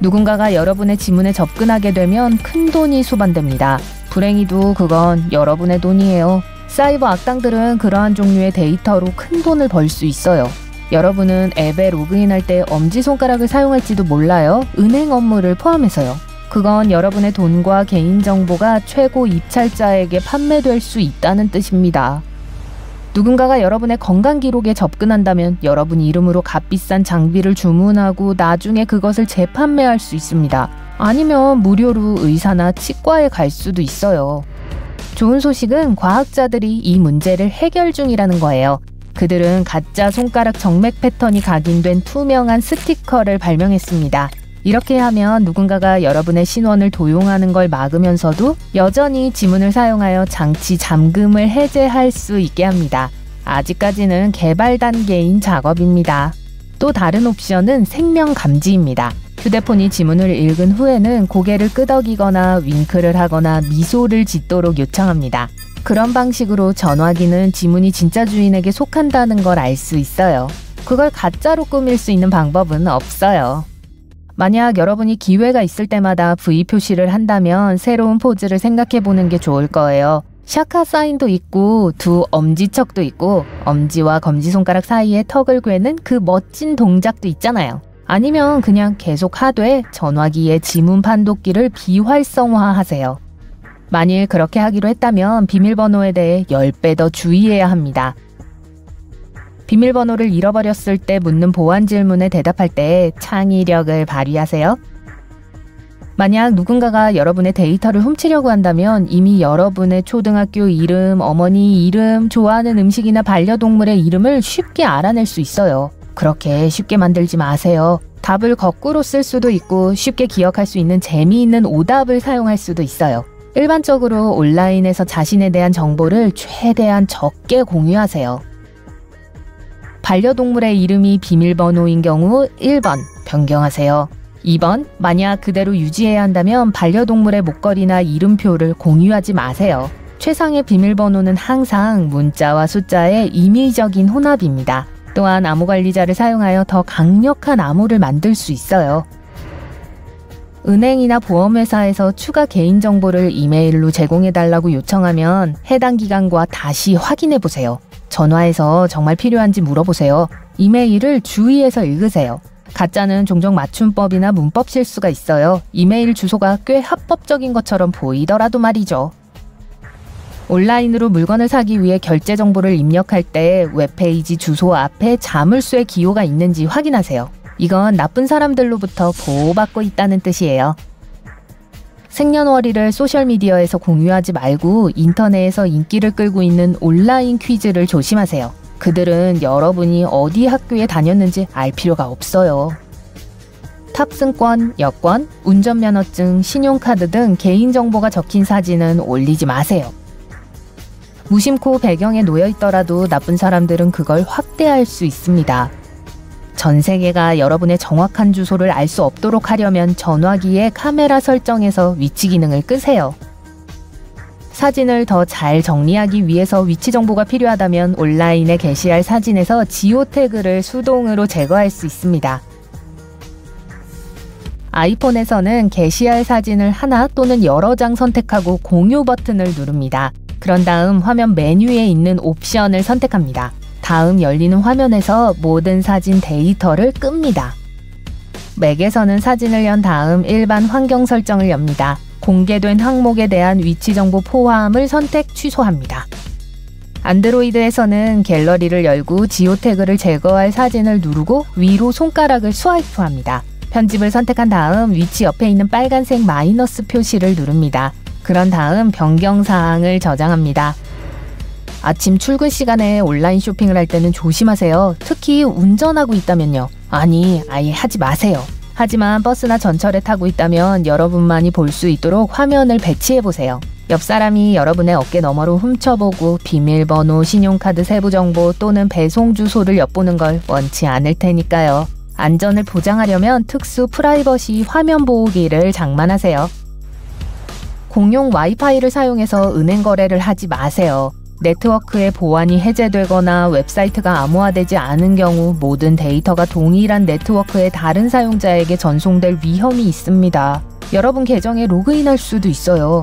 누군가가 여러분의 지문에 접근하게 되면 큰 돈이 수반됩니다. 불행히도 그건 여러분의 돈이에요. 사이버 악당들은 그러한 종류의 데이터로 큰 돈을 벌 수 있어요. 여러분은 앱에 로그인할 때 엄지손가락을 사용할지도 몰라요. 은행 업무를 포함해서요. 그건 여러분의 돈과 개인정보가 최고 입찰자에게 판매될 수 있다는 뜻입니다. 누군가가 여러분의 건강 기록에 접근한다면 여러분 이름으로 값비싼 장비를 주문하고 나중에 그것을 재판매할 수 있습니다. 아니면 무료로 의사나 치과에 갈 수도 있어요. 좋은 소식은 과학자들이 이 문제를 해결 중이라는 거예요. 그들은 가짜 손가락 정맥 패턴이 각인된 투명한 스티커를 발명했습니다. 이렇게 하면 누군가가 여러분의 신원을 도용하는 걸 막으면서도 여전히 지문을 사용하여 장치 잠금을 해제할 수 있게 합니다. 아직까지는 개발 단계인 작업입니다. 또 다른 옵션은 생명 감지입니다. 휴대폰이 지문을 읽은 후에는 고개를 끄덕이거나 윙크를 하거나 미소를 짓도록 요청합니다. 그런 방식으로 전화기는 지문이 진짜 주인에게 속한다는 걸 알 수 있어요. 그걸 가짜로 꾸밀 수 있는 방법은 없어요. 만약 여러분이 기회가 있을 때마다 V 표시를 한다면 새로운 포즈를 생각해보는 게 좋을 거예요. 샤카 사인도 있고 두 엄지척도 있고 엄지와 검지손가락 사이에 턱을 괴는 그 멋진 동작도 있잖아요. 아니면 그냥 계속 하되 전화기의 지문 판독기를 비활성화하세요. 만일 그렇게 하기로 했다면 비밀번호에 대해 10배 더 주의해야 합니다. 비밀번호를 잃어버렸을 때 묻는 보안 질문에 대답할 때 창의력을 발휘하세요. 만약 누군가가 여러분의 데이터를 훔치려고 한다면 이미 여러분의 초등학교 이름, 어머니 이름, 좋아하는 음식이나 반려동물의 이름을 쉽게 알아낼 수 있어요. 그렇게 쉽게 만들지 마세요. 답을 거꾸로 쓸 수도 있고 쉽게 기억할 수 있는 재미있는 오답을 사용할 수도 있어요. 일반적으로 온라인에서 자신에 대한 정보를 최대한 적게 공유하세요. 반려동물의 이름이 비밀번호인 경우 1번 변경하세요. 2번, 만약 그대로 유지해야 한다면 반려동물의 목걸이나 이름표를 공유하지 마세요. 최상의 비밀번호는 항상 문자와 숫자의 임의적인 혼합입니다. 또한 암호관리자를 사용하여 더 강력한 암호를 만들 수 있어요. 은행이나 보험회사에서 추가 개인정보를 이메일로 제공해달라고 요청하면 해당 기관과 다시 확인해보세요. 전화해서 정말 필요한지 물어보세요. 이메일을 주의해서 읽으세요. 가짜는 종종 맞춤법이나 문법 실수가 있어요. 이메일 주소가 꽤 합법적인 것처럼 보이더라도 말이죠. 온라인으로 물건을 사기 위해 결제 정보를 입력할 때 웹페이지 주소 앞에 자물쇠 기호가 있는지 확인하세요. 이건 나쁜 사람들로부터 보호받고 있다는 뜻이에요. 생년월일을 소셜미디어에서 공유하지 말고 인터넷에서 인기를 끌고 있는 온라인 퀴즈를 조심하세요. 그들은 여러분이 어디 학교에 다녔는지 알 필요가 없어요. 탑승권, 여권, 운전면허증, 신용카드 등 개인정보가 적힌 사진은 올리지 마세요. 무심코 배경에 놓여 있더라도 나쁜 사람들은 그걸 확대할 수 있습니다. 전 세계가 여러분의 정확한 주소를 알 수 없도록 하려면 전화기의 카메라 설정에서 위치 기능을 끄세요. 사진을 더 잘 정리하기 위해서 위치 정보가 필요하다면 온라인에 게시할 사진에서 지오 태그를 수동으로 제거할 수 있습니다. 아이폰에서는 게시할 사진을 하나 또는 여러 장 선택하고 공유 버튼을 누릅니다. 그런 다음 화면 메뉴에 있는 옵션을 선택합니다. 다음 열리는 화면에서 모든 사진 데이터를 끕니다. 맥에서는 사진을 연 다음 일반 환경 설정을 엽니다. 공개된 항목에 대한 위치 정보 포함을 선택 취소합니다. 안드로이드에서는 갤러리를 열고 지오 태그를 제거할 사진을 누르고 위로 손가락을 스와이프합니다. 편집을 선택한 다음 위치 옆에 있는 빨간색 마이너스 표시를 누릅니다. 그런 다음 변경 사항을 저장합니다. 아침 출근 시간에 온라인 쇼핑을 할 때는 조심하세요. 특히 운전하고 있다면요. 아니, 아예 하지 마세요. 하지만 버스나 전철에 타고 있다면 여러분만이 볼 수 있도록 화면을 배치해보세요. 옆 사람이 여러분의 어깨 너머로 훔쳐보고 비밀번호, 신용카드 세부 정보 또는 배송 주소를 엿보는 걸 원치 않을 테니까요. 안전을 보장하려면 특수 프라이버시 화면 보호기를 장만하세요. 공용 와이파이를 사용해서 은행 거래를 하지 마세요. 네트워크의 보안이 해제되거나 웹사이트가 암호화되지 않은 경우 모든 데이터가 동일한 네트워크의 다른 사용자에게 전송될 위험이 있습니다. 여러분 계정에 로그인할 수도 있어요.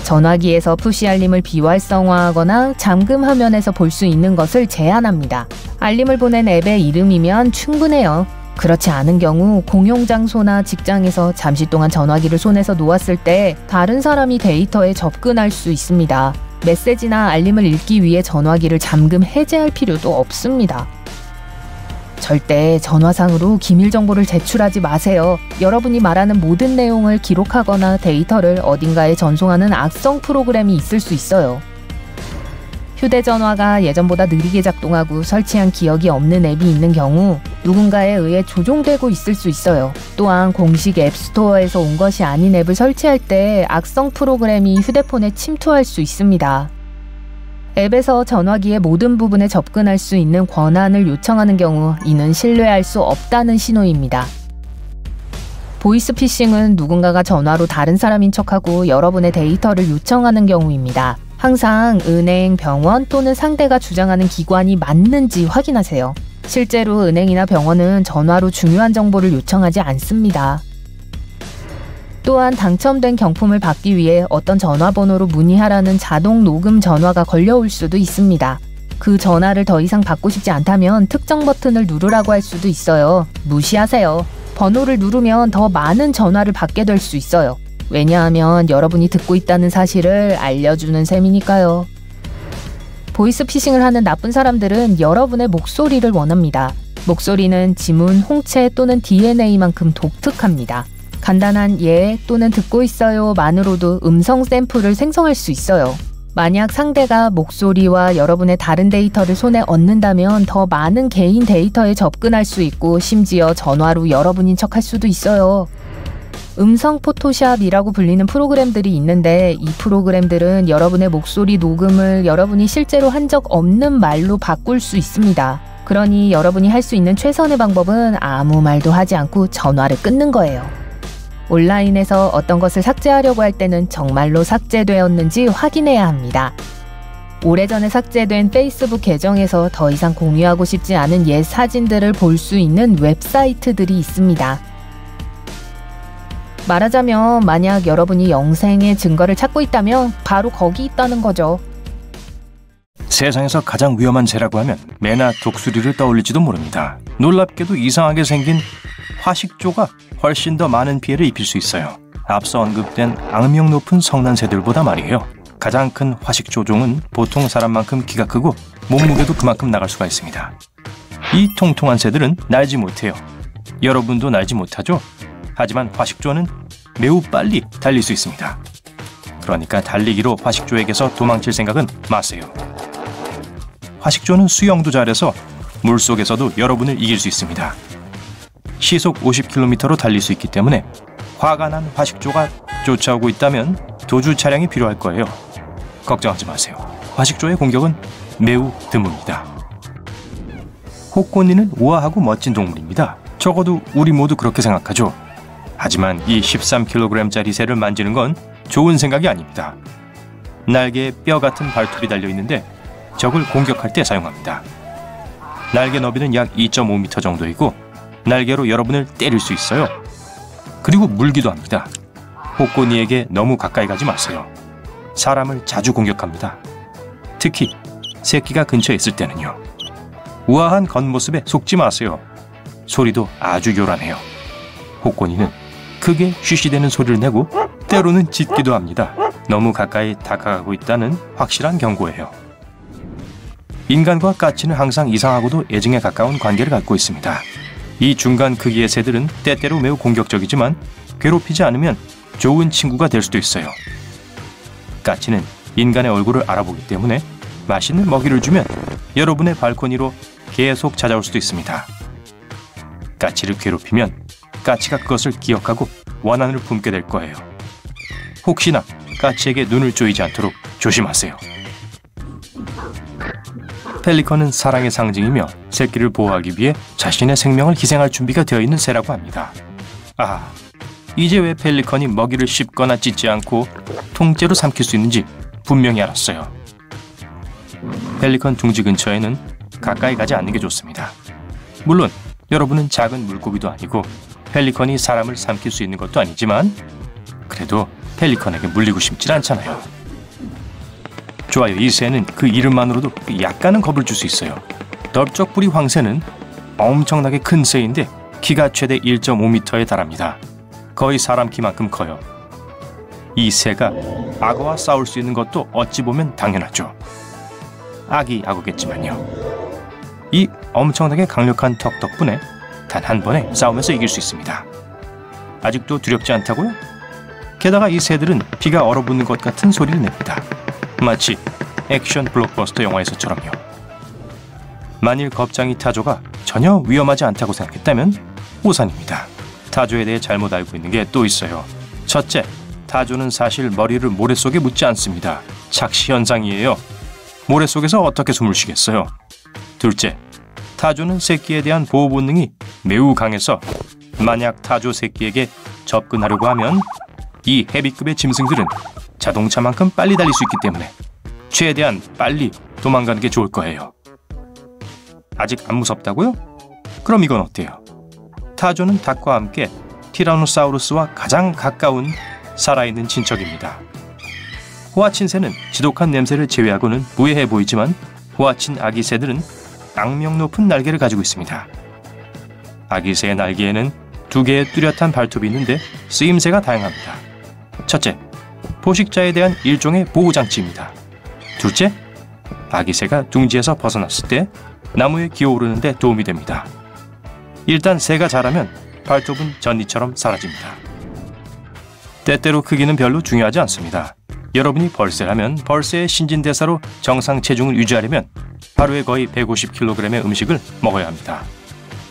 전화기에서 푸시 알림을 비활성화하거나 잠금 화면에서 볼 수 있는 것을 제한합니다. 알림을 보낸 앱의 이름이면 충분해요. 그렇지 않은 경우 공용 장소나 직장에서 잠시 동안 전화기를 손에서 놓았을 때 다른 사람이 데이터에 접근할 수 있습니다. 메시지나 알림을 읽기 위해 전화기를 잠금 해제할 필요도 없습니다. 절대 전화상으로 기밀 정보를 제출하지 마세요. 여러분이 말하는 모든 내용을 기록하거나 데이터를 어딘가에 전송하는 악성 프로그램이 있을 수 있어요. 휴대전화가 예전보다 느리게 작동하고 설치한 기억이 없는 앱이 있는 경우 누군가에 의해 조종되고 있을 수 있어요. 또한 공식 앱스토어에서 온 것이 아닌 앱을 설치할 때 악성 프로그램이 휴대폰에 침투할 수 있습니다. 앱에서 전화기의 모든 부분에 접근할 수 있는 권한을 요청하는 경우 이는 신뢰할 수 없다는 신호입니다. 보이스피싱은 누군가가 전화로 다른 사람인 척하고 여러분의 데이터를 요청하는 경우입니다. 항상 은행, 병원 또는 상대가 주장하는 기관이 맞는지 확인하세요. 실제로 은행이나 병원은 전화로 중요한 정보를 요청하지 않습니다. 또한 당첨된 경품을 받기 위해 어떤 전화번호로 문의하라는 자동 녹음 전화가 걸려올 수도 있습니다. 그 전화를 더 이상 받고 싶지 않다면 특정 버튼을 누르라고 할 수도 있어요. 무시하세요. 번호를 누르면 더 많은 전화를 받게 될 수 있어요. 왜냐하면 여러분이 듣고 있다는 사실을 알려주는 셈이니까요. 보이스피싱을 하는 나쁜 사람들은 여러분의 목소리를 원합니다. 목소리는 지문, 홍채 또는 DNA만큼 독특합니다. 간단한 예 또는 듣고 있어요만으로도 음성 샘플을 생성할 수 있어요. 만약 상대가 목소리와 여러분의 다른 데이터를 손에 얻는다면 더 많은 개인 데이터에 접근할 수 있고 심지어 전화로 여러분인 척할 수도 있어요. 음성 포토샵이라고 불리는 프로그램들이 있는데 이 프로그램들은 여러분의 목소리 녹음을 여러분이 실제로 한 적 없는 말로 바꿀 수 있습니다. 그러니 여러분이 할 수 있는 최선의 방법은 아무 말도 하지 않고 전화를 끊는 거예요. 온라인에서 어떤 것을 삭제하려고 할 때는 정말로 삭제되었는지 확인해야 합니다. 오래전에 삭제된 페이스북 계정에서 더 이상 공유하고 싶지 않은 옛 사진들을 볼 수 있는 웹사이트들이 있습니다. 말하자면 만약 여러분이 영생의 증거를 찾고 있다면 바로 거기 있다는 거죠. 세상에서 가장 위험한 새라고 하면 매나 독수리를 떠올릴지도 모릅니다. 놀랍게도 이상하게 생긴 화식조가 훨씬 더 많은 피해를 입힐 수 있어요. 앞서 언급된 악명 높은 성난 새들보다 말이에요. 가장 큰 화식조종은 보통 사람만큼 키가 크고 몸무게도 그만큼 나갈 수가 있습니다. 이 통통한 새들은 날지 못해요. 여러분도 날지 못하죠? 하지만 화식조는 매우 빨리 달릴 수 있습니다. 그러니까 달리기로 화식조에게서 도망칠 생각은 마세요. 화식조는 수영도 잘해서 물속에서도 여러분을 이길 수 있습니다. 시속 50km로 달릴 수 있기 때문에 화가 난 화식조가 쫓아오고 있다면 도주 차량이 필요할 거예요. 걱정하지 마세요. 화식조의 공격은 매우 드뭅니다. 호꼬니는 우아하고 멋진 동물입니다. 적어도 우리 모두 그렇게 생각하죠. 하지만 이 13kg짜리 새를 만지는 건 좋은 생각이 아닙니다. 날개에 뼈 같은 발톱이 달려있는데 적을 공격할 때 사용합니다. 날개 너비는 약 2.5m 정도이고 날개로 여러분을 때릴 수 있어요. 그리고 물기도 합니다. 호꼬니에게 너무 가까이 가지 마세요. 사람을 자주 공격합니다. 특히 새끼가 근처에 있을 때는요. 우아한 겉모습에 속지 마세요. 소리도 아주 요란해요. 호꼬니는 크게 쉬쉬대는 소리를 내고 때로는 짖기도 합니다. 너무 가까이 다가가고 있다는 확실한 경고예요. 인간과 까치는 항상 이상하고도 애증에 가까운 관계를 갖고 있습니다. 이 중간 크기의 새들은 때때로 매우 공격적이지만 괴롭히지 않으면 좋은 친구가 될 수도 있어요. 까치는 인간의 얼굴을 알아보기 때문에 맛있는 먹이를 주면 여러분의 발코니로 계속 찾아올 수도 있습니다. 까치를 괴롭히면 까치가 그것을 기억하고 원한을 품게 될 거예요. 혹시나 까치에게 눈을 쪼이지 않도록 조심하세요. 펠리컨은 사랑의 상징이며 새끼를 보호하기 위해 자신의 생명을 희생할 준비가 되어 있는 새라고 합니다. 아, 이제 왜 펠리컨이 먹이를 씹거나 찢지 않고 통째로 삼킬 수 있는지 분명히 알았어요. 펠리컨 둥지 근처에는 가까이 가지 않는 게 좋습니다. 물론 여러분은 작은 물고기도 아니고 펠리컨이 사람을 삼킬 수 있는 것도 아니지만 그래도 펠리컨에게 물리고 싶진 않잖아요. 좋아요. 이 새는 그 이름만으로도 약간은 겁을 줄 수 있어요. 넓적부리 황새는 엄청나게 큰 새인데 키가 최대 1.5m에 달합니다. 거의 사람 키만큼 커요. 이 새가 악어와 싸울 수 있는 것도 어찌 보면 당연하죠. 악이 악어겠지만요. 이 엄청나게 강력한 턱 덕분에 단 한 번에 싸우면서 이길 수 있습니다. 아직도 두렵지 않다고요? 게다가 이 새들은 피가 얼어붙는 것 같은 소리를 냅니다. 마치 액션 블록버스터 영화에서처럼요. 만일 겁쟁이 타조가 전혀 위험하지 않다고 생각했다면 오산입니다. 타조에 대해 잘못 알고 있는 게 또 있어요. 첫째, 타조는 사실 머리를 모래 속에 묻지 않습니다. 착시 현상이에요. 모래 속에서 어떻게 숨을 쉬겠어요? 둘째, 타조는 새끼에 대한 보호 본능이 매우 강해서 만약 타조 새끼에게 접근하려고 하면 이 헤비급의 짐승들은 자동차만큼 빨리 달릴 수 있기 때문에 최대한 빨리 도망가는 게 좋을 거예요. 아직 안 무섭다고요? 그럼 이건 어때요? 타조는 닭과 함께 티라노사우루스와 가장 가까운 살아있는 친척입니다. 호아친 새는 지독한 냄새를 제외하고는 무해해 보이지만 호아친 아기 새들은 악명 높은 날개를 가지고 있습니다. 아기 새의 날개에는 2개의 뚜렷한 발톱이 있는데 쓰임새가 다양합니다. 첫째, 포식자에 대한 일종의 보호장치입니다. 둘째, 아기 새가 둥지에서 벗어났을 때 나무에 기어오르는 데 도움이 됩니다. 일단 새가 자라면 발톱은 전이처럼 사라집니다. 때때로 크기는 별로 중요하지 않습니다. 여러분이 벌새라면 벌새의 신진대사로 정상 체중을 유지하려면 하루에 거의 150kg의 음식을 먹어야 합니다.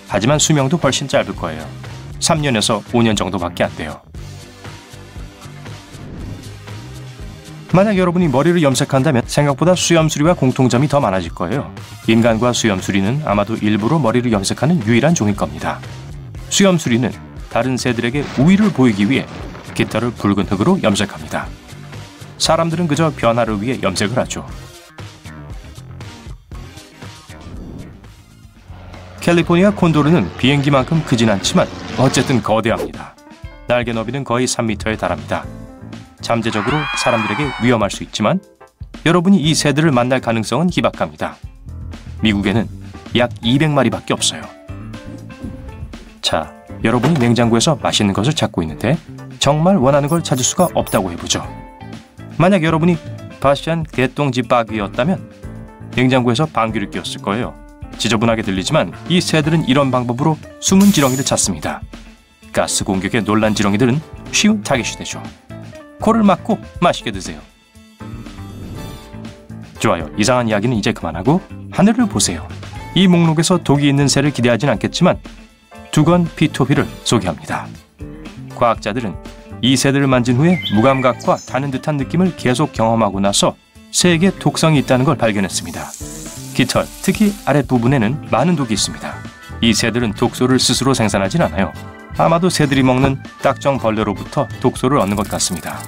하지만 수명도 훨씬 짧을 거예요. 3년에서 5년 정도밖에 안 돼요. 만약 여러분이 머리를 염색한다면 생각보다 수염수리와 공통점이 더 많아질 거예요. 인간과 수염수리는 아마도 일부러 머리를 염색하는 유일한 종일 겁니다. 수염수리는 다른 새들에게 우위를 보이기 위해 깃털을 붉은 흙으로 염색합니다. 사람들은 그저 변화를 위해 염색을 하죠. 캘리포니아 콘도르는 비행기만큼 크진 않지만 어쨌든 거대합니다. 날개 너비는 거의 3m에 달합니다. 잠재적으로 사람들에게 위험할 수 있지만 여러분이 이 새들을 만날 가능성은 희박합니다. 미국에는 약 200마리밖에 없어요. 자, 여러분이 냉장고에서 맛있는 것을 찾고 있는데 정말 원하는 걸 찾을 수가 없다고 해보죠. 만약 여러분이 바시안 개똥집 바귀였다면 냉장고에서 방귀를 뀌었을 거예요. 지저분하게 들리지만 이 새들은 이런 방법으로 숨은 지렁이를 찾습니다. 가스 공격에 놀란 지렁이들은 쉬운 타깃이 되죠. 코를 막고 맛있게 드세요. 좋아요. 이상한 이야기는 이제 그만하고 하늘을 보세요. 이 목록에서 독이 있는 새를 기대하진 않겠지만 두건 피토비를 소개합니다. 과학자들은 이 새들을 만진 후에 무감각과 다는 듯한 느낌을 계속 경험하고 나서 새에게 독성이 있다는 걸 발견했습니다. 깃털, 특히 아랫부분에는 많은 독이 있습니다. 이 새들은 독소를 스스로 생산하진 않아요. 아마도 새들이 먹는 딱정벌레로부터 독소를 얻는 것 같습니다.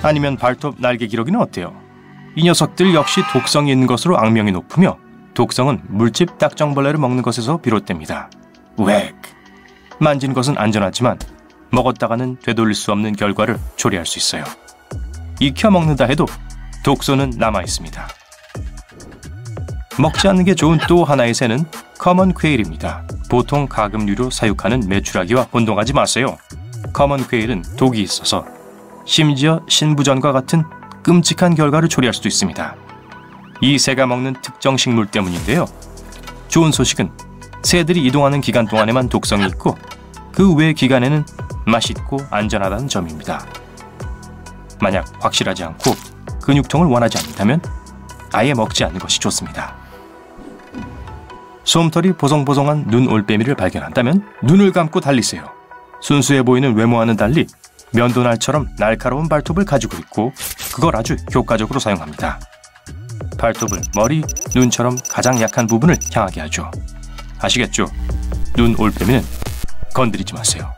아니면 발톱 날개 기러기는 어때요? 이 녀석들 역시 독성이 있는 것으로 악명이 높으며 독성은 물집 딱정벌레를 먹는 것에서 비롯됩니다. 웩! 만지는 것은 안전하지만 먹었다가는 되돌릴 수 없는 결과를 초래할 수 있어요. 익혀 먹는다 해도 독소는 남아있습니다. 먹지 않는 게 좋은 또 하나의 새는 커먼 퀘일입니다. 보통 가금류로 사육하는 메추라기와 혼동하지 마세요. 커먼 퀘일은 독이 있어서 심지어 신부전과 같은 끔찍한 결과를 초래할 수도 있습니다. 이 새가 먹는 특정 식물 때문인데요. 좋은 소식은 새들이 이동하는 기간 동안에만 독성이 있고 그 외 기간에는 맛있고 안전하다는 점입니다. 만약 확실하지 않고 근육통을 원하지 않는다면 아예 먹지 않는 것이 좋습니다. 솜털이 보송보송한 눈 올빼미를 발견한다면 눈을 감고 달리세요. 순수해 보이는 외모와는 달리 면도날처럼 날카로운 발톱을 가지고 있고 그걸 아주 효과적으로 사용합니다. 발톱을 머리, 눈처럼 가장 약한 부분을 향하게 하죠. 아시겠죠? 눈 올빼미는 건드리지 마세요.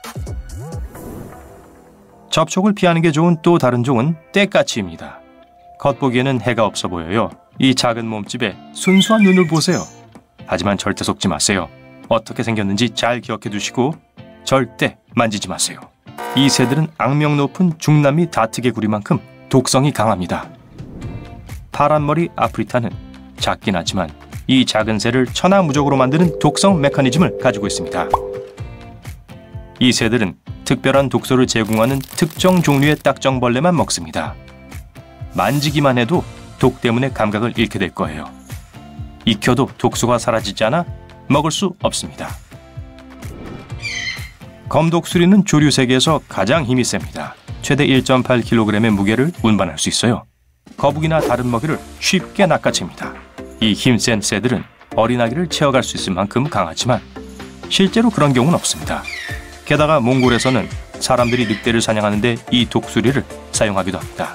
접촉을 피하는 게 좋은 또 다른 종은 떼까치입니다. 겉보기에는 해가 없어 보여요. 이 작은 몸집에 순수한 눈을 보세요. 하지만 절대 속지 마세요. 어떻게 생겼는지 잘 기억해 두시고 절대 만지지 마세요. 이 새들은 악명 높은 중남미 다트개구리만큼 독성이 강합니다. 파란머리 아프리타는 작긴 하지만 이 작은 새를 천하무적으로 만드는 독성 메커니즘을 가지고 있습니다. 이 새들은 특별한 독소를 제공하는 특정 종류의 딱정벌레만 먹습니다. 만지기만 해도 독 때문에 감각을 잃게 될 거예요. 익혀도 독소가 사라지지 않아 먹을 수 없습니다. 검독수리는 조류 세계에서 가장 힘이 셉니다. 최대 1.8kg의 무게를 운반할 수 있어요. 거북이나 다른 먹이를 쉽게 낚아챕니다. 이 힘센 새들은 어린아기를 채워갈 수 있을 만큼 강하지만 실제로 그런 경우는 없습니다. 게다가 몽골에서는 사람들이 늑대를 사냥하는데 이 독수리를 사용하기도 합니다.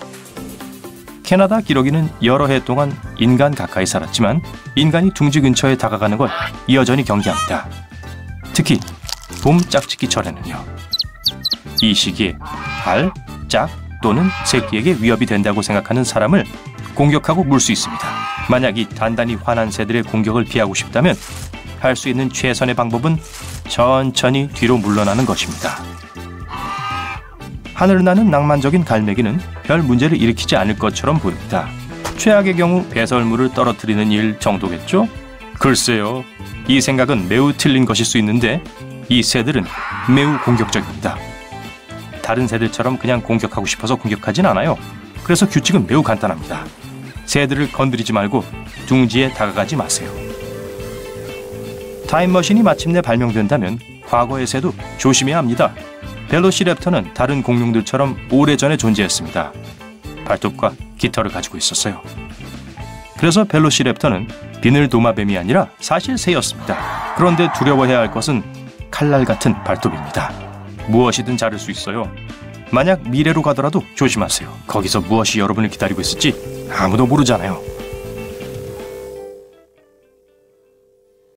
캐나다 기러기는 여러 해 동안 인간 가까이 살았지만 인간이 둥지 근처에 다가가는 걸 여전히 경계합니다. 특히 봄 짝짓기철에는요. 이 시기에 알, 짝 또는 새끼에게 위협이 된다고 생각하는 사람을 공격하고 물 수 있습니다. 만약 이 단단히 화난 새들의 공격을 피하고 싶다면 할 수 있는 최선의 방법은 천천히 뒤로 물러나는 것입니다. 하늘을 나는 낭만적인 갈매기는 별 문제를 일으키지 않을 것처럼 보입니다. 최악의 경우 배설물을 떨어뜨리는 일 정도겠죠? 글쎄요, 이 생각은 매우 틀린 것일 수 있는데 이 새들은 매우 공격적입니다. 다른 새들처럼 그냥 공격하고 싶어서 공격하진 않아요. 그래서 규칙은 매우 간단합니다. 새들을 건드리지 말고 둥지에 다가가지 마세요. 타임머신이 마침내 발명된다면 과거의 새도 조심해야 합니다. 벨로시랩터는 다른 공룡들처럼 오래전에 존재했습니다. 발톱과 깃털을 가지고 있었어요. 그래서 벨로시랩터는 비늘 도마뱀이 아니라 사실 새였습니다. 그런데 두려워해야 할 것은 칼날 같은 발톱입니다. 무엇이든 자를 수 있어요. 만약 미래로 가더라도 조심하세요. 거기서 무엇이 여러분을 기다리고 있을지 아무도 모르잖아요.